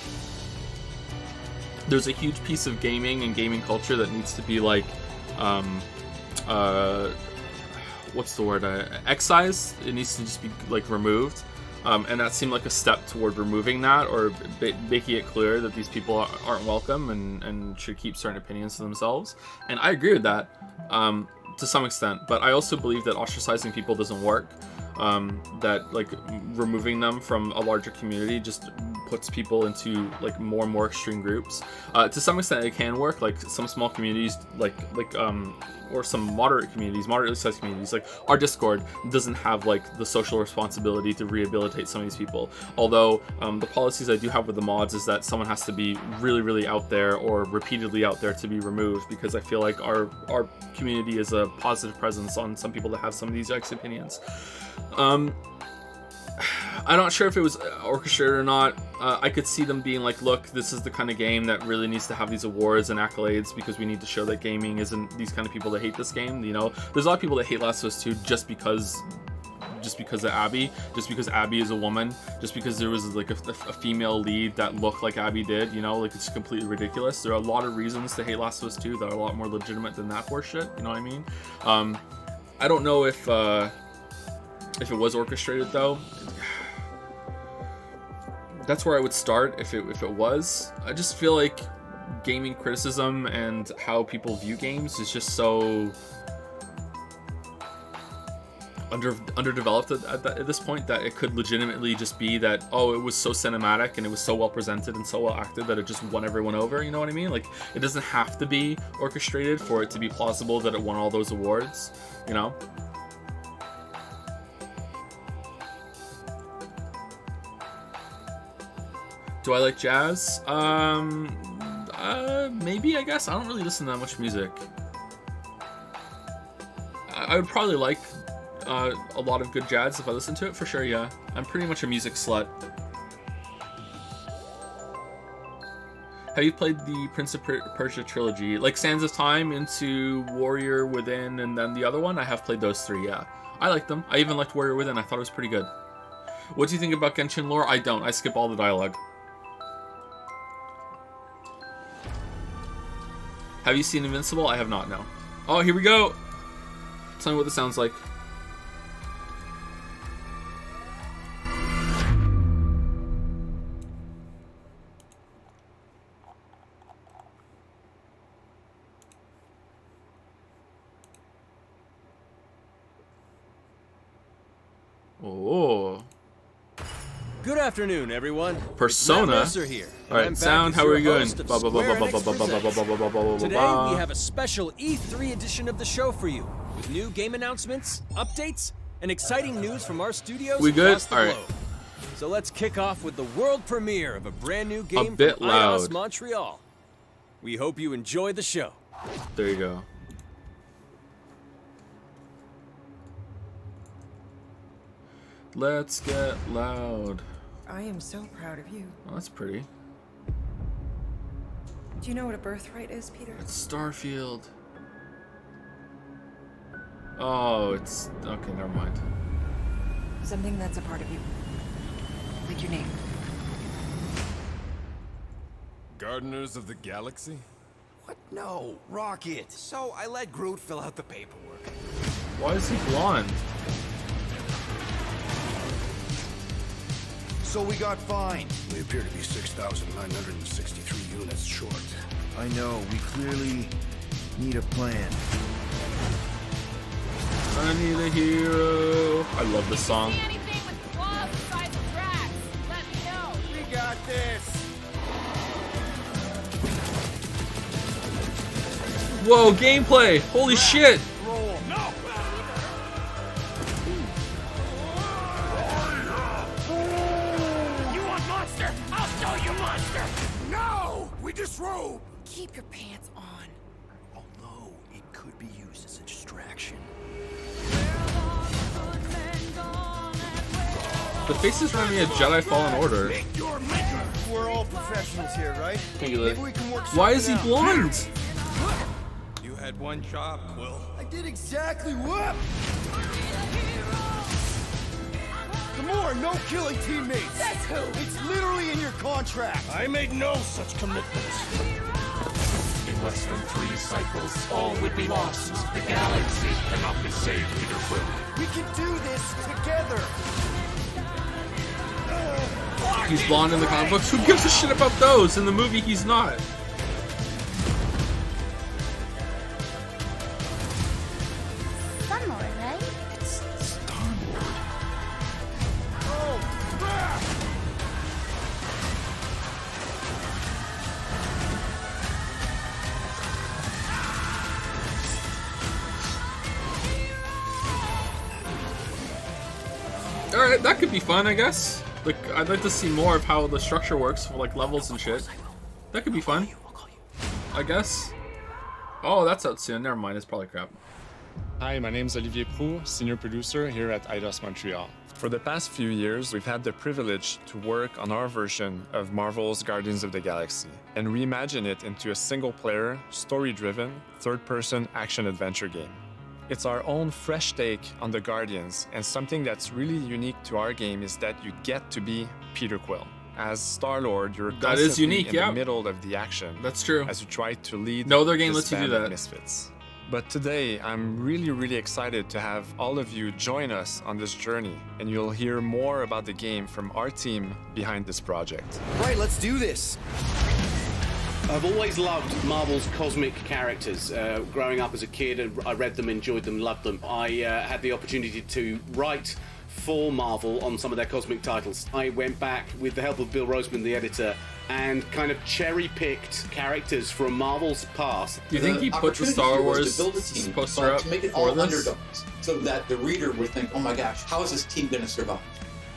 there's a huge piece of gaming and gaming culture that needs to be like, what's the word? Excised. It needs to just be like removed. And that seemed like a step toward removing that, or making it clear that these people aren't welcome and should keep certain opinions to themselves. And I agree with that to some extent, but I also believe that ostracizing people doesn't work. That like removing them from a larger community just puts people into like more and more extreme groups. To some extent, it can work. Like some small communities, or some moderately sized communities, like our Discord doesn't have like the social responsibility to rehabilitate some of these people. Although the policies I do have with the mods is that someone has to be really, really out there or repeatedly out there to be removed, because I feel like our community is a positive presence on some people that have some of these opinions. I'm not sure if it was orchestrated or not. I could see them being like, look, this is the kind of game that really needs to have these awards and accolades because we need to show that gaming isn't these kind of people that hate this game. You know, there's a lot of people that hate Last of Us 2 just because of Abby, just because Abby is a woman, just because there was like a female lead that looked like Abby did, you know, like it's completely ridiculous. There are a lot of reasons to hate Last of Us 2 that are a lot more legitimate than that horseshit, you know what I mean? I don't know if it was orchestrated though. That's where I would start if it was. I just feel like gaming criticism and how people view games is just so underdeveloped at this point that it could legitimately just be that, oh, it was so cinematic and it was so well presented and so well acted that it just won everyone over, you know what I mean? Like, it doesn't have to be orchestrated for it to be plausible that it won all those awards, you know? Do I like jazz? Maybe, I guess. I don't really listen to that much music. I would probably like a lot of good jazz if I listened to it, for sure, yeah. I'm pretty much a music slut. Have you played the Prince of Persia trilogy? Like Sands of Time into Warrior Within and then the other one? I have played those three, yeah. I like them. I even liked Warrior Within. I thought it was pretty good. What do you think about Genshin lore? I don't. I skip all the dialogue. Have you seen Invincible? I have not, no. Oh, here we go! Tell me what this sounds like. Oh. Good afternoon, everyone. Persona. Here. All right, sound. How are you going? Today we have a special E3 edition of the show for you, with new game announcements, updates, and exciting news from our studios across the globe. So let's kick off with the world premiere of a brand new game from IOS Montreal. We hope you enjoy the show. There you go. Let's get loud. I am so proud of you. Oh, that's pretty. Do you know what a birthright is, Peter? It's Starfield. Oh, it's... Okay, never mind. Something that's a part of you. Like your name. Gardeners of the Galaxy? What? No, Rocket. So I let Groot fill out the paperwork. Why is he blonde? So we got fined. We appear to be 6,963 units short. I know. We clearly need a plan. I need a hero. I love this song. Anything with claws the size of rats, let me know. We got this. Whoa, gameplay! Holy shit! Roll. No. You want monster? I'll show you monster. No! We disrobe. Keep your pants on. Although it could be used as a distraction. The faces remind me of Jedi Fallen Order. We're all professionals here, right? Maybe we can work. Why is he blonde? You had one job, Quill. I did exactly what? Gamora, no killing teammates. That's who. It's literally in your contract. I made no such commitments. In less than 3 cycles, all would be lost. The galaxy cannot be saved, Peter Quill. We can do this together. He's blonde in the comic books. Who gives a shit about those? In the movie, he's not. Star-Lord, right? It's Star-Lord. Oh, crap! Alright, that could be fun, I guess. Like, I'd like to see more of how the structure works for like levels and shit. That could be fun. I guess. Oh, that's out soon. Never mind, it's probably crap. Hi, my name is Olivier Proux, senior producer here at Eidos Montreal. For the past few years, we've had the privilege to work on our version of Marvel's Guardians of the Galaxy and reimagine it into a single-player, story-driven, third-person action-adventure game. It's our own fresh take on the Guardians, and something that's really unique to our game is that you get to be Peter Quill. As Star-Lord, you're That is unique, in yeah. the middle of the action. That's true. As you try to lead No other game this lets you do band of that. misfits. But today, I'm really excited to have all of you join us on this journey, and you'll hear more about the game from our team behind this project. Right, let's do this. I've always loved Marvel's cosmic characters. Growing up as a kid, I read them, enjoyed them, loved them. I had the opportunity to write for Marvel on some of their cosmic titles. I went back with the help of Bill Roseman, the editor, and kind of cherry-picked characters from Marvel's past. Do you think he put the Star Wars poster up to make it for all this? underdogs, so that the reader would think, oh my gosh, how is this team going to survive?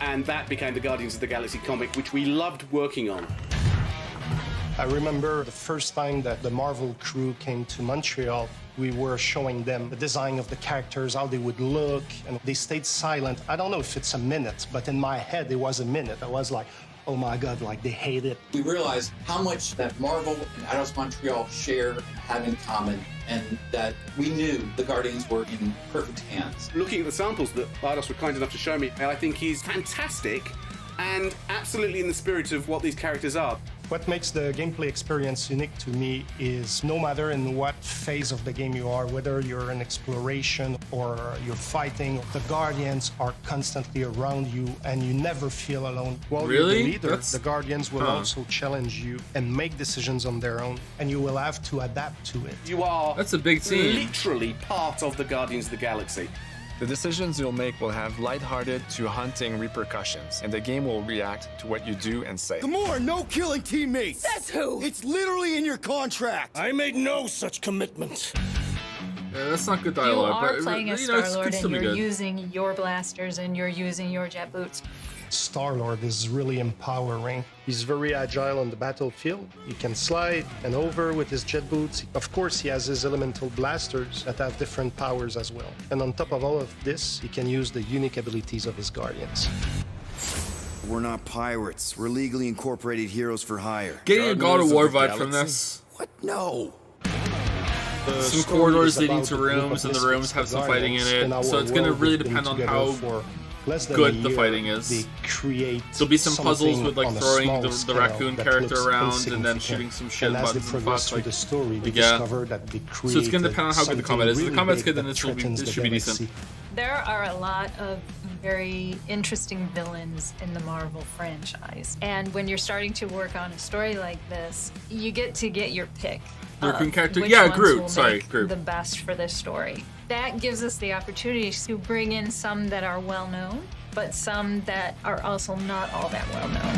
And that became the Guardians of the Galaxy comic, which we loved working on. I remember the first time that the Marvel crew came to Montreal, we were showing them the design of the characters, how they would look, and they stayed silent. I don't know if it's a minute, but in my head, it was a minute. I was like, oh my God, like they hate it. We realized how much that Marvel and Eidos Montreal share and have in common, and that we knew the Guardians were in perfect hands. Looking at the samples that Eidos were kind enough to show me, I think he's fantastic and absolutely in the spirit of what these characters are. What makes the gameplay experience unique to me is no matter in what phase of the game you are, whether you're in exploration or you're fighting, the Guardians are constantly around you and you never feel alone. While you're the leader, the Guardians will also challenge you and make decisions on their own, and you will have to adapt to it. You are That's a big team. Literally part of the Guardians of the Galaxy. The decisions you'll make will have lighthearted to haunting repercussions, and the game will react to what you do and say. Gamora, no killing teammates. Says who? It's literally in your contract. I made no such commitment. Yeah, that's not good You dialogue, are but playing as you know, it's Star-Lord still and be you're good. using your blasters and you're using your jet boots. Star-Lord is really empowering. He's very agile on the battlefield. He can slide and over with his jet boots. Of course, he has his elemental blasters that have different powers as well. And on top of all of this, he can use the unique abilities of his Guardians. We're not pirates. We're legally incorporated heroes for hire. Getting a God of War vibe from this. What? No. Some corridors leading to rooms, and the rooms have some fighting in it. So it's going to really depend on how less than good a the year, fighting is. they create There'll be some puzzles something with like on a throwing small the scale raccoon that character looks around and then insignificant. shooting some shit And as they buttons and progress fuck, through like, the story, they like, yeah. discover that they created So it's gonna depend on how good the combat is. If the something combat's really good, then big this that will be threatens this the should be decent. galaxy. There are a lot of very interesting villains in the Marvel franchise. And when you're starting to work on a story like this, you get to get your pick. The raccoon character? Which Yeah, ones Groot. will Sorry, make Groot. the best for this story. That gives us the opportunity to bring in some that are well known, but some that are also not all that well known.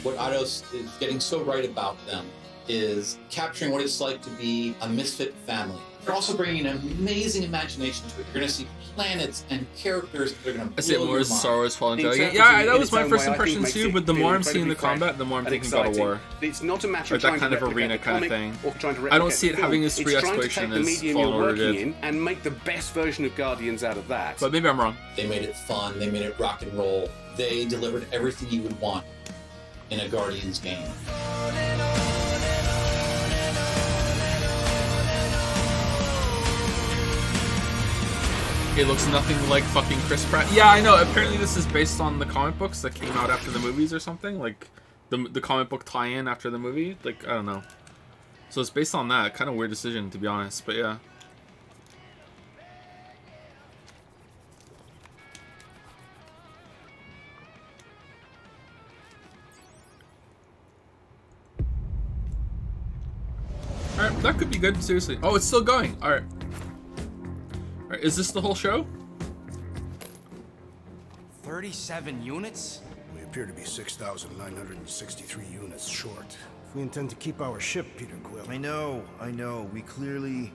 What Eidos is getting so right about them is capturing what it's like to be a misfit family. They're also bringing an amazing imagination to it. You're going to see planets and characters that are going to I say blow more your as mind. Star Wars Fallen Jedi. Interpreted Yeah, that in was its my own first way, I think impression makes too, it but the feel more I'm seeing the incredibly combat, the more I'm fresh thinking God of and War. exciting. It's not a matter Or of that trying kind to of replicate arena the kind of comic thing. or trying to I don't replicate see it the film. having as free It's trying to exploration take the as medium Fallen you're Order working did. in and make the best version of Guardians out of that. But maybe I'm wrong. They made it fun. They made it rock and roll. They delivered everything you would want in a Guardians game. It looks nothing like fucking Chris Pratt. Yeah, I know. Apparently this is based on the comic books that came out after the movies or something. Like, the comic book tie-in after the movie. Like, I don't know. So it's based on that. Kind of weird decision, to be honest. But yeah. Alright, that could be good, seriously. Oh, it's still going. Alright. Alright, is this the whole show? 37 units? We appear to be 6,963 units short. If we intend to keep our ship, Peter Quill. I know. We clearly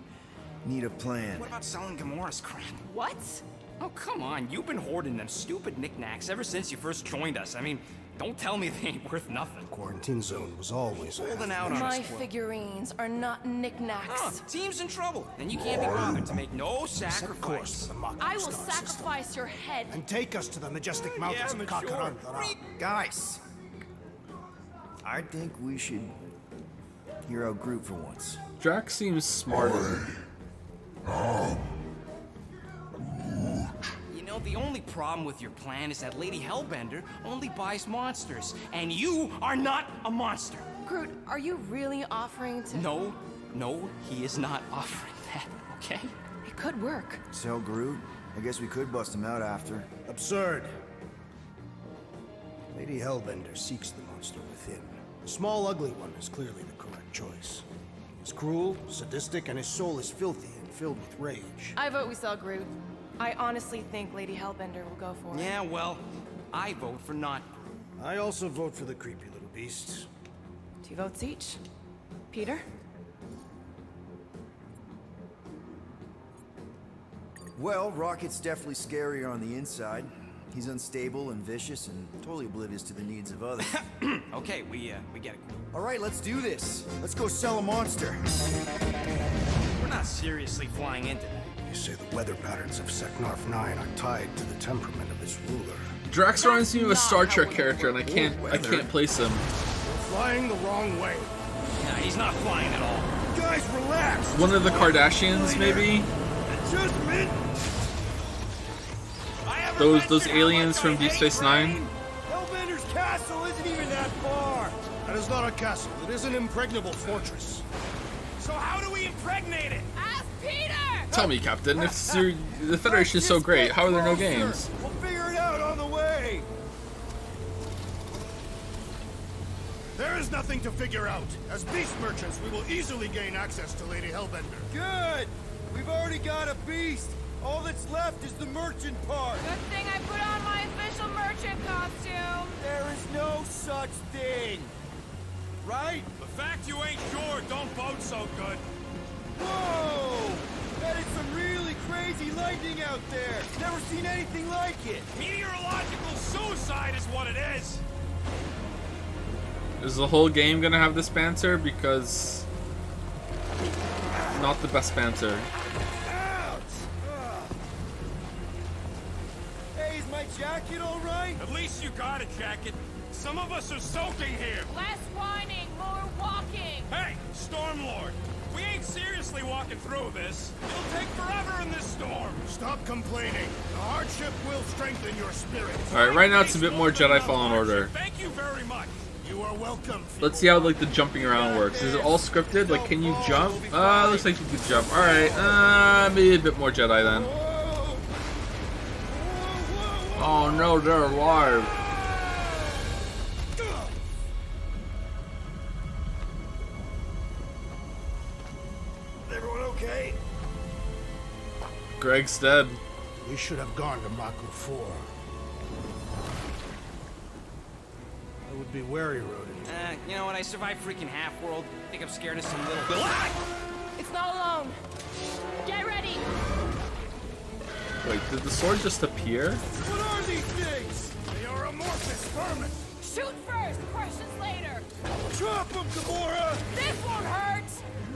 need a plan. What about selling Gamora's crap? What? Oh, come on. You've been hoarding them stupid knickknacks ever since you first joined us. I mean, don't tell me they ain't worth nothing. Quarantine zone was always holding out on My us. figurines are not knickknacks. Oh, team's in trouble. Then you can't be bothered to make no sacrifice. I will sacrifice your head. And take us to the majestic mountains of Kakarandara. Guys, I think we should hear out Groot for once. Drax seems smarter. You know, the only problem with your plan is that Lady Hellbender only buys monsters, and you are not a monster. Groot, are you really offering to... No, he is not offering that, okay? It could work. Sell Groot? I guess we could bust him out after. Absurd. Lady Hellbender seeks the monster within. The small, ugly one is clearly the correct choice. He's cruel, sadistic, and his soul is filthy and filled with rage. I vote we sell Groot. I honestly think Lady Hellbender will go for it. Yeah, well, I vote for not. I also vote for the creepy little beast. 2 votes each. Peter? Well, Rocket's definitely scarier on the inside. He's unstable and vicious and totally oblivious to the needs of others. Okay, we get it. All right, let's do this. Let's go sell a monster. We're not seriously flying into that. You say the weather patterns of Seknarf 9 are tied to the temperament of its ruler. Drax reminds me of a Star Trek character, and I can't place him. We're flying the wrong way. Nah, he's not flying at all. Guys, relax. One of the Kardashians, maybe. Adjustment. Those aliens from Deep Space Nine. Hellbender's castle isn't even that far. That is not a castle. It is an impregnable fortress. So how do we impregnate it? Ask Peter! Tell me, Captain, if the Federation is so great, how are there no games? We'll figure it out on the way. There is nothing to figure out. As beast merchants, we will easily gain access to Lady Hellbender. Good! We've already got a beast. All that's left is the merchant part. Good thing I put on my official merchant costume. There is no such thing. Right? The fact you ain't sure don't bode so good. Whoa! That is some really crazy lightning out there. Never seen anything like it. Meteorological suicide is what it is. Is the whole game gonna have this banter? Because not the best banter. Hey, is my jacket all right? At least you got a jacket. Some of us are soaking here. Less whining, more walking. Hey, Stormlord, We ain't seriously walking through this. It'll take forever in this storm. Stop complaining. The hardship will strengthen your spirit. All right, right now it's a bit more Jedi Fallen Order. Thank you very much. You are welcome. Let's see how like the jumping around works. Is it all scripted? Like, can you jump? Looks like you can jump. All right, maybe a bit more Jedi then. Oh no, they're alive. Everyone okay? Greg's dead. We should have gone to Mako 4. It would be wary road. You know what? I survived freaking Half-World. I think I'm scared of some little... It's not alone. Get ready. Wait, did the sword just appear? What are these things? They are amorphous vermin. Shoot first, questions later. Drop them, Gamora! This won't hurt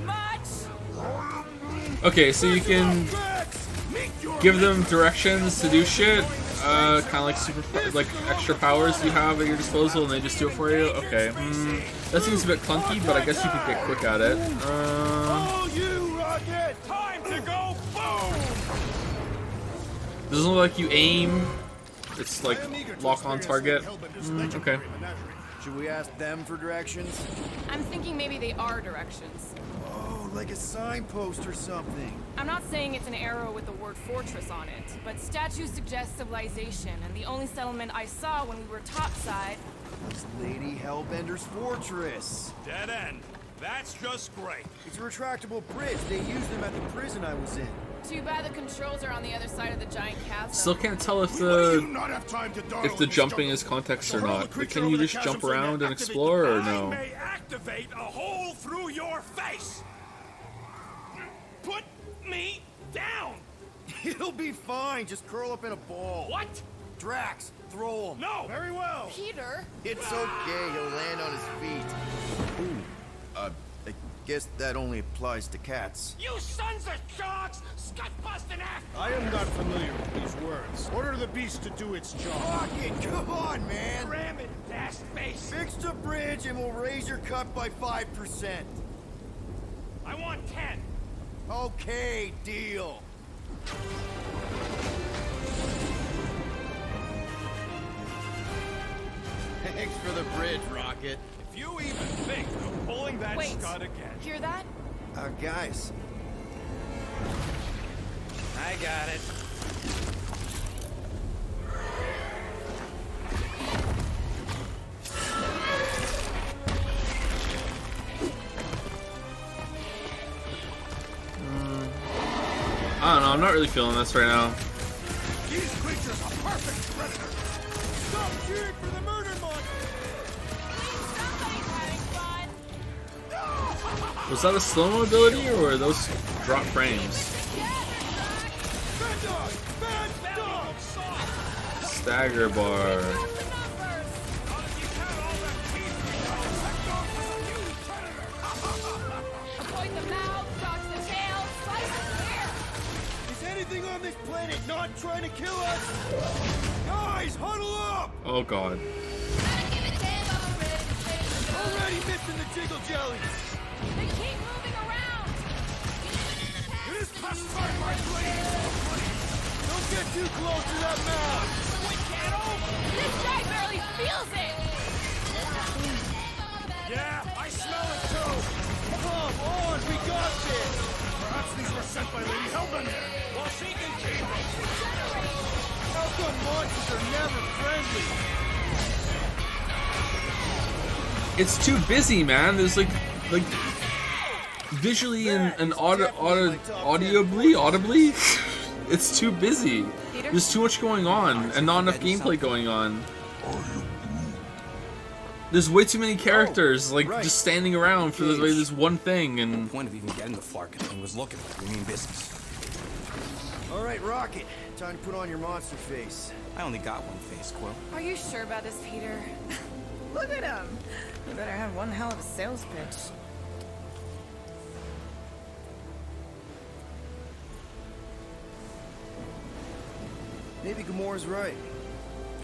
much. Okay, so you can give them directions to do shit. Kind of like like extra powers you have at your disposal, and they just do it for you. Okay, that seems a bit clunky, but I guess you could get quick at it. Oh, you rocket! Time to go boom! Doesn't look like you aim. It's like lock on target. Okay. Should we ask them for directions? I'm thinking maybe they are directions. Oh, like a signpost or something. I'm not saying it's an arrow with the word fortress on it, but statues suggest civilization, and the only settlement I saw when we were topside was Lady Hellbender's fortress. Dead end. That's just great. It's a retractable bridge. They used them at the prison I was in. Too bad the controls are on the other side of the giant chasm. Still can't tell if the jumping is context or not. But can you just jump around and explore or no? I may activate a hole through your face. Put me down. It'll be fine. Just curl up in a ball. What? Drax, throw him. No. Very well. Peter. It's okay. He'll land on his feet. Ooh. I guess that only applies to cats. You sons of dogs! Scut-busting ass! I am not familiar with these words. Order the beast to do its job. Rocket, come on, man! Ram it, dash face! Fix the bridge and we'll raise your cut by 5%. I want 10. Okay, deal. Thanks for the bridge, Rocket. If you even think of pulling that scud again. Hear that? Guys. I got it. I don't know, I'm not really feeling this right now. These creatures are perfect predators. Stop cheering for the murder monster. Was that a slow-mo ability or were those drop frames? Stagger bar. Avoid the mouth, dodge the tail, slice the hair. Is anything on this planet not trying to kill us? Guys, huddle up! Oh god. Already missing the jiggle jellies. They keep moving around. It is past time, my blade. Don't get too close to that mouth. This guy barely feels it. Yeah, I smell it too. Come on, we got this. Perhaps these were sent by Lady Hellbender. Well, she can keep them. How come monsters are never friendly? It's too busy, man. There's like visually and audibly, it's too busy. There's too much going on and not enough gameplay going on. There's way too many characters, just standing around for this one thing. And the point of even getting the Flarkin thing was looking at we mean business. All right, Rocket. Time to put on your monster face. I only got one face, Quill. Are you sure about this, Peter? Look at him. You better have one hell of a sales pitch. Maybe Gamora's right.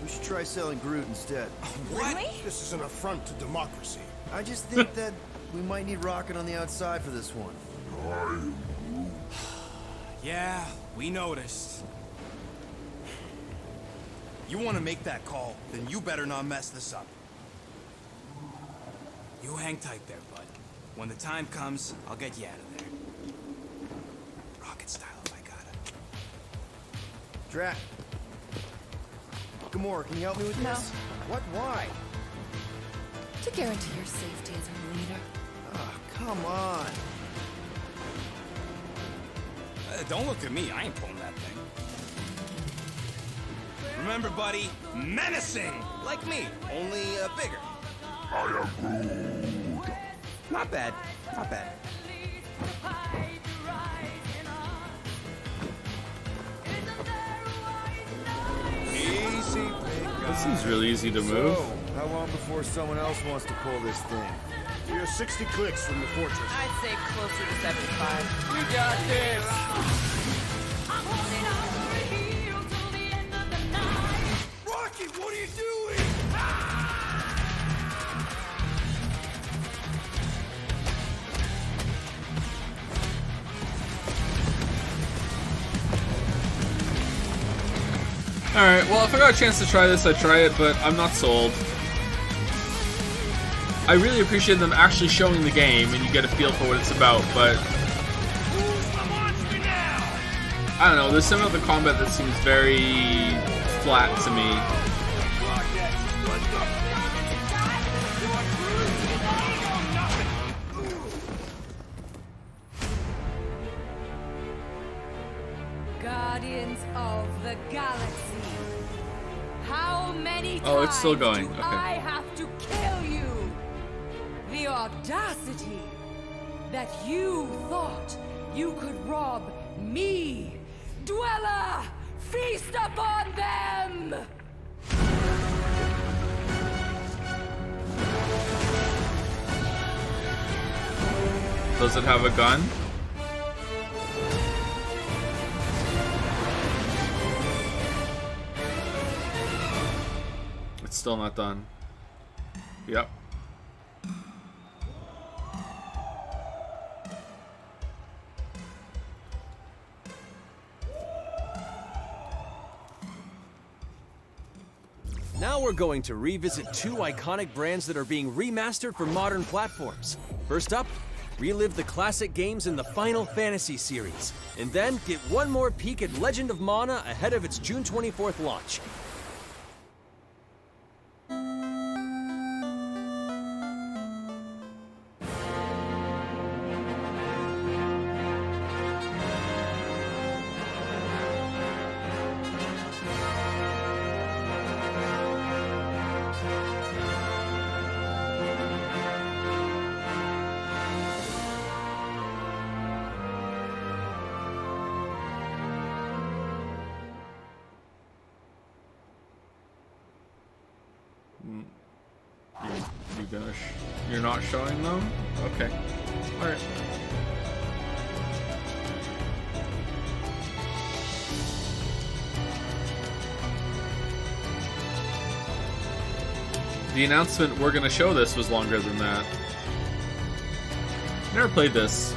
We should try selling Groot instead. What? This is an affront to democracy. I just think that we might need Rocket on the outside for this one. Yeah, we noticed. You want to make that call, then you better not mess this up. You hang tight there, bud. When the time comes, I'll get you out of there. Rocket style if I gotta. Drat. Gamora, can you help me with this? What? Why? To guarantee your safety as a leader. Ah, come on. Don't look at me. I ain't pulling that thing. Remember, buddy, menacing, like me, only bigger. I am Groot. Not bad. Not bad. Easy, big guy. This seems really easy to move. So, how long before someone else wants to pull this thing? You're 60 clicks from the fortress. I'd say closer to 75. We got this! Rocky, what are you doing? Alright, well, if I got a chance to try this, I'd try it, but I'm not sold. I really appreciate them actually showing the game and you get a feel for what it's about, but I don't know, there's some of the combat that seems very flat to me. Guardians of the Galaxy. How many Oh, it's still times going. do Okay. I have to kill you? The audacity that you thought you could rob me, Dweller! Feast upon them! Does it have a gun? It's still not done. Yep. Now we're going to revisit two iconic brands that are being remastered for modern platforms. First up, relive the classic games in the Final Fantasy series, and then get one more peek at Legend of Mana ahead of its June 24th launch. You're not showing them? Okay. Alright. The announcement we're gonna show this was longer than that. Never played this.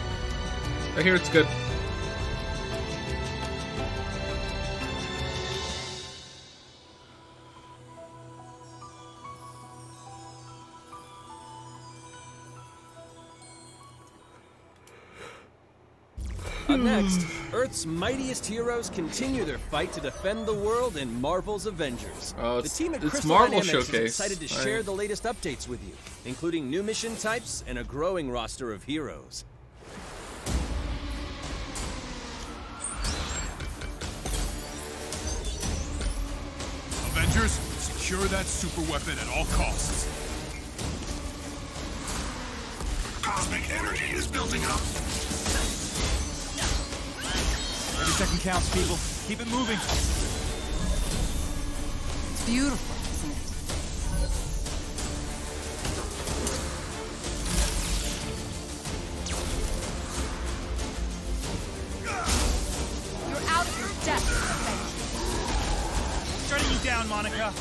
I hear it's good. Up next, Earth's mightiest heroes continue their fight to defend the world in Marvel's Avengers. Oh, the team at it's Crystal Marvel Dynamics Showcase. is excited to share the latest updates with you, including new mission types and a growing roster of heroes. Avengers, secure that super weapon at all costs. Cosmic energy is building up. 30 second counts, people. Keep it moving. It's beautiful, isn't it? You're out of your depth, Avengers. Shutting you down, Monica.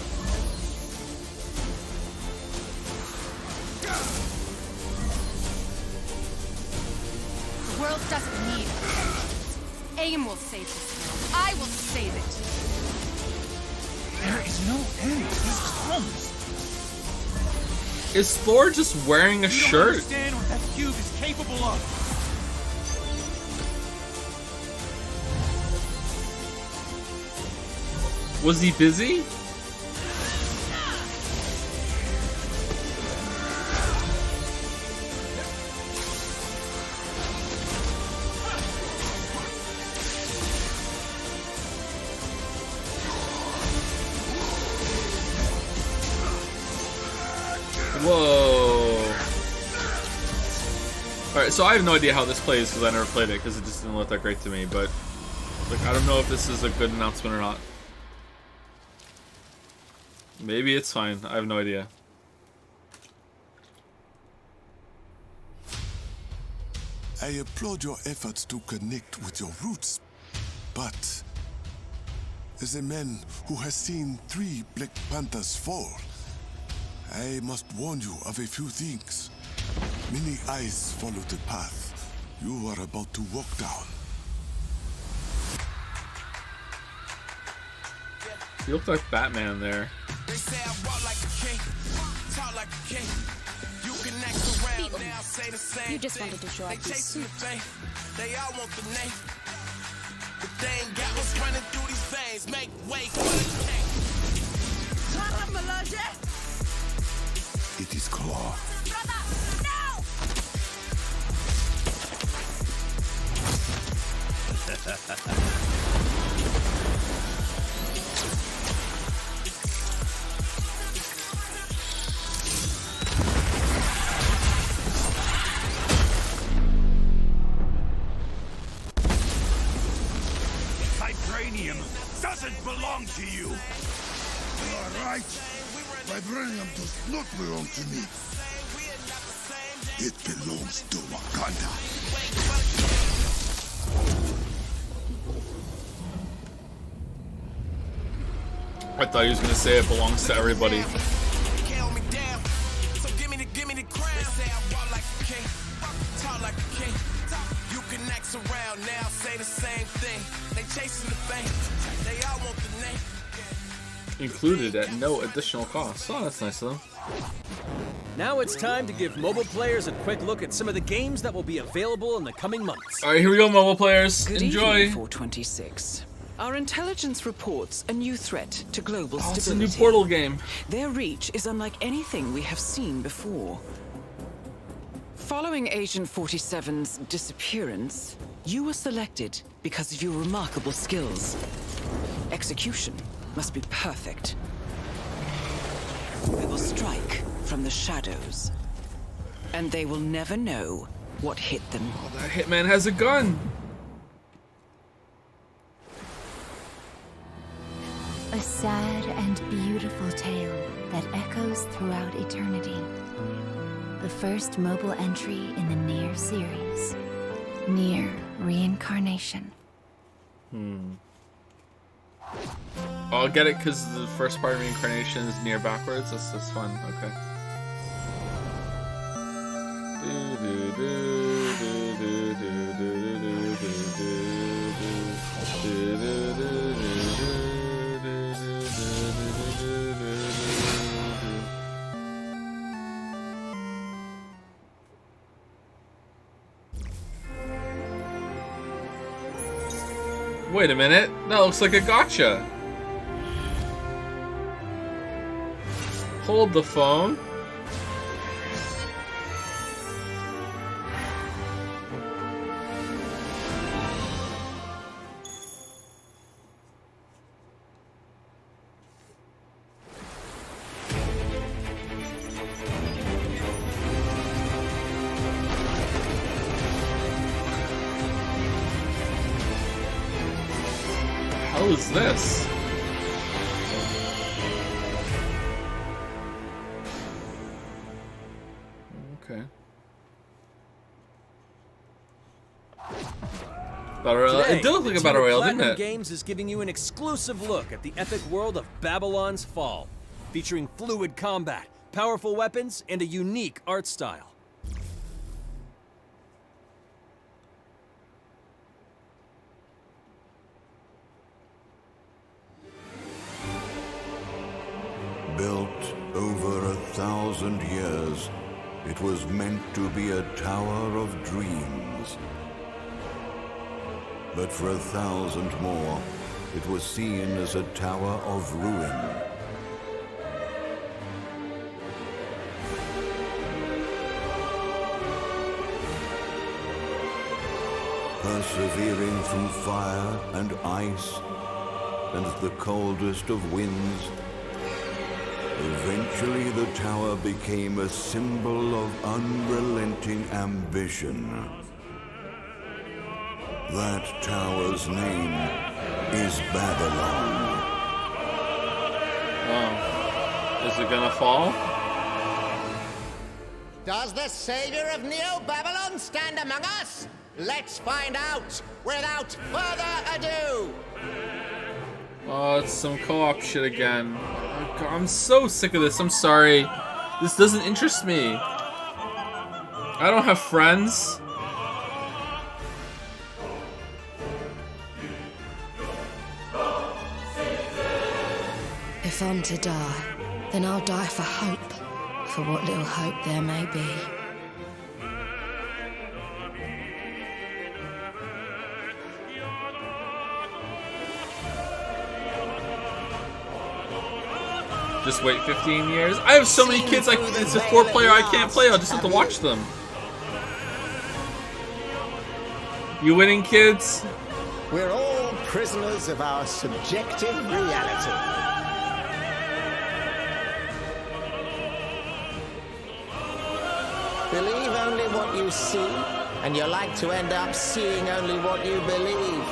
The world doesn't need us. AIM will save this world. I will save it. There is no end to this promise. Is Thor just wearing a shirt? You don't understand what that cube is capable of. Was he busy? Whoa. Alright, so I have no idea how this plays because I never played it because it just didn't look that great to me, but like I don't know if this is a good announcement or not. Maybe it's fine. I have no idea. I applaud your efforts to connect with your roots, but as a man who has seen 3 Black Panthers fall, I must warn you of a few things. Many eyes follow the path you are about to walk down. You look like Batman there. They say I walk like a king, talk like a king. You can act around now, say the same. You just wanted to show off your suit. They all want the name. But they ain't got what's running through these veins. Make way for the king. It is Claw. Vibranium doesn't belong to you. You are right. Vibranium does not belong to me. It belongs to Wakanda. I thought he was gonna say it belongs to everybody. Kill me down. So give me the crown. They say I walk like a king, talk like a king. You can act around now, say the same thing. They chasing the fame. They all want the name. Included at no additional cost. Oh, that's nice of them. Now it's time to give mobile players a quick look at some of the games that will be available in the coming months. Alright, here we go, mobile players. Good Enjoy. evening, 426. Our intelligence reports a new threat to global stability. It's a new Portal game. Their reach is unlike anything we have seen before. Following Agent 47's disappearance, you were selected because of your remarkable skills. Execution must be perfect. We will strike from the shadows, and they will never know what hit them. Oh, that hitman has a gun. A sad and beautiful tale that echoes throughout eternity. The first mobile entry in the Nier series. Nier Reincarnation. Oh, I'll get it because the first part of Reincarnation is near backwards. That's fun. Okay. Wait a minute, that looks like a gotcha. Hold the phone. How is this? Okay. Battle Royale. It did look like a Battle Royale, didn't Platinum it? Games is giving you an exclusive look at the epic world of Babylon's Fall, featuring fluid combat, powerful weapons, and a unique art style. Built over 1,000 years, it was meant to be a tower of dreams. But for 1,000 more, it was seen as a tower of ruin. Persevering through fire and ice and the coldest of winds, eventually the tower became a symbol of unrelenting ambition. That tower's name is Babylon. Oh. Is it gonna fall? Does the savior of Neo-Babylon stand among us? Let's find out without further ado! Oh, it's some co-op shit again. Oh, God, I'm so sick of this. I'm sorry. This doesn't interest me. I don't have friends. If I'm to die, then I'll die for hope. For what little hope there may be. Just wait 15 years? I have so many kids, like, it's a 4-player I can't play, I'll just have to watch them. You winning, kids? We're all prisoners of our subjective reality. Believe only what you see, and you're like to end up seeing only what you believe.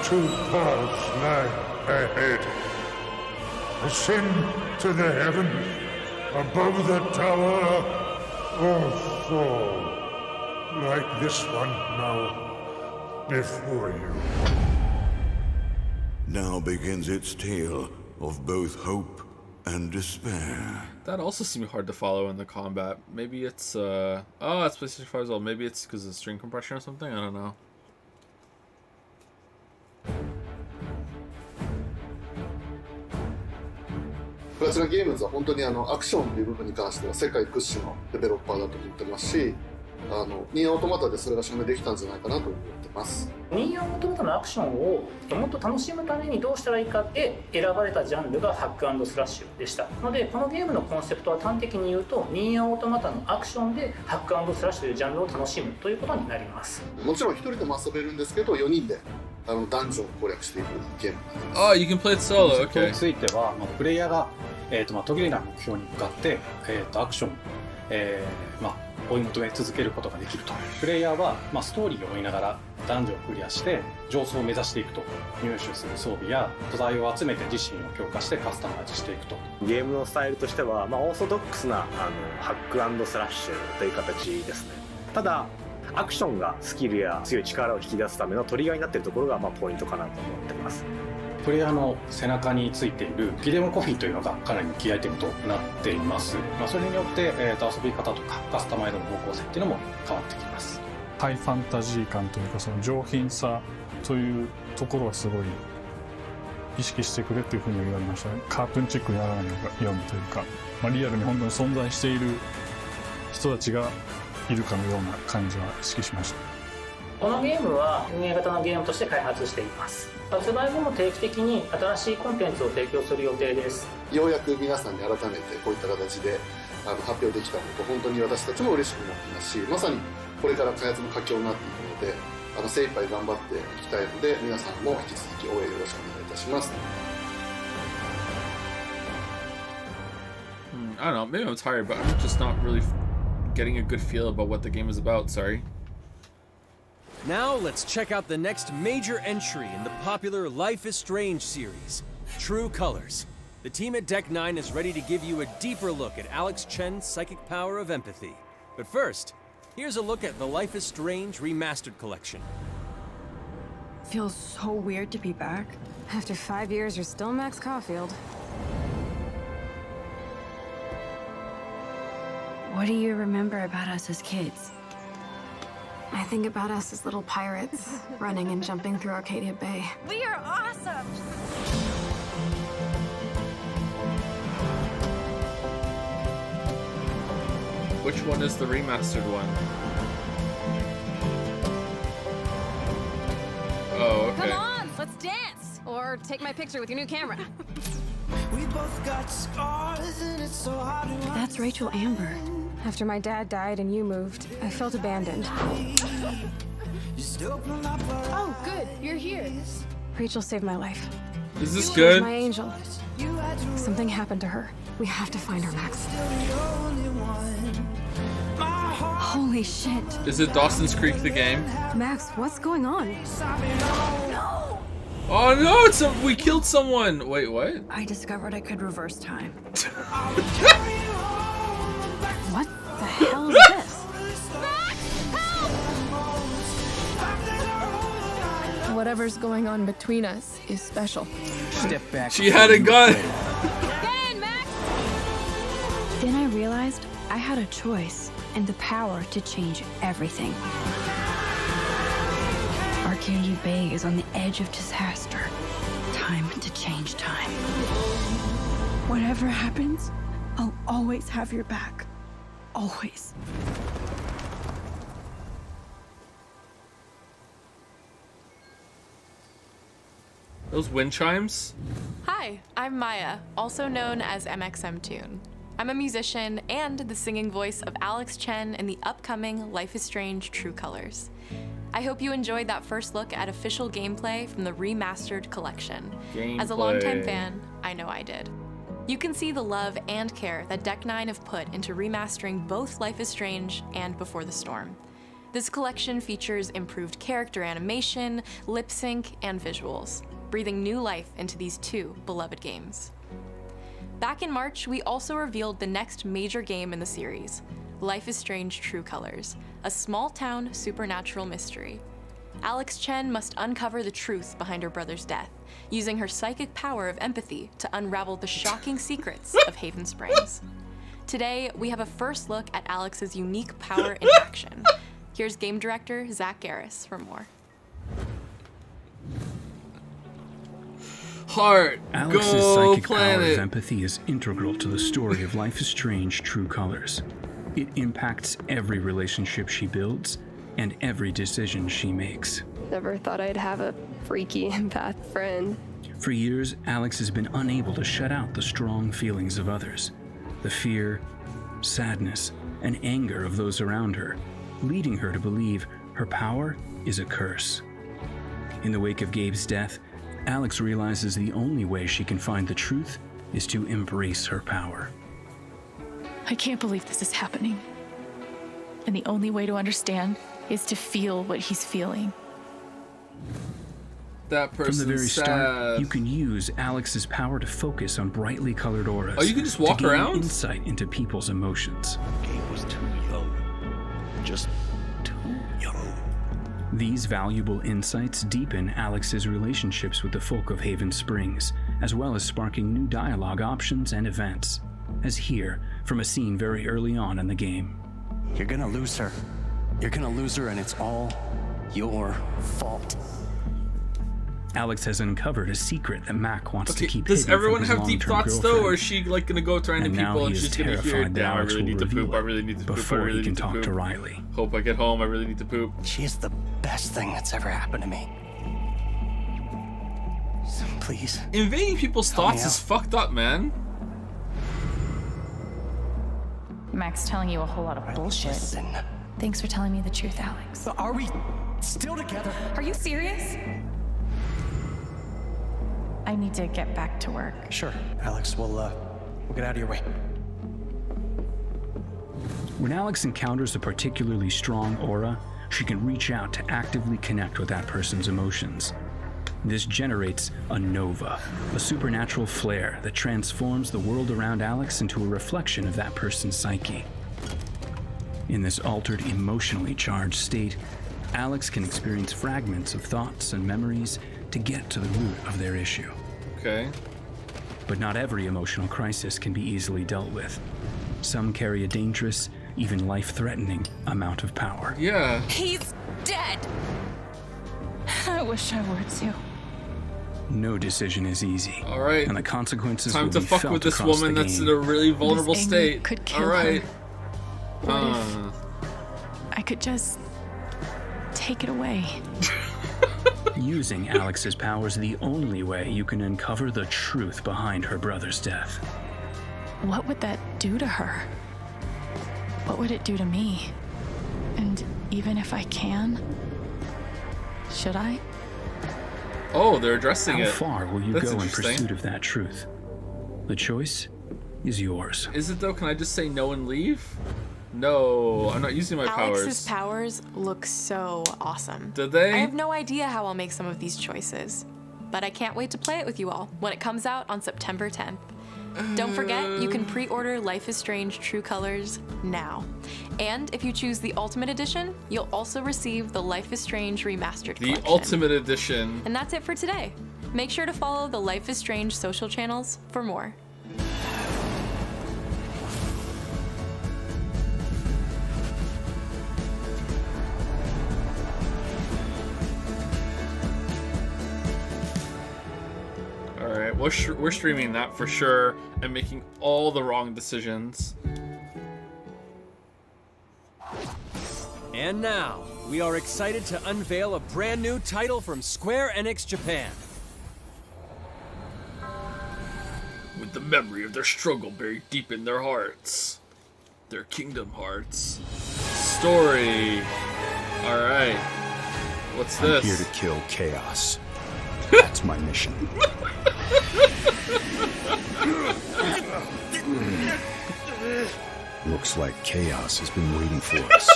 Two paths lie ahead. Ascend to the heaven above the tower, or fall like this one now before you. Now begins its tale of both hope and despair. That also seemed hard to follow in the combat. Maybe it's oh, it's PlayStation 5 as well. Maybe it's because of string compression or something. I don't know. プラチナゲームズは本当にアクションという部分に関しては世界屈指のデベロッパーだと思ってますし、ニーアオートマタでそれが証明できたんじゃないかなと思ってます。ニーアオートマタのアクションをもっと楽しむためにどうしたらいいかって選ばれたジャンルがハック&スラッシュでしたので、このゲームのコンセプトは端的に言うとニーアオートマタのアクションでハック&スラッシュというジャンルを楽しむということになります。もちろん一人でも遊べるんですけど、4人でダンジョンを攻略していくゲームになります。Oh, you can play it solo. Okay. それについては、プレイヤーが途切れない目標に向かって、アクション、追い求め続けることができると。プレイヤーは、ストーリーを追いながらダンジョンをクリアして上層を目指していくと。入手する装備や素材を集めて自身を強化してカスタマイズしていくと。ゲームのスタイルとしては、オーソドックスなハック&スラッシュという形ですね。ただアクションがスキルや強い力を引き出すためのトリガーになっているところがポイントかなと思っています。プレイヤーの背中についているギデモコフィーというのがかなりキーアイテムとなっています。それによって、遊び方とかカスタマイズの方向性っていうのも変わってきます。ハイファンタジー感というか、その上品さというところはすごい意識してくれというふうに言われましたね。カートゥーンチックにならないようにというか、リアルに本当に存在している人たちがいるかのような感じは意識しました。このゲームは運営型のゲームとして開発しています。発売後も定期的に新しいコンテンツを提供する予定です。ようやく皆さんに改めてこういった形で発表できたこと本当に私たちも嬉しく思っていますし、まさにこれから開発の佳境になっていくので精一杯頑張っていきたいので、皆さんも引き続き応援よろしくお願いいたします。I don't know, maybe I'm tired, but I'm just not really getting a good feel about what the game is about, sorry. Now let's check out the next major entry in the popular Life is Strange series, True Colors. The team at Deck 9 is ready to give you a deeper look at Alex Chen's psychic power of empathy. But first, here's a look at the Life is Strange Remastered Collection. Feels so weird to be back. After 5 years, you're still Max Caulfield. What do you remember about us as kids? I think about us as little pirates, running and jumping through Arcadia Bay. We are awesome! Which one is the remastered one? Oh, okay. Come on, let's dance! Or take my picture with your new camera. We both got scars and it's so hard to That's Rachel Amber. After my dad died and you moved, I felt abandoned. Oh, good, you're here. Rachel saved my life. Is this She was good? my angel. Something happened to her. We have to find her, Max. Holy shit. Is it Dawson's Creek the game? Max, what's going on? No! Oh no, we killed someone! Wait, what? I discovered I could reverse time. What the hell is this? Whatever's going on between us is special. Step back. She had a gun! Get in, Max! Then I realized I had a choice and the power to change everything. Arcadia Bay is on the edge of disaster. Time to change time. Whatever happens, I'll always have your back. Always. Those wind chimes? Hi, I'm Maya, also known as MXM Toon. I'm a musician and the singing voice of Alex Chen in the upcoming Life is Strange True Colors. I hope you enjoyed that first look at official gameplay from the remastered collection. As a longtime fan, I know I did. You can see the love and care that Deck 9 have put into remastering both Life is Strange and Before the Storm. This collection features improved character animation, lip sync, and visuals, breathing new life into these two beloved games. Back in March, we also revealed the next major game in the series, Life is Strange True Colors, a small-town supernatural mystery. Alex Chen must uncover the truth behind her brother's death, using her psychic power of empathy to unravel the shocking secrets of Haven Springs. Today, we have a first look at Alex's unique power in action. Here's game director Zach Garris for more. Heart, Alex's go psychic planet. power of empathy is integral to the story of Life is Strange True Colors. It impacts every relationship she builds and every decision she makes. Never thought I'd have a freaky empath friend. For years, Alex has been unable to shut out the strong feelings of others, the fear, sadness, and anger of those around her, leading her to believe her power is a curse. In the wake of Gabe's death, Alex realizes the only way she can find the truth is to embrace her power. I can't believe this is happening. And the only way to understand is to feel what he's feeling. That person's From the very sad. start, you can use Alex's power to focus on brightly colored auras. Oh, you can just walk to gain around? insight into people's emotions. Gabe was too young. Just too young. These valuable insights deepen Alex's relationships with the folk of Haven Springs, as well as sparking new dialogue options and events, as here from a scene very early on in the game. You're gonna lose her. You're gonna lose her, and it's all your fault. Alex has uncovered a secret that Mac wants to keep Does hidden everyone from his have deep long-term thoughts though, girlfriend. or is she like gonna go to random And now people he and is she's gonna hear, terrified that damn, I Alex really will need to poop, reveal I it really need to poop, I before really he can need to talk poop. to Riley. Hope I get home, I really need to poop. She's the best thing that's ever happened to me. So please. Invading people's Help me thoughts is out. fucked up, man. Mac's telling you a whole lot of bullshit. Listen. Thanks for telling me the truth, Alex. Are we still together? Are you serious? I need to get back to work. Sure, Alex. We'll get out of your way. When Alex encounters a particularly strong aura, she can reach out to actively connect with that person's emotions. This generates a nova, a supernatural flare that transforms the world around Alex into a reflection of that person's psyche. In this altered, emotionally charged state, Alex can experience fragments of thoughts and memories to get to the root of their issue. Okay. But not every emotional crisis can be easily dealt with. Some carry a dangerous, even life-threatening amount of power. Yeah. He's dead. I wish I were too. No decision is easy. All right. And the consequences Time will to be fuck felt with this across woman the that's game. in a really vulnerable This anger state. could kill All right. her. What if I could just take it away? Using Alex's power is the only way you can uncover the truth behind her brother's death. What would that do to her? What would it do to me? And even if I can, should I? Oh, they're addressing it. How far will you That's go in interesting. pursuit of that truth? The choice is yours. Is it though? Can I just say no and leave? No, I'm not using my Alex's powers. powers look so awesome. Did they? I have no idea how I'll make some of these choices, but I can't wait to play it with you all when it comes out on September 10th. Don't forget, you can pre-order Life is Strange True Colors now. And if you choose the Ultimate Edition, you'll also receive the Life is Strange Remastered The Collection. Ultimate Edition. And that's it for today. Make sure to follow the Life is Strange social channels for more. Alright, we're streaming that for sure and making all the wrong decisions. And now, we are excited to unveil a brand new title from Square Enix Japan. With the memory of their struggle buried deep in their hearts. Their Kingdom Hearts. Story. Alright. What's this? I'm here to kill chaos. That's my mission. Looks like chaos has been waiting for us.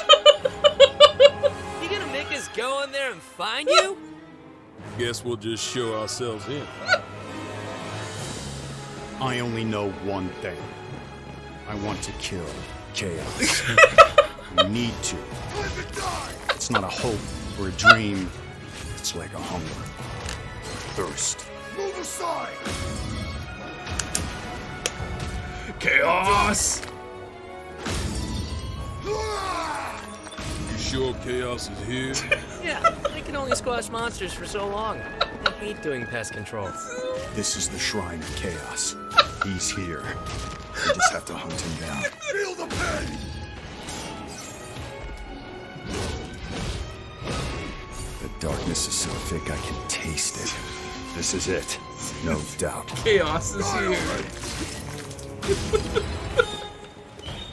You gonna make us go in there and find you? Guess we'll just show ourselves in. I only know one thing. I want to kill chaos. We need to. It's not a hope or a dream. It's like a hunger. Thirst. Move aside! Chaos! You sure chaos is here? Yeah, I can only squash monsters for so long. I hate doing pest control. This is the shrine of chaos. He's here. We just have to hunt him down. Feel the pain! The darkness is so thick I can taste it. This is it. No doubt. Chaos is here.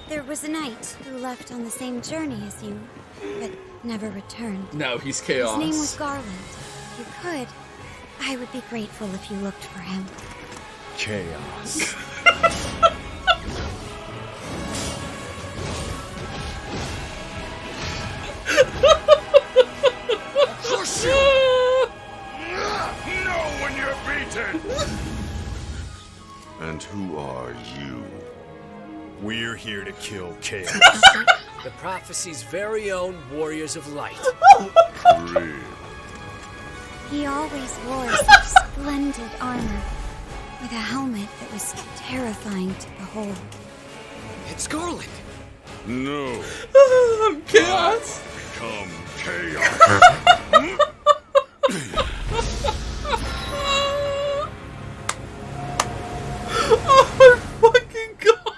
There was a knight who left on the same journey as you, but never returned. No, he's chaos. His name was Garland. If you could, I would be grateful if you looked for him. Chaos. Crush you! Know when you're beaten! And who are you? We're here to kill chaos. The prophecy's very own Warriors of Light. He always wore such splendid armor, with a helmet that was terrifying to behold. It's Garland. No. Chaos. Become chaos. Oh my fucking god!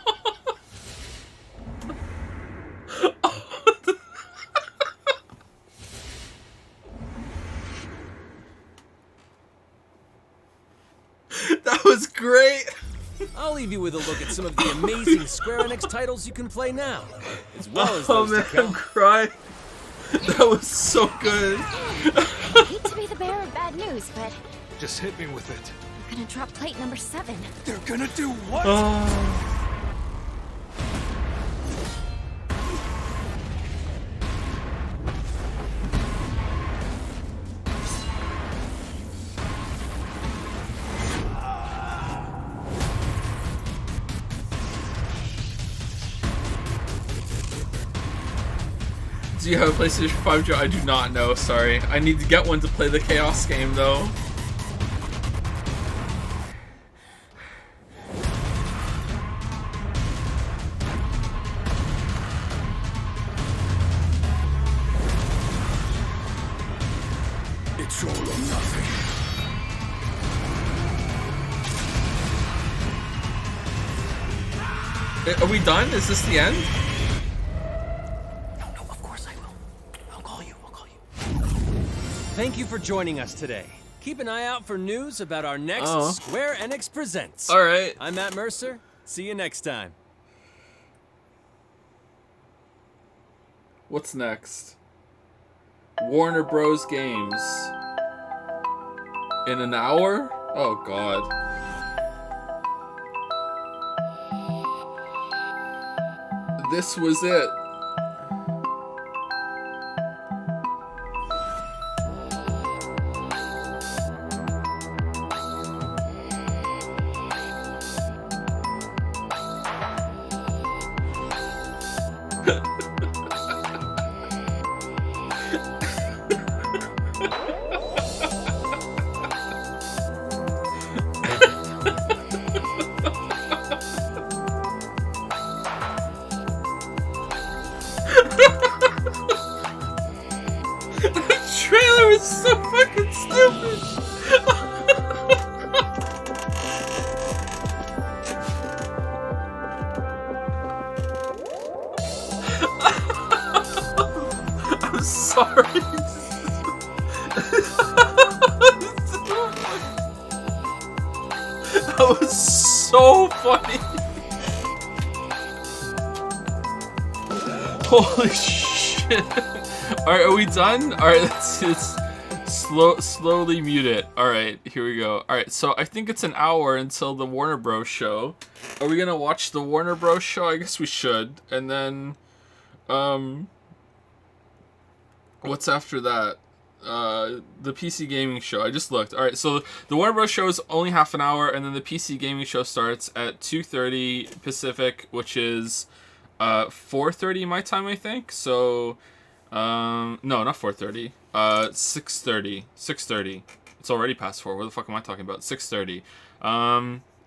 That was great! I'll leave you with a look at some of the amazing Square Enix titles you can play now, as well as Oh those man, to come. I'm crying. That was so good. I hate to be the bearer of bad news, but Just hit me with it. we're gonna drop plate number 7. They're gonna do what? Do you have a PlayStation 5, Joe? I do not know, sorry. I need to get one to play the Chaos game, though. Are we done? Is this the end? No, of course I will. I'll call you. Thank you for joining us today. Keep an eye out for news about our next Square Enix Presents. All right. I'm Matt Mercer. See you next time. What's next? Warner Bros. Games. In an hour? Oh, God. This was it. The trailer was so fucking stupid. I'm sorry. That was so funny. Holy shit. Alright, are we done? Alright, let's just slowly mute it. Alright, here we go. Alright, so I think it's an hour until the Warner Bros. Show. Are we gonna watch the Warner Bros. Show? I guess we should. And then, what's after that? The PC Gaming Show. I just looked. Alright, so the Warner Bros. Show is only half an hour, and then the PC Gaming Show starts at 2:30 Pacific, which is 4:30 my time, I think. So, no, not 4:30. 6:30. 6:30. It's already past 4. What the fuck am I talking about? 6:30.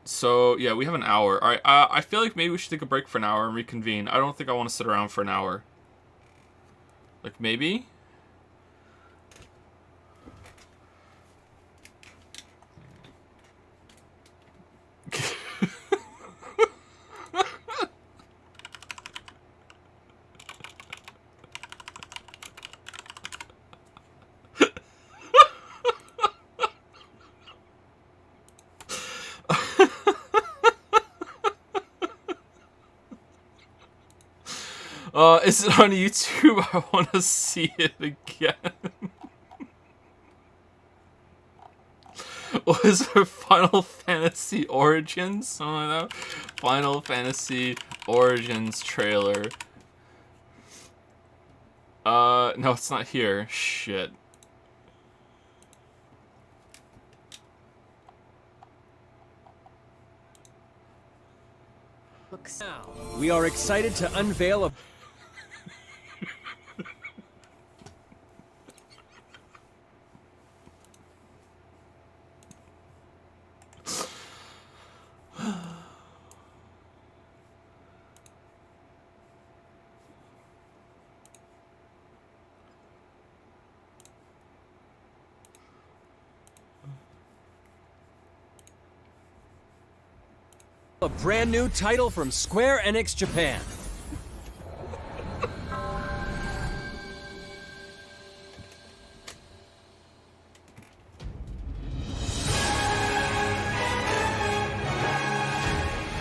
So yeah, we have an hour. All right. I feel like maybe we should take a break for an hour and reconvene. I don't think I want to sit around for an hour. Like maybe. Is it on YouTube? I want to see it again. What is it? Final Fantasy Origins? Something like that? Final Fantasy Origins trailer. No, it's not here. Shit. Now, we are excited to unveil a... a brand new title from Square Enix Japan.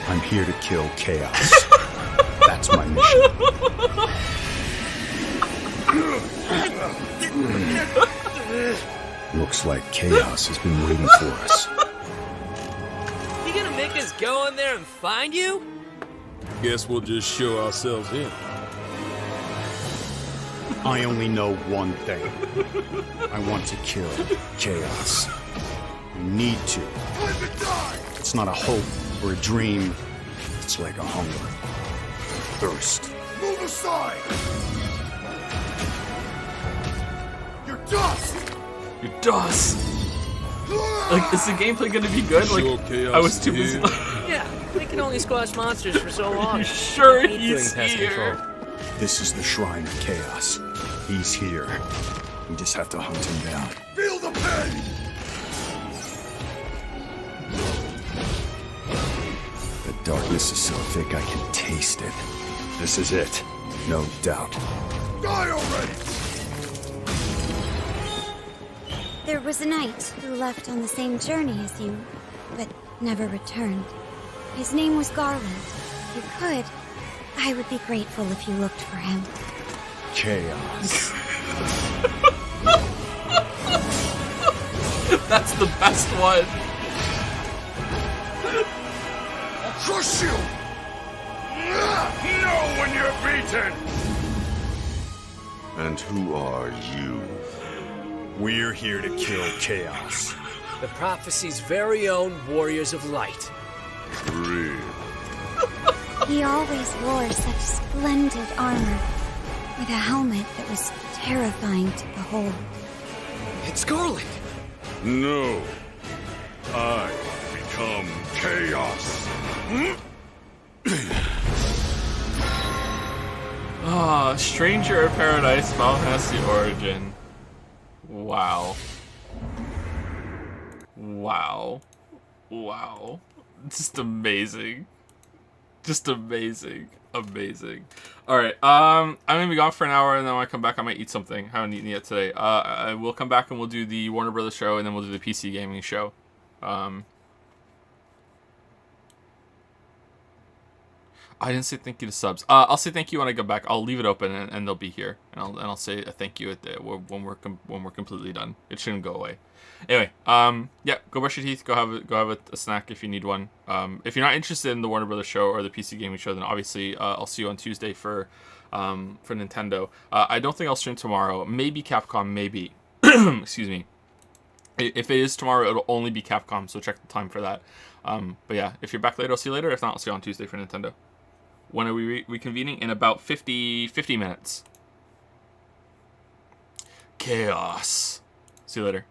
I'm here to kill chaos. That's my mission. Looks like chaos has been waiting for us. You gonna make us go in there and find you? Guess we'll just show ourselves in. I only know one thing. I want to kill chaos. I need to. It's not a hope or a dream. It's like a hunger. Thirst. Move aside! You're dust! You're dust! Like, is the gameplay gonna be good? Like, I was too busy. Yeah, they can only squash monsters for so long. You sure I hate he's doing pest here? control. This is the Shrine of Chaos. He's here. We just have to hunt him down. Feel the pain! The darkness is so thick I can taste it. This is it, no doubt. Die already! There was a knight who left on the same journey as you, but never returned. His name was Garland. If you could, I would be grateful if you looked for him. Chaos. That's the best one. I'll crush you! Know when you're beaten! And who are you? We're here to kill Chaos. The prophecy's very own Warriors of Light. Real. He always wore such splendid armor, with a helmet that was terrifying to behold. It's Garland! No. I become Chaos. Ah, Stranger of Paradise, Final Fantasy Origin. Wow. Wow. Wow. Just amazing. Just amazing. Amazing. Alright, I'm gonna be gone for an hour, and then when I come back I might eat something. I haven't eaten yet today. I will come back and we'll do the Warner Brothers show, and then we'll do the PC gaming show. I didn't say thank you to subs. I'll say thank you when I go back. I'll leave it open, and they'll be here, and I'll say a thank you when we're completely done. It shouldn't go away. Anyway, yeah, go brush your teeth. Go have a snack if you need one. If you're not interested in the Warner Brothers show or the PC gaming show, then obviously I'll see you on Tuesday for Nintendo. I don't think I'll stream tomorrow. Maybe Capcom. Maybe. Excuse me. If it is tomorrow, it'll only be Capcom. So check the time for that. But yeah, if you're back later, I'll see you later. If not, I'll see you on Tuesday for Nintendo. When are we reconvening? In about 50 minutes. Chaos. See you later.